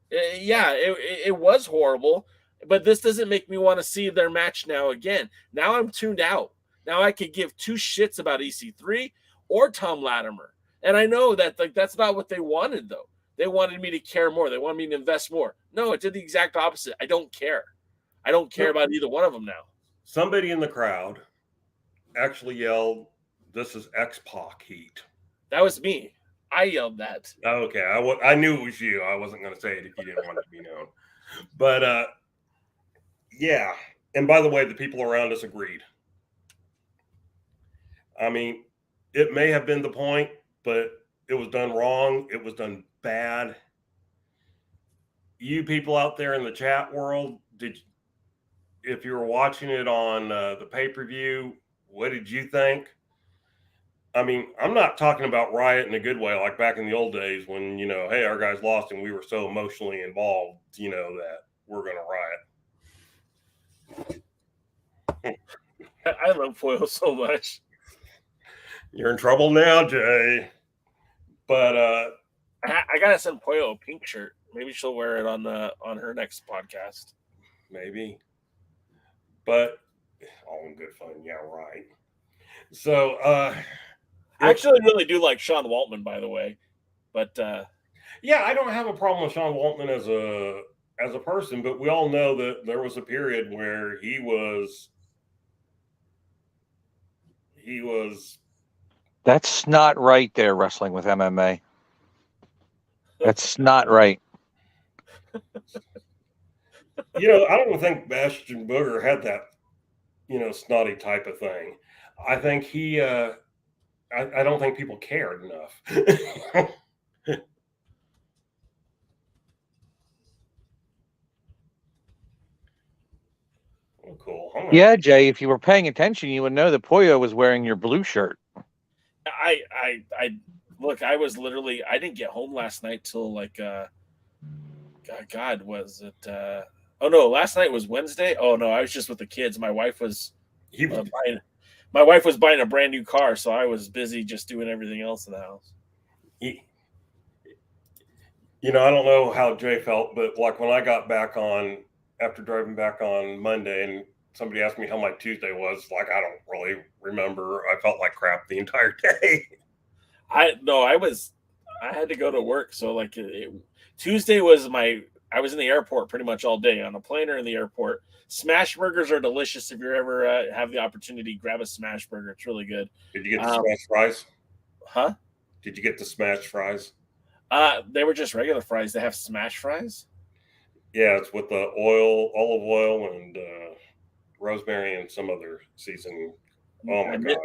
it was horrible, but this doesn't make me want to see their match now again. Now I'm tuned out. Now I could give two shits about EC3 or Tom Latimer. And I know that that's not what they wanted, though. They wanted me to care more. They wanted me to invest more. No, it did the exact opposite. I don't care. I don't care about either one of them now. Somebody in the crowd actually yelled, "This is X-Pac heat." That was me. I yelled that. Okay, I knew it was you. I wasn't going to say it if you didn't want it to be known. But, yeah. And by the way, the people around us agreed. I mean, it may have been the point, but it was done wrong. It was done bad. You people out there in the chat world, if you were watching it on the pay-per-view, what did you think? I mean, I'm not talking about riot in a good way, like back in the old days when, hey, our guys lost and we were so emotionally involved, that we're going to riot. I love Foil so much. You're in trouble now, Jay. But I gotta send Poyo a pink shirt. Maybe she'll wear it on her next podcast. Maybe. But all in good fun. Yeah, right. So I actually really do like Sean Waltman, by the way. But yeah, I don't have a problem with Sean Waltman as a person, but we all know that there was a period where he was That's not right there, wrestling with MMA. That's not right. I don't think Bastion Booger had that, snotty type of thing. I think I don't think people cared enough. Oh, cool. Yeah, Jay, if you were paying attention, you would know that Poyo was wearing your blue shirt. I look, I didn't get home last night till like God, was it Oh no, last night was Wednesday. Oh no, I was just with the kids. My wife was He buying a brand new car, so I was busy just doing everything else in the house. I don't know how Jay felt, but like when I got back on after driving back on Monday and somebody asked me how my Tuesday was, like, I don't really remember. I felt like crap the entire day. I had to go to work. So like Tuesday was I was in the airport pretty much all day on a plane or in the airport. Smash burgers are delicious. If you're ever have the opportunity, grab a smash burger. It's really good. Did you get the smash fries? Huh? Did you get the smash fries? They were just regular fries. They have smash fries. Yeah, it's with the olive oil, and rosemary and some other seasoning. Oh my God.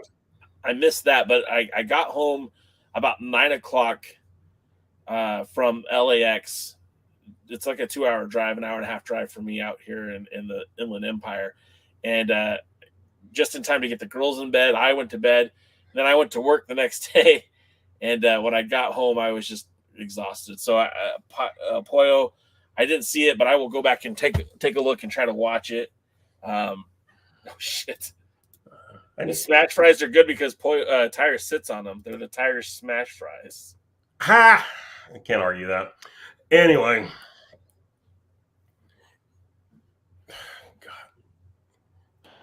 I missed that, but I got home about 9:00 from LAX. It's like a 2-hour drive, an hour and a half drive for me out here in the Inland Empire. And just in time to get the girls in bed. I went to bed. Then I went to work the next day. And when I got home, I was just exhausted. So Pollo, I didn't see it, but I will go back and take a look and try to watch it. Oh, shit. The smash fries are good because Tire sits on them. They're the Tire smash fries. Ha! I can't argue that. Anyway. God.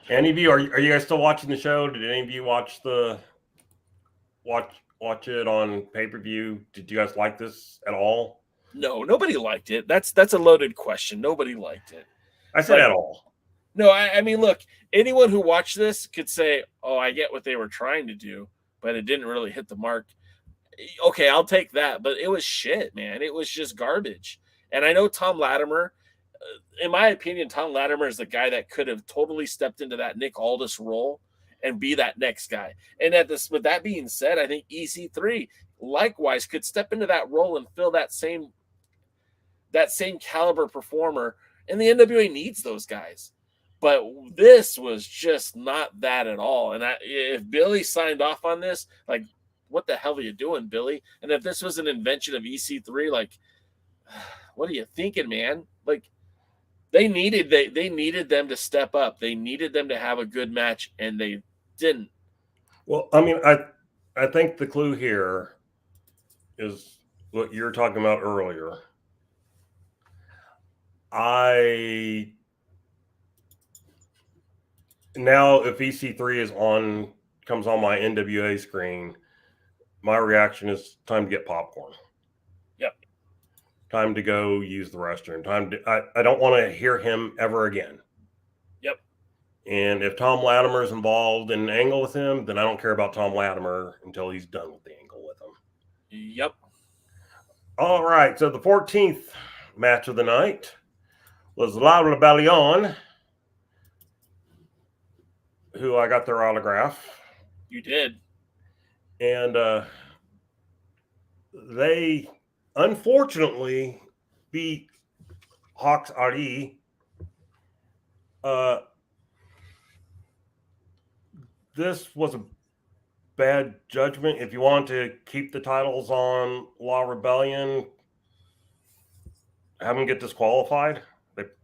Any of you, are you guys still watching the show? Did any of you watch it on pay-per-view? Did you guys like this at all? No, nobody liked it. That's a loaded question. Nobody liked it. I said at all. No, I mean, look, anyone who watched this could say, oh, I get what they were trying to do, but it didn't really hit the mark. Okay, I'll take that, but it was shit, man. It was just garbage. And I know Tom Latimer, in my opinion, Tom Latimer is the guy that could have totally stepped into that Nick Aldis role and be that next guy. And with that being said, I think EC3 likewise could step into that role and fill that same caliber performer. And the NWA needs those guys. But this was just not that at all. And if Billy signed off on this, like, what the hell are you doing, Billy? And if this was an invention of EC3, like, what are you thinking, man? Like, they needed them to step up. They needed them to have a good match, and they didn't. Well, I mean, I think the clue here is what you were talking about earlier. Now, if EC3 comes on my NWA screen, my reaction is time to get popcorn. Yep. Time to go use the restroom. I don't want to hear him ever again. Yep. And if Tom Latimer's involved in an angle with him, then I don't care about Tom Latimer until he's done with the angle with him. Yep. All right. So the 14th match of the night was La Rebellion, who I got their autograph. You did. And they unfortunately beat Hawks Ari. This was a bad judgment. If you want to keep the titles on La Rebellion, have them get disqualified.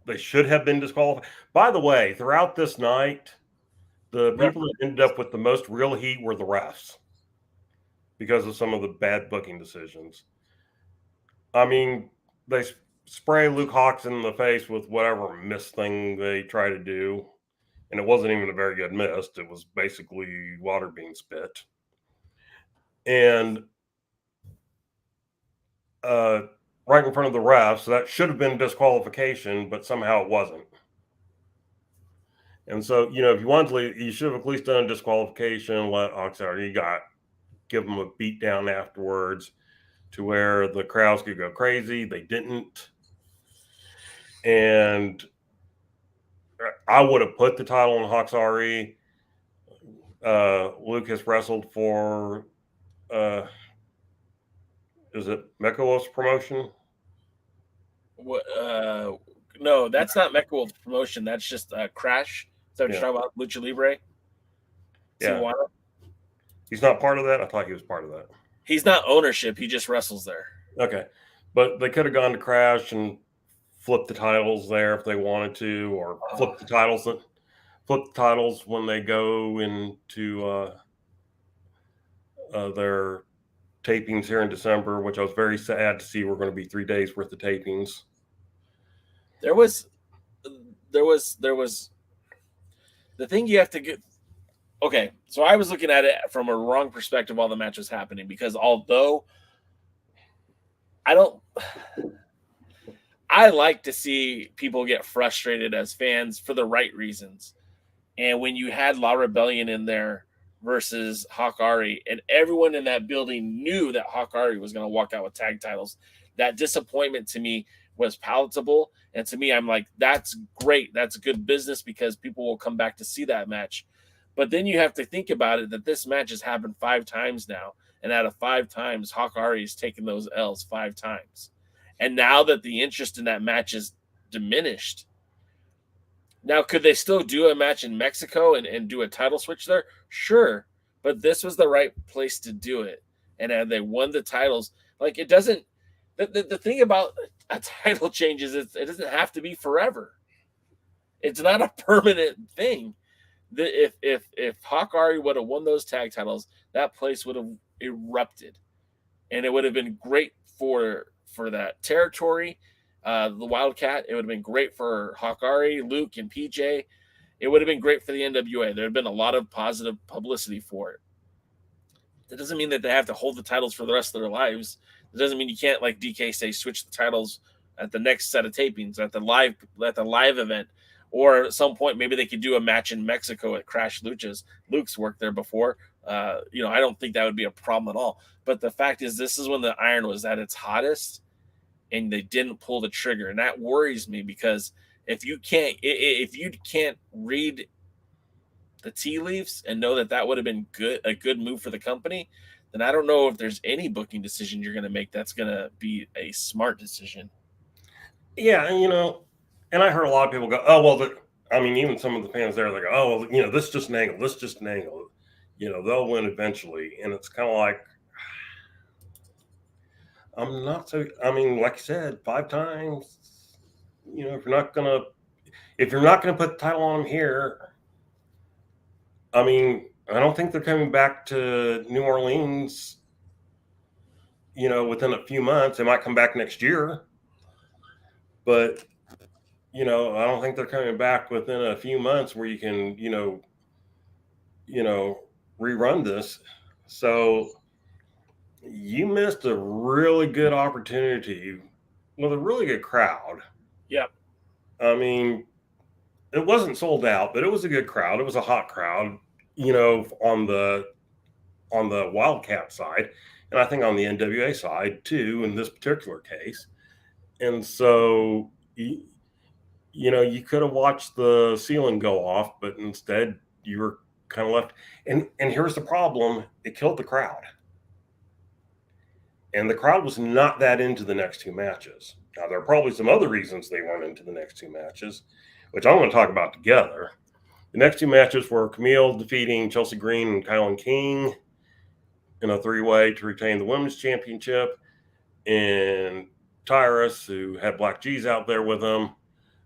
They should have been disqualified. By the way, throughout this night, the people that ended up with the most real heat were the refs because of some of the bad booking decisions. I mean, they spray Luke Hawks in the face with whatever mist thing they try to do, and it wasn't even a very good mist. It was basically water being spit. And right in front of the refs, so that should have been disqualification, but somehow it wasn't. And so, if you wanted to, you should have at least done a disqualification, let Hawks out. Give them a beat down afterwards to where the crowds could go crazy. They didn't. And I would have put the title on Hawks RE. Lucas wrestled for, is it Mekowolf's promotion? No, that's not Mekowolf's promotion. That's just Crash. Is that what you're talking about? Lucha Libre? Yeah. Tijuana? He's not part of that? I thought he was part of that. He's not ownership. He just wrestles there. Okay. But they could have gone to Crash and flip the titles there if they wanted to, or flip the titles when they go into their tapings here in December, which I was very sad to see. We're going to be 3 days worth of tapings. There was the thing you have to get. Okay, so I was looking at it from a wrong perspective while the match was happening, because although I like to see people get frustrated as fans for the right reasons. And when you had La Rebellion in there versus Hawkari, and everyone in that building knew that Hawkari was going to walk out with tag titles, that disappointment to me was palatable. And to me, I'm like, that's great. That's good business, because people will come back to see that match. But then you have to think about it, that this match has happened 5 times now. And out of 5 times, Hawkari has taken those L's 5 times. And now that the interest in that match is diminished. Now, could they still do a match in Mexico and do a title switch there? Sure. But this was the right place to do it. And they won the titles. Like, it doesn't... The thing about a title change is it doesn't have to be forever. It's not a permanent thing. If Hawkari would have won those tag titles, that place would have erupted, and it would have been great for that territory, the WildKat. It would have been great for Hawkari, Luke, and PJ. It would have been great for the NWA. There had been a lot of positive publicity for it. That doesn't mean that they have to hold the titles for the rest of their lives. It doesn't mean you can't, like DK say, switch the titles at the next set of tapings, at the live event. Or at some point, maybe they could do a match in Mexico at Crash Luchas. Luke's worked there before. I don't think that would be a problem at all. But the fact is, this is when the iron was at its hottest, and they didn't pull the trigger. And that worries me, because if you can't read the tea leaves and know that would have been a good move for the company, then I don't know if there's any booking decision you're going to make that's going to be a smart decision. Yeah, and I heard a lot of people go, oh, well, even some of the fans there, they go, oh, well, this is just an angle. This is just an angle. They'll win eventually. And it's kind of like, I'm not so, like I said, 5 times, if you're not going to put the title on them here, I don't think they're coming back to New Orleans, within a few months. They might come back next year, but I don't think they're coming back within a few months where you can, rerun this. So you missed a really good opportunity with a really good crowd. Yep. It wasn't sold out, but it was a good crowd. It was a hot crowd, on the WildKat side, and I think on the NWA side too, in this particular case. And so, you could have watched the ceiling go off, but instead you were kind of left. And here's the problem. It killed the crowd. And the crowd was not that into the next 2 matches. Now, there are probably some other reasons they weren't into the next 2 matches, which I want to talk about together. The next 2 matches were Camille defeating Chelsea Green and Kylan King in a 3-way to retain the women's championship, and Tyrus, who had Black G's out there with him,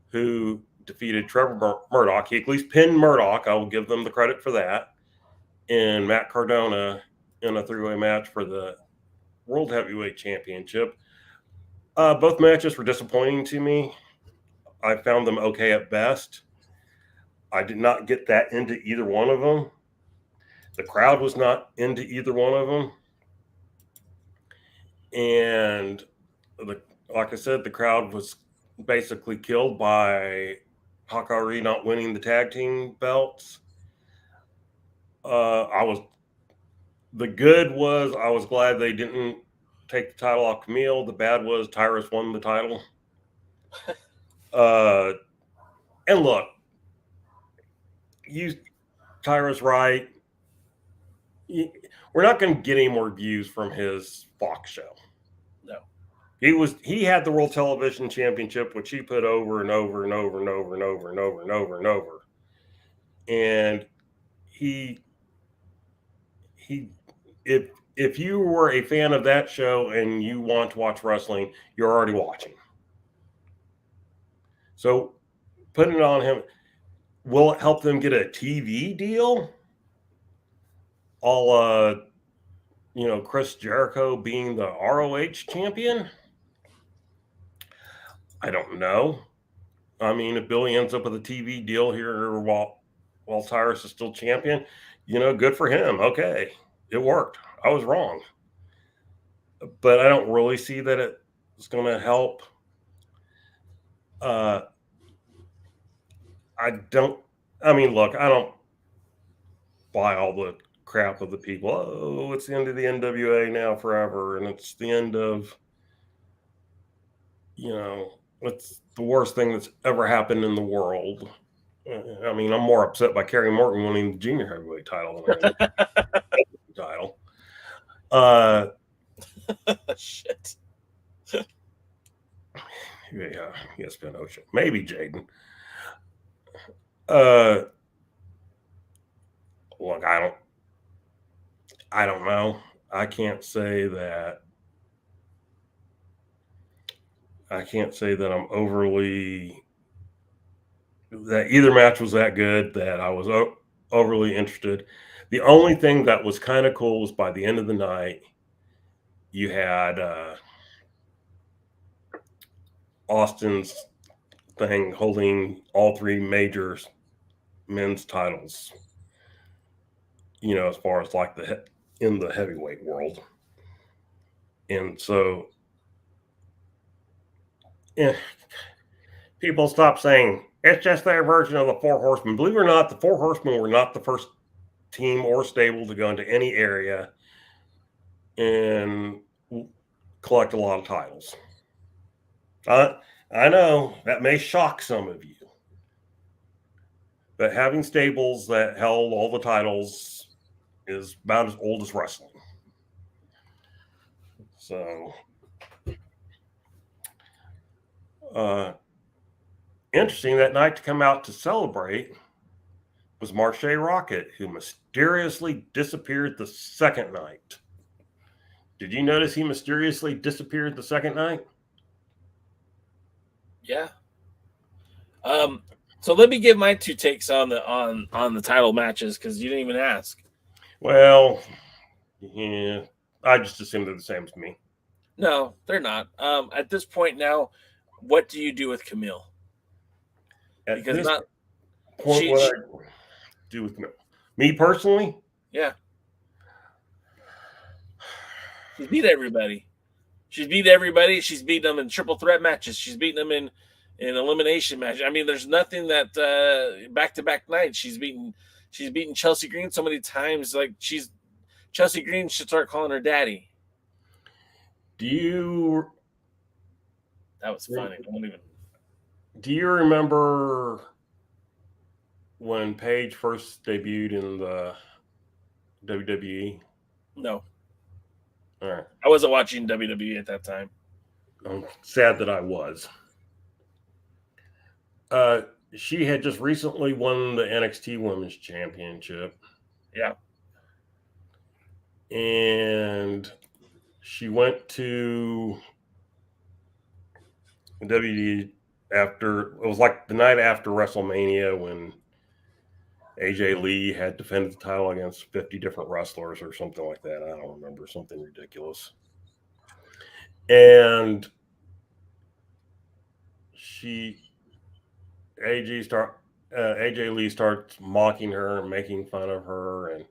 who defeated Trevor Murdoch. He at least pinned Murdoch. I will give them the credit for that. And Matt Cardona in a 3-way match for the World Heavyweight Championship. Both matches were disappointing to me. I found them okay at best. I did not get that into either one of them. The crowd was not into either one of them. And like I said, the crowd was basically killed by Hawkari not winning the tag team belts. The good was I was glad they didn't take the title off Camille. The bad was Tyrus won the title. And look, Tyrus right. We're not going to get any more views from his Fox show. No. He had the World Television Championship, which he put over and over and over and over and over and over and over and over. And if you were a fan of that show and you want to watch wrestling, you're already watching. So putting it on him, will it help them get a TV deal? All Chris Jericho being the ROH champion? I don't know. I mean, if Billy ends up with a TV deal here while Cyrus is still champion, good for him. Okay, it worked. I was wrong. But I don't really see that it's going to help. I don't buy all the crap of the people. Oh, it's the end of the NWA now forever. And it's the end of, it's the worst thing that's ever happened in the world. I mean, I'm more upset by Kerry Morton winning the junior heavyweight title than I am the title. Shit. Yeah, yes, Ben Ocean. Maybe Jaden. Look, I don't know. I can't say that I'm overly, that either match was that good that I was overly interested. The only thing that was kind of cool was by the end of the night, you had Austin's thing holding all three major men's titles, as far as like in the heavyweight world. And so people stop saying it's just their version of the Four Horsemen. Believe it or not, the Four Horsemen were not the first team or stable to go into any area and collect a lot of titles. I know that may shock some of you, but having stables that held all the titles is about as old as wrestling. So, interesting, that night to come out to celebrate was Marche Rocket, who mysteriously disappeared the second night. Did you notice he mysteriously disappeared the second night? Yeah. So let me give my two takes on the title matches, because you didn't even ask. Well, yeah, I just assumed they're the same as me. No, they're not. At this point now, what do you do with Camille? At this point, what I do with Camille? Me personally? Yeah. She's beat everybody. She's beaten them in triple threat matches. She's beaten them in elimination matches. I mean, there's nothing that back-to-back nights she's beaten Chelsea Green so many times. Like, Chelsea Green should start calling her daddy. That was funny. Do you remember when Paige first debuted in the WWE? No. All right. I wasn't watching WWE at that time. I'm sad that I was. She had just recently won the NXT Women's Championship. Yeah. And she went to WWE it was like the night after WrestleMania when AJ Lee had defended the title against 50 different wrestlers or something like that. I don't remember, something ridiculous. And AJ Lee starts mocking her and making fun of her and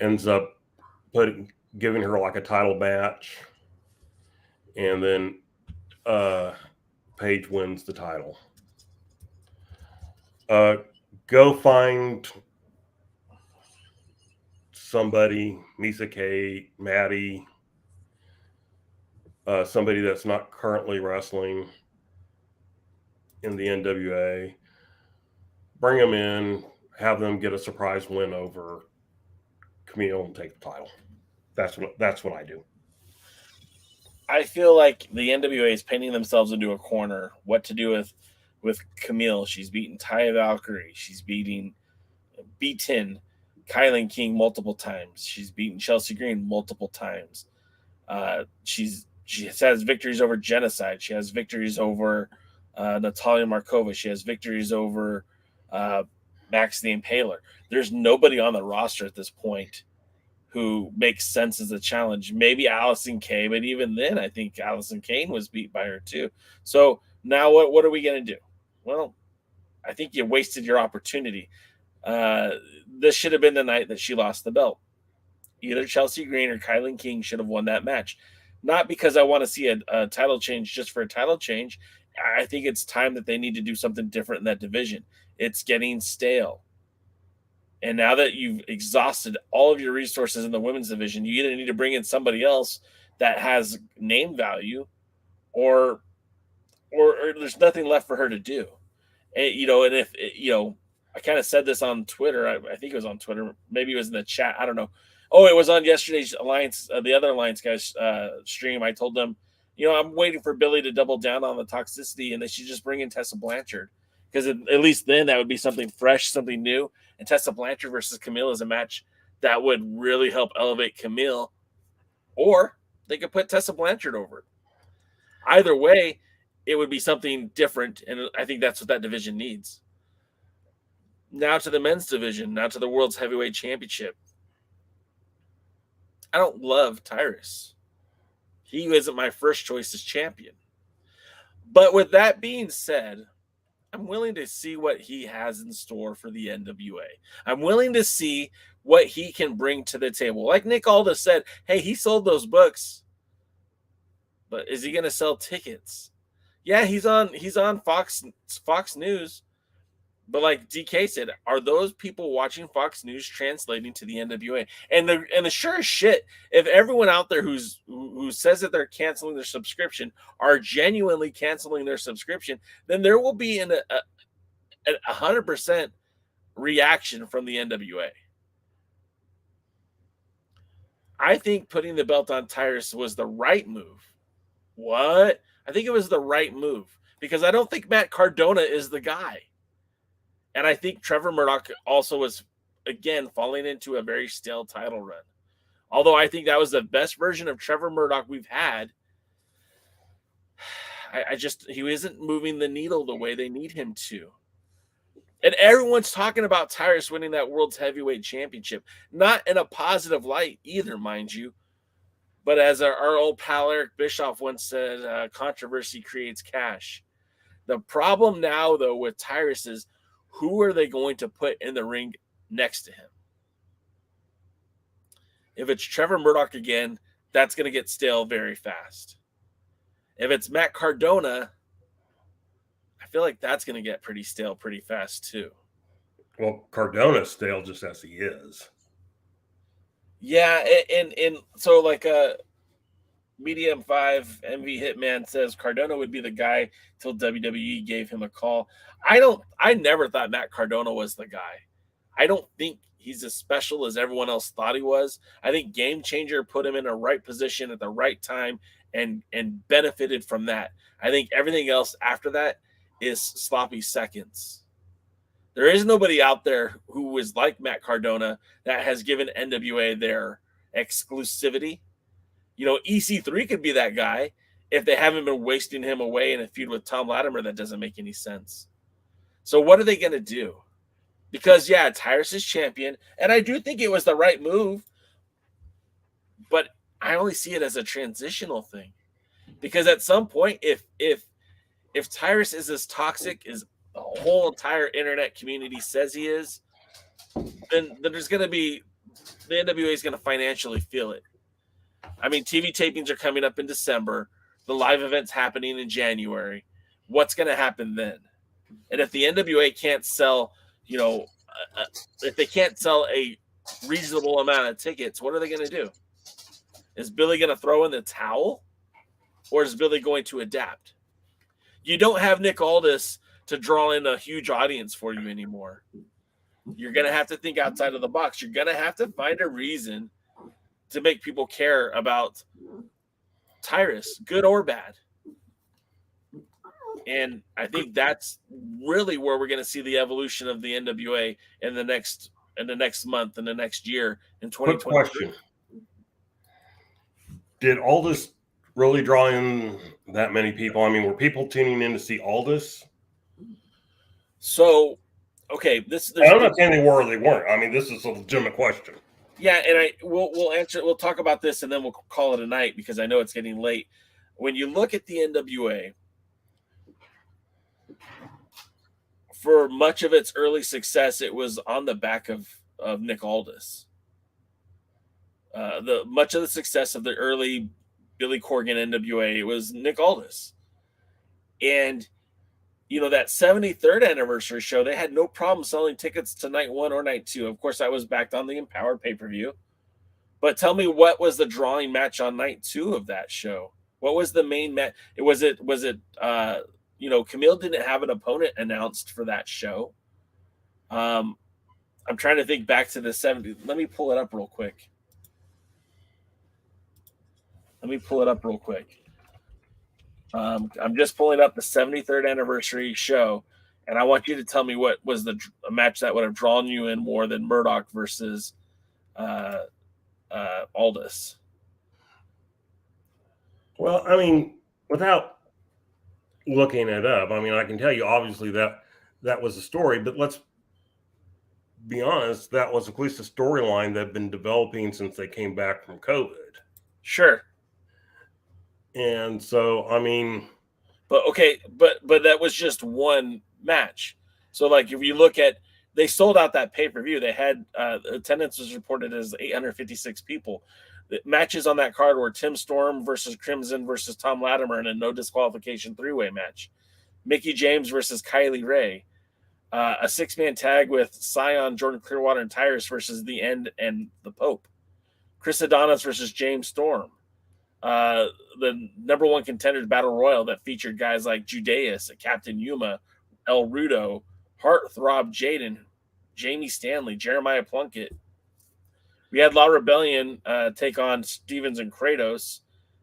ends up giving her like a title match. And then Paige wins the title. Go find somebody, Misa Kate, Maddie, somebody that's not currently wrestling in the NWA. Bring them in, have them get a surprise win over Camille and take the title. That's what I do. I feel like the NWA is painting themselves into a corner. What to do with Camille? She's beaten Taya Valkyrie. She's beaten Kylan King multiple times. She's beaten Chelsea Green multiple times. She has victories over Genocide. She has victories over Natalia Markova. She has victories over Max the Impaler. There's nobody on the roster at this point who makes sense as a challenge. Maybe Allison Kay, but even then, I think Allison Kane was beat by her too. So now what are we going to do? Well, I think you wasted your opportunity. This should have been the night that she lost the belt. Either Chelsea Green or Kylan King should have won that match. Not because I want to see a title change just for a title change. I think it's time that they need to do something different in that division. It's getting stale. And now that you've exhausted all of your resources in the women's division, you either need to bring in somebody else that has name value or there's nothing left for her to do. And, and if, I kind of said this on Twitter. I think it was on Twitter. Maybe it was in the chat. I don't know. Oh, it was on yesterday's Alliance, the other Alliance guys stream. I told them, I'm waiting for Billy to double down on the toxicity, and they should just bring in Tessa Blanchard. Because at least then that would be something fresh, something new. And Tessa Blanchard versus Camille is a match that would really help elevate Camille. Or they could put Tessa Blanchard over it. Either way, it would be something different, and I think that's what that division needs. Now to the men's division, now to the World's Heavyweight Championship. I don't love Tyrus. He isn't my first choice as champion. But with that being said, I'm willing to see what he has in store for the NWA. I'm willing to see what he can bring to the table. Like Nick Aldis said, hey, he sold those books. But is he going to sell tickets? Yeah, he's on Fox News. But like DK said, are those people watching Fox News translating to the NWA? And the sure as shit, if everyone out there who says that they're canceling their subscription are genuinely canceling their subscription, then there will be a 100% reaction from the NWA. I think putting the belt on Tyrus was the right move. What? I think it was the right move because I don't think Matt Cardona is the guy. And I think Trevor Murdoch also was, again, falling into a very stale title run. Although I think that was the best version of Trevor Murdoch we've had. He isn't moving the needle the way they need him to. And everyone's talking about Tyrus winning that World's Heavyweight Championship. Not in a positive light either, mind you. But as our old pal Eric Bischoff once said, controversy creates cash. The problem now, though, with Tyrus is, who are they going to put in the ring next to him? If it's Trevor Murdoch again, that's going to get stale very fast. If it's Matt Cardona, I feel like that's going to get pretty stale pretty fast too. Well, Cardona's stale just as he is. Yeah, and so like Medium 5 MV Hitman says Cardona would be the guy till WWE gave him a call. I never thought Matt Cardona was the guy. I don't think he's as special as everyone else thought he was. I think Game Changer put him in a right position at the right time and benefited from that. I think everything else after that is sloppy seconds. There is nobody out there who is like Matt Cardona that has given NWA their exclusivity. EC3 could be that guy if they haven't been wasting him away in a feud with Tom Latimer that doesn't make any sense. So what are they going to do? Because, yeah, Tyrus is champion, and I do think it was the right move, but I only see it as a transitional thing. Because at some point, if Tyrus is as toxic as the whole entire internet community says he is, then there's going to be – the NWA is going to financially feel it. I mean, TV tapings are coming up in December. The live event's happening in January. What's going to happen then? And if the NWA can't sell, if they can't sell a reasonable amount of tickets, what are they going to do? Is Billy going to throw in the towel? Or is Billy going to adapt? You don't have Nick Aldis to draw in a huge audience for you anymore. You're going to have to think outside of the box. You're going to have to find a reason to make people care about Tyrus, good or bad. And I think that's really where we're going to see the evolution of the NWA in the next month, in the next year, in 2023. Quick question. Did Aldis really drawing that many people? I mean, were people tuning in to see Aldous? So, okay, I'm not saying they were or they weren't. I mean, this is a legitimate question. Yeah, and we'll answer. We'll talk about this, and then we'll call it a night because I know it's getting late. When you look at the NWA, for much of its early success, it was on the back of Nick Aldis. Much of the success of the early Billy Corgan NWA, it was Nick Aldis. And, you know, that 73rd anniversary show, they had no problem selling tickets to night 1 or night 2. Of course, I was backed on the Empowered pay-per-view. But tell me, what was the drawing match on night 2 of that show? What was the main match? Was it you know, Camille didn't have an opponent announced for that show. I'm trying to think back to the 70s. Let me pull it up real quick. I'm just pulling up the 73rd anniversary show, and I want you to tell me what was a match that would have drawn you in more than Murdoch versus Aldis. Well, I mean, without looking it up, I mean, I can tell you obviously that was a story, but let's be honest, that was at least a storyline that had been developing since they came back from COVID. Sure. And so, I mean, but that was just one match. So, like, if you look at, they sold out that pay-per-view. They had attendance was reported as 856 people. The matches on that card were Tim Storm versus Crimson versus Tom Latimer in a no disqualification 3-way match. Mickey James versus Kylie Ray. A 6-man tag with Scion, Jordan Clearwater, and Tyrus versus The End and the Pope. Chris Adonis versus James Storm. The number 1 contenders battle royal that featured guys like Judeus, Captain Yuma, El Rudo, Heartthrob Jaden, Jamie Stanley, Jeremiah Plunkett. We had La Rebellion take on Stevens and Kratos.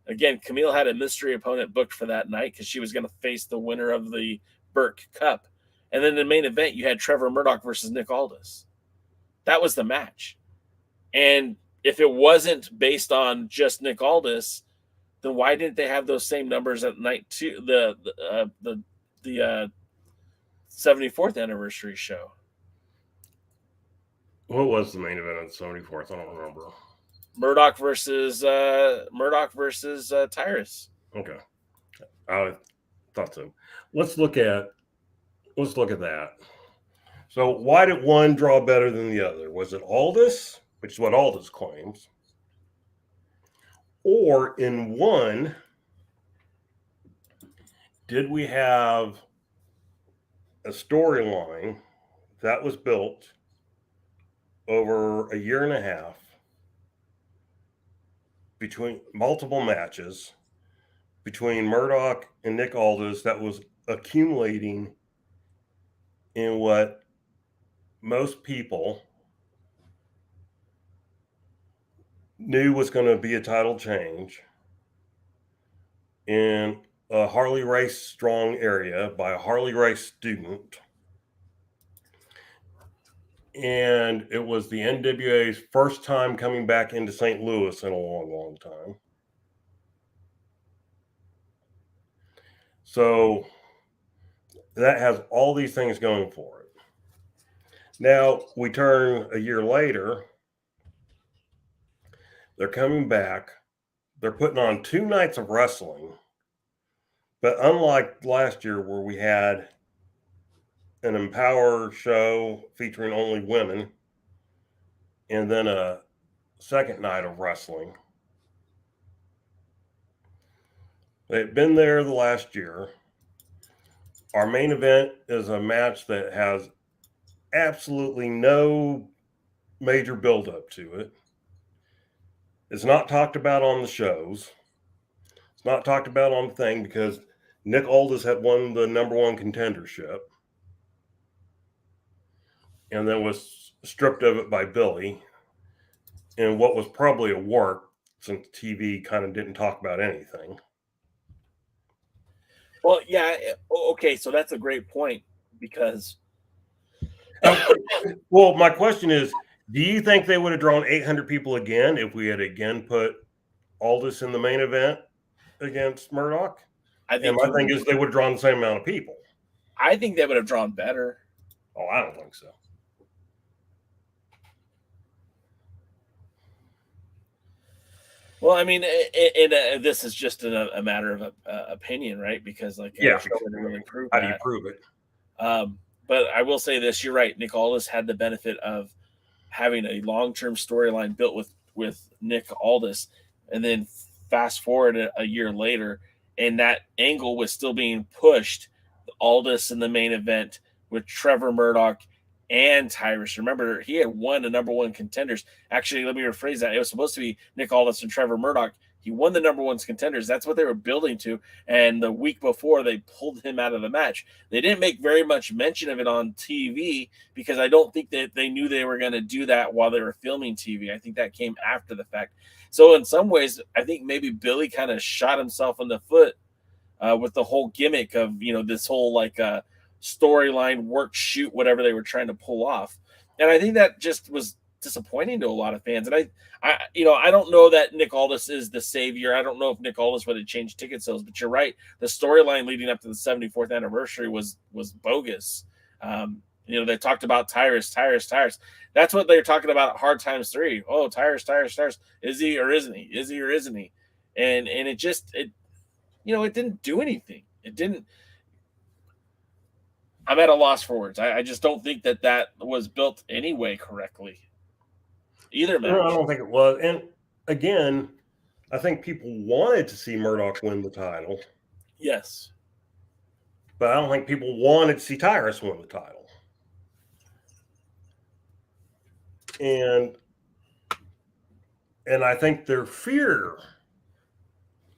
Again, Camille had a mystery opponent booked for that night because she was going to face the winner of the Burke Cup. And then the main event, you had Trevor Murdoch versus Nick Aldis. That was the match. And if it wasn't based on just Nick Aldis, then why didn't they have those same numbers at night 2, the 74th anniversary show? What was the main event on the 74th? I don't remember. Murdoch versus Tyrus. Okay, I thought so. Let's look at that. So, why did one draw better than the other? Was it Aldis, which is what Aldis claims, or in one, did we have a storyline that was built over a year and a half between multiple matches between Murdoch and Nick Aldis that was accumulating in what most people knew was going to be a title change in a Harley Race strong area by a Harley Race student. And it was the NWA's first time coming back into St. Louis in a long, long time. So that has all these things going for it. Now we turn a year later. They're coming back. They're putting on 2 nights of wrestling. But unlike last year where we had an Empower show featuring only women and then a second night of wrestling, they've been there the last year. Our main event is a match that has absolutely no major buildup to it. It's not talked about on the shows. It's not talked about on the thing because Nick Aldis had won the number 1 contendership and then was stripped of it by Billy in what was probably a work since TV kind of didn't talk about anything. Well, yeah. Okay, so that's a great point because... Well, my question is, do you think they would have drawn 800 people again if we had again put Aldis in the main event against Murdoch. I And my thing is they would have drawn the same amount of people. I think they would have drawn better. Oh, I don't think so. Well, I mean, this is just a matter of opinion, right? Because like, yeah, really prove how do you prove it? But I will say this: you're right. Nick Aldis had the benefit of having a long-term storyline built with Nick Aldis, and then fast forward a year later, and that angle was still being pushed. Aldis in the main event with Trevor Murdoch and Tyrus. Remember, he had won the number one contenders. Actually, let me rephrase that. It was supposed to be Nick Aldis and Trevor Murdoch. He won the number one contenders. That's what they were building to. And the week before, they pulled him out of the match. They didn't make very much mention of it on TV because I don't think that they knew they were going to do that while they were filming TV. I think that came after the fact. So in some ways, I think maybe Billy kind of shot himself in the foot with the whole gimmick of, this whole like storyline, work, shoot, whatever they were trying to pull off. And I think that just was disappointing to a lot of fans. And I don't know that Nick Aldis is the savior. I don't know if Nick Aldis would have changed ticket sales, but you're right. The storyline leading up to the 74th anniversary was bogus. They talked about Tyrus. That's what they're talking about at Hard Times 3. Oh, Tyrus. Is he or isn't he? Is he or isn't he? And it didn't do anything. It didn't. I'm at a loss for words. I just don't think that was built anyway correctly. Either match. No, I don't think it was. And again, I think people wanted to see Murdoch win the title. Yes. But I don't think people wanted to see Tyrus win the title. And I think their fear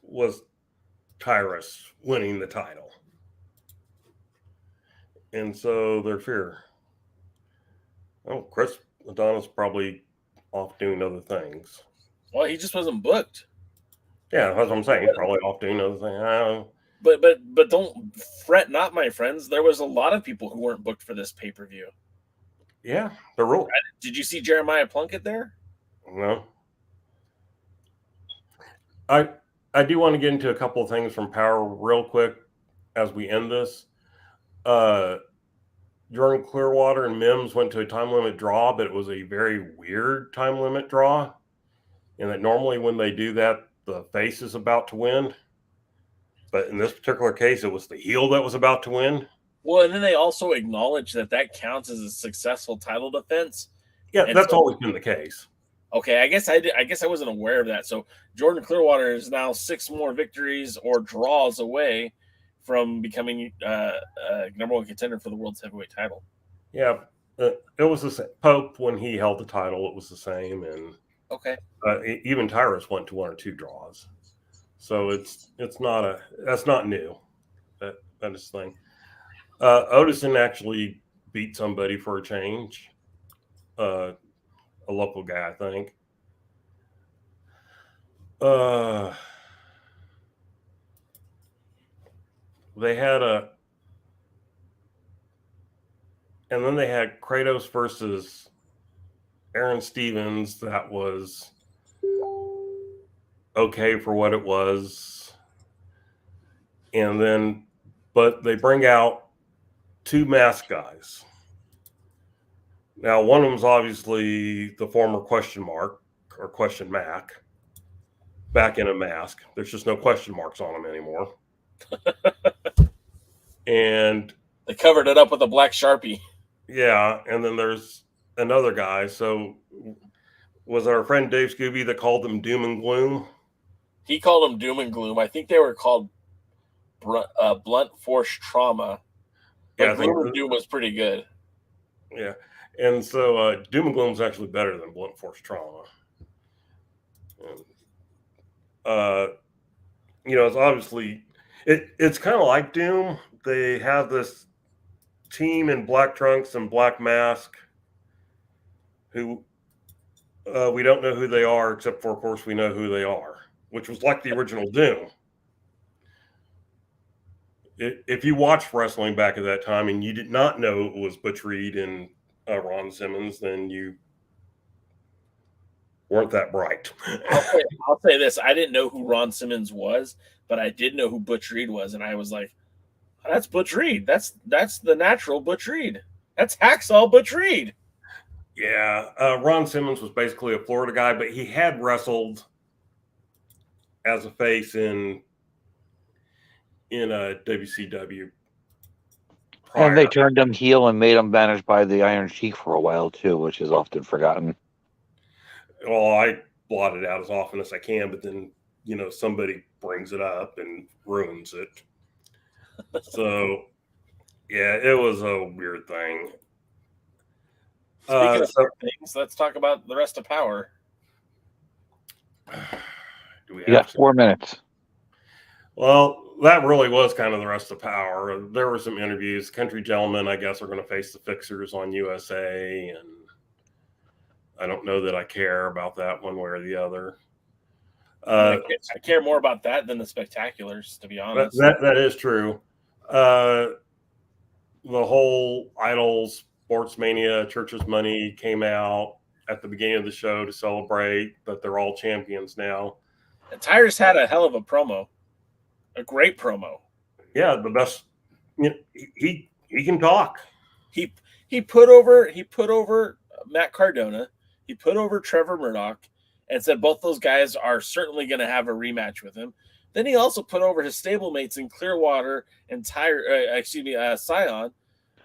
was Tyrus winning the title. And so their fear. Oh, Chris Adonis probably off doing other things. Well, he just wasn't booked. Yeah, that's what I'm saying. He's probably off doing other things. I don't know. But don't fret not, my friends. There was a lot of people who weren't booked for this pay-per-view. Yeah, the rule. Did you see Jeremiah Plunkett there? No. I do want to get into a couple of things from Power real quick as we end this. Jordan Clearwater and Mims went to a time limit draw, but it was a very weird time limit draw. And that normally when they do that, the face is about to win. But in this particular case, it was the heel that was about to win. Well, and then they also acknowledge that counts as a successful title defense. Yeah, and that's always been the case. Okay, I guess I wasn't aware of that. So Jordan Clearwater is now 6 more victories or draws away from becoming number one contender for the world's heavyweight title. Yeah, it was the same. Pope, when he held the title, it was the same. And okay, even Tyrus went to 1 or 2 draws. So that's not new. That is the thing. Odison actually beat somebody for a change. A local guy, I think. They had and then they had Kratos versus Aaron Stevens. That was okay for what it was. And then, but they bring out 2 mask guys. Now, one of them is obviously the former question mark or question Mac back in a mask. There's just no question marks on him anymore. And they covered it up with a black Sharpie. Yeah. And then there's another guy. So was our friend Dave Scooby that called them Doom and Gloom? He called them Doom and Gloom. I think they were called Blunt Force Trauma. But yeah, Gloom and Doom was pretty good. Yeah. And so Doom and Gloom is actually better than Blunt Force Trauma. And, it's obviously, it's kind of like Doom. They have this team in black trunks and black mask who we don't know who they are, except for, of course, we know who they are, which was like the original Doom. If you watched wrestling back at that time and you did not know it was Butch Reed and Ron Simmons, then you weren't that bright. I'll say this: I didn't know who Ron Simmons was, but I did know who Butch Reed was, and I was like, "That's Butch Reed. That's the natural Butch Reed. That's Hacksaw Butch Reed." Yeah, Ron Simmons was basically a Florida guy, but he had wrestled as a face in a WCW. And they turned him heel and made him managed by the Iron Sheik for a while too, which is often forgotten. Well, I blot it out as often as I can, but then somebody brings it up and ruins it. So yeah, it was a weird thing. Speaking of things, let's talk about the rest of Power. Do we You got 4 minutes. Well, that really was kind of the rest of Power. There were some interviews. Country Gentlemen, I guess, are going to face the Fixers on USA, and I don't know that I care about that one way or the other. I care more about that than the Spectaculars, to be honest. That is true. The whole Idols Sportsmania Church's Money came out at the beginning of the show to celebrate that they're all champions now. And Tyrus had a hell of a promo. A great promo. Yeah, the best. He can talk. He put over Matt Cardona. He put over Trevor Murdoch and said both those guys are certainly going to have a rematch with him. Then he also put over his stablemates in Clearwater and Scion.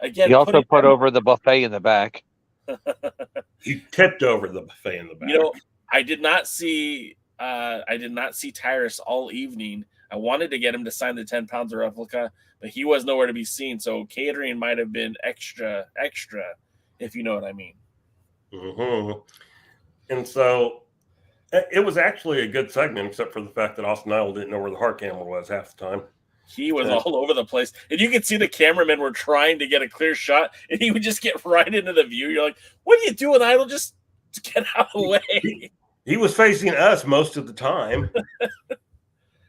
Again, he also put over the buffet in the back. He tipped over the buffet in the back. I did not see Tyrus all evening. I wanted to get him to sign the 10 pounds of replica, but he was nowhere to be seen. So catering might have been extra, if you know what I mean. Mm-hmm. And so it was actually a good segment, except for the fact that Austin Idol didn't know where the heart camera was half the time. He was all over the place. And you could see the cameramen were trying to get a clear shot, and he would just get right into the view. You're like, what are you doing, Idol? Just get out of the way. He was facing us most of the time.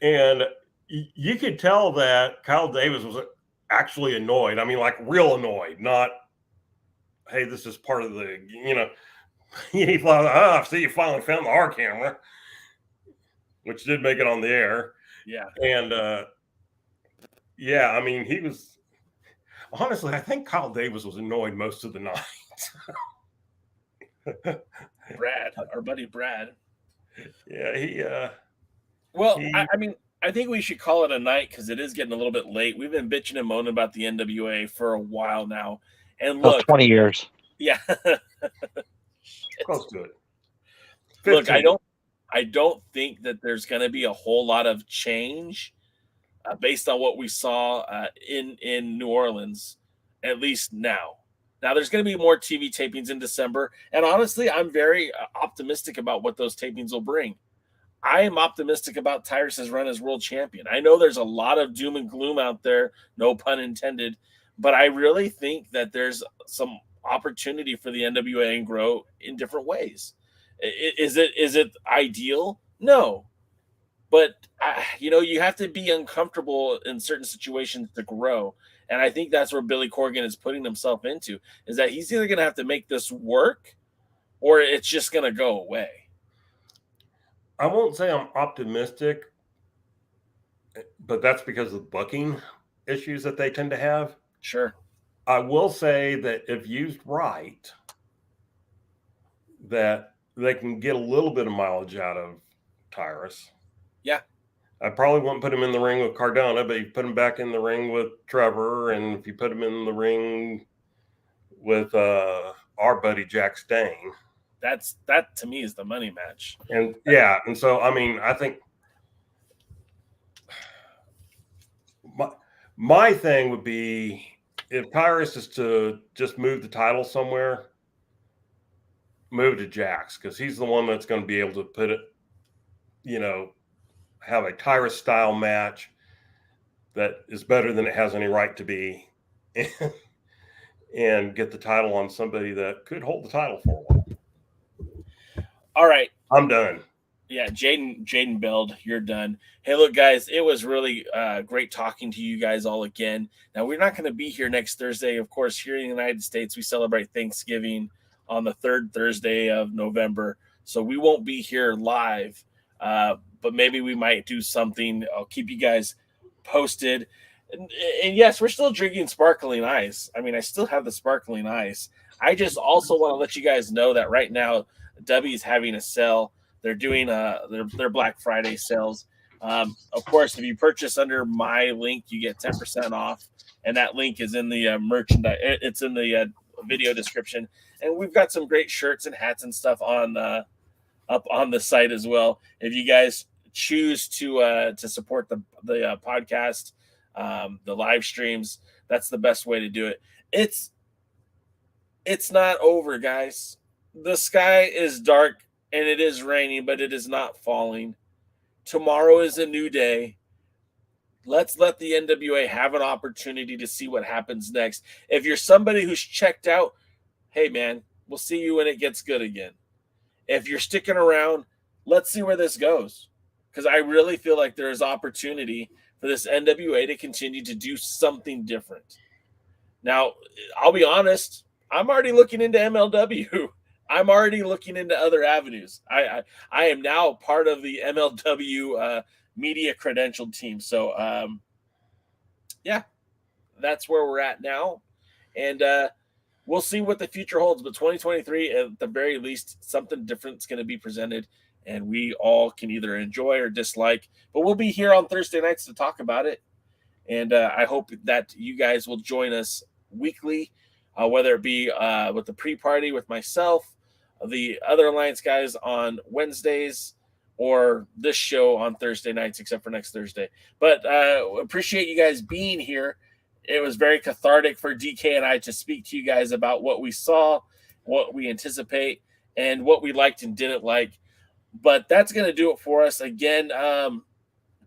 And you could tell that Kyle Davis was actually annoyed. I mean, like real annoyed, not, hey, this is part of the, he thought, I see you finally found the heart camera, which did make it on the air. Yeah. And, yeah, I mean, he was honestly, I think Kyle Davis was annoyed most of the night. Brad, our buddy Brad. Yeah, I think we should call it a night because it is getting a little bit late. We've been bitching and moaning about the NWA for a while now. And look, 20 years. Yeah. Close to it. 15. Look, I don't think that there's going to be a whole lot of change based on what we saw in New Orleans, at least now. Now, there's going to be more TV tapings in December, and honestly, I'm very optimistic about what those tapings will bring. I am optimistic about Tyrus's run as world champion. I know there's a lot of doom and gloom out there, no pun intended, but I really think that there's some opportunity for the NWA and grow in different ways. Is it ideal? No. But, you have to be uncomfortable in certain situations to grow. And I think that's where Billy Corgan is putting himself into, is that he's either going to have to make this work or it's just going to go away. I won't say I'm optimistic, but that's because of the booking issues that they tend to have. Sure. I will say that if used right, that they can get a little bit of mileage out of Tyrus. Yeah. I probably wouldn't put him in the ring with Cardona, but you put him back in the ring with Trevor, and if you put him in the ring with our buddy Jack Stang. That to me is the money match. And yeah, and so I mean, I think my thing would be if Tyrus is to just move the title somewhere, move to Jax, because he's the one that's going to be able to put it, have a Tyrus style match that is better than it has any right to be, and get the title on somebody that could hold the title for a while. All right. I'm done. Yeah, Jaden Beld, you're done. Hey, look, guys, it was really great talking to you guys all again. Now, we're not going to be here next Thursday. Of course, here in the United States, we celebrate Thanksgiving on the third Thursday of November. So we won't be here live, but maybe we might do something. I'll keep you guys posted. And yes, we're still drinking sparkling ice. I mean, I still have the sparkling ice. I just also want to let you guys know that right now, W is having a sale. They're doing their Black Friday sales. Of course, if you purchase under my link, you get 10% off, and that link is in the merchandise. It's in the video description, and we've got some great shirts and hats and stuff on up on the site as well. If you guys choose to support the podcast, the live streams, that's the best way to do it. It's not over, guys. The sky is dark and it is raining, but it is not falling. Tomorrow is a new day. Let's let the NWA have an opportunity to see what happens next. If you're somebody who's checked out, hey, man, we'll see you when it gets good again. If you're sticking around, let's see where this goes, because I really feel like there is opportunity for this NWA to continue to do something different. Now, I'll be honest, I'm already looking into MLW. I'm already looking into other avenues. I am now part of the MLW media credentialed team. So, yeah, that's where we're at now. And we'll see what the future holds. But 2023, at the very least, something different is going to be presented. And we all can either enjoy or dislike. But we'll be here on Thursday nights to talk about it. And I hope that you guys will join us weekly, whether it be with the pre-party with myself, the other Alliance guys on Wednesdays, or this show on Thursday nights, except for next Thursday. But appreciate you guys being here. It was very cathartic for DK and I to speak to you guys about what we saw, what we anticipate, and what we liked and didn't like. But that's going to do it for us. Again,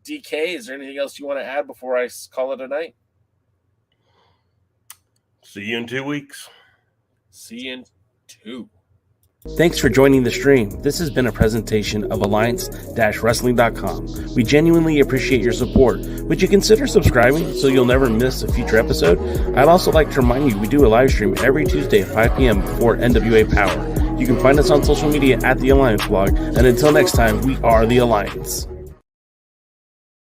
DK, is there anything else you want to add before I call it a night? See you in 2 weeks. See you in 2. Thanks for joining the stream. This has been a presentation of Alliance-Wrestling.com. We genuinely appreciate your support. Would you consider subscribing so you'll never miss a future episode? I'd also like to remind you we do a live stream every Tuesday at 5 p.m. for NWA Power. You can find us on social media at The Alliance Blog. And until next time, we are The Alliance.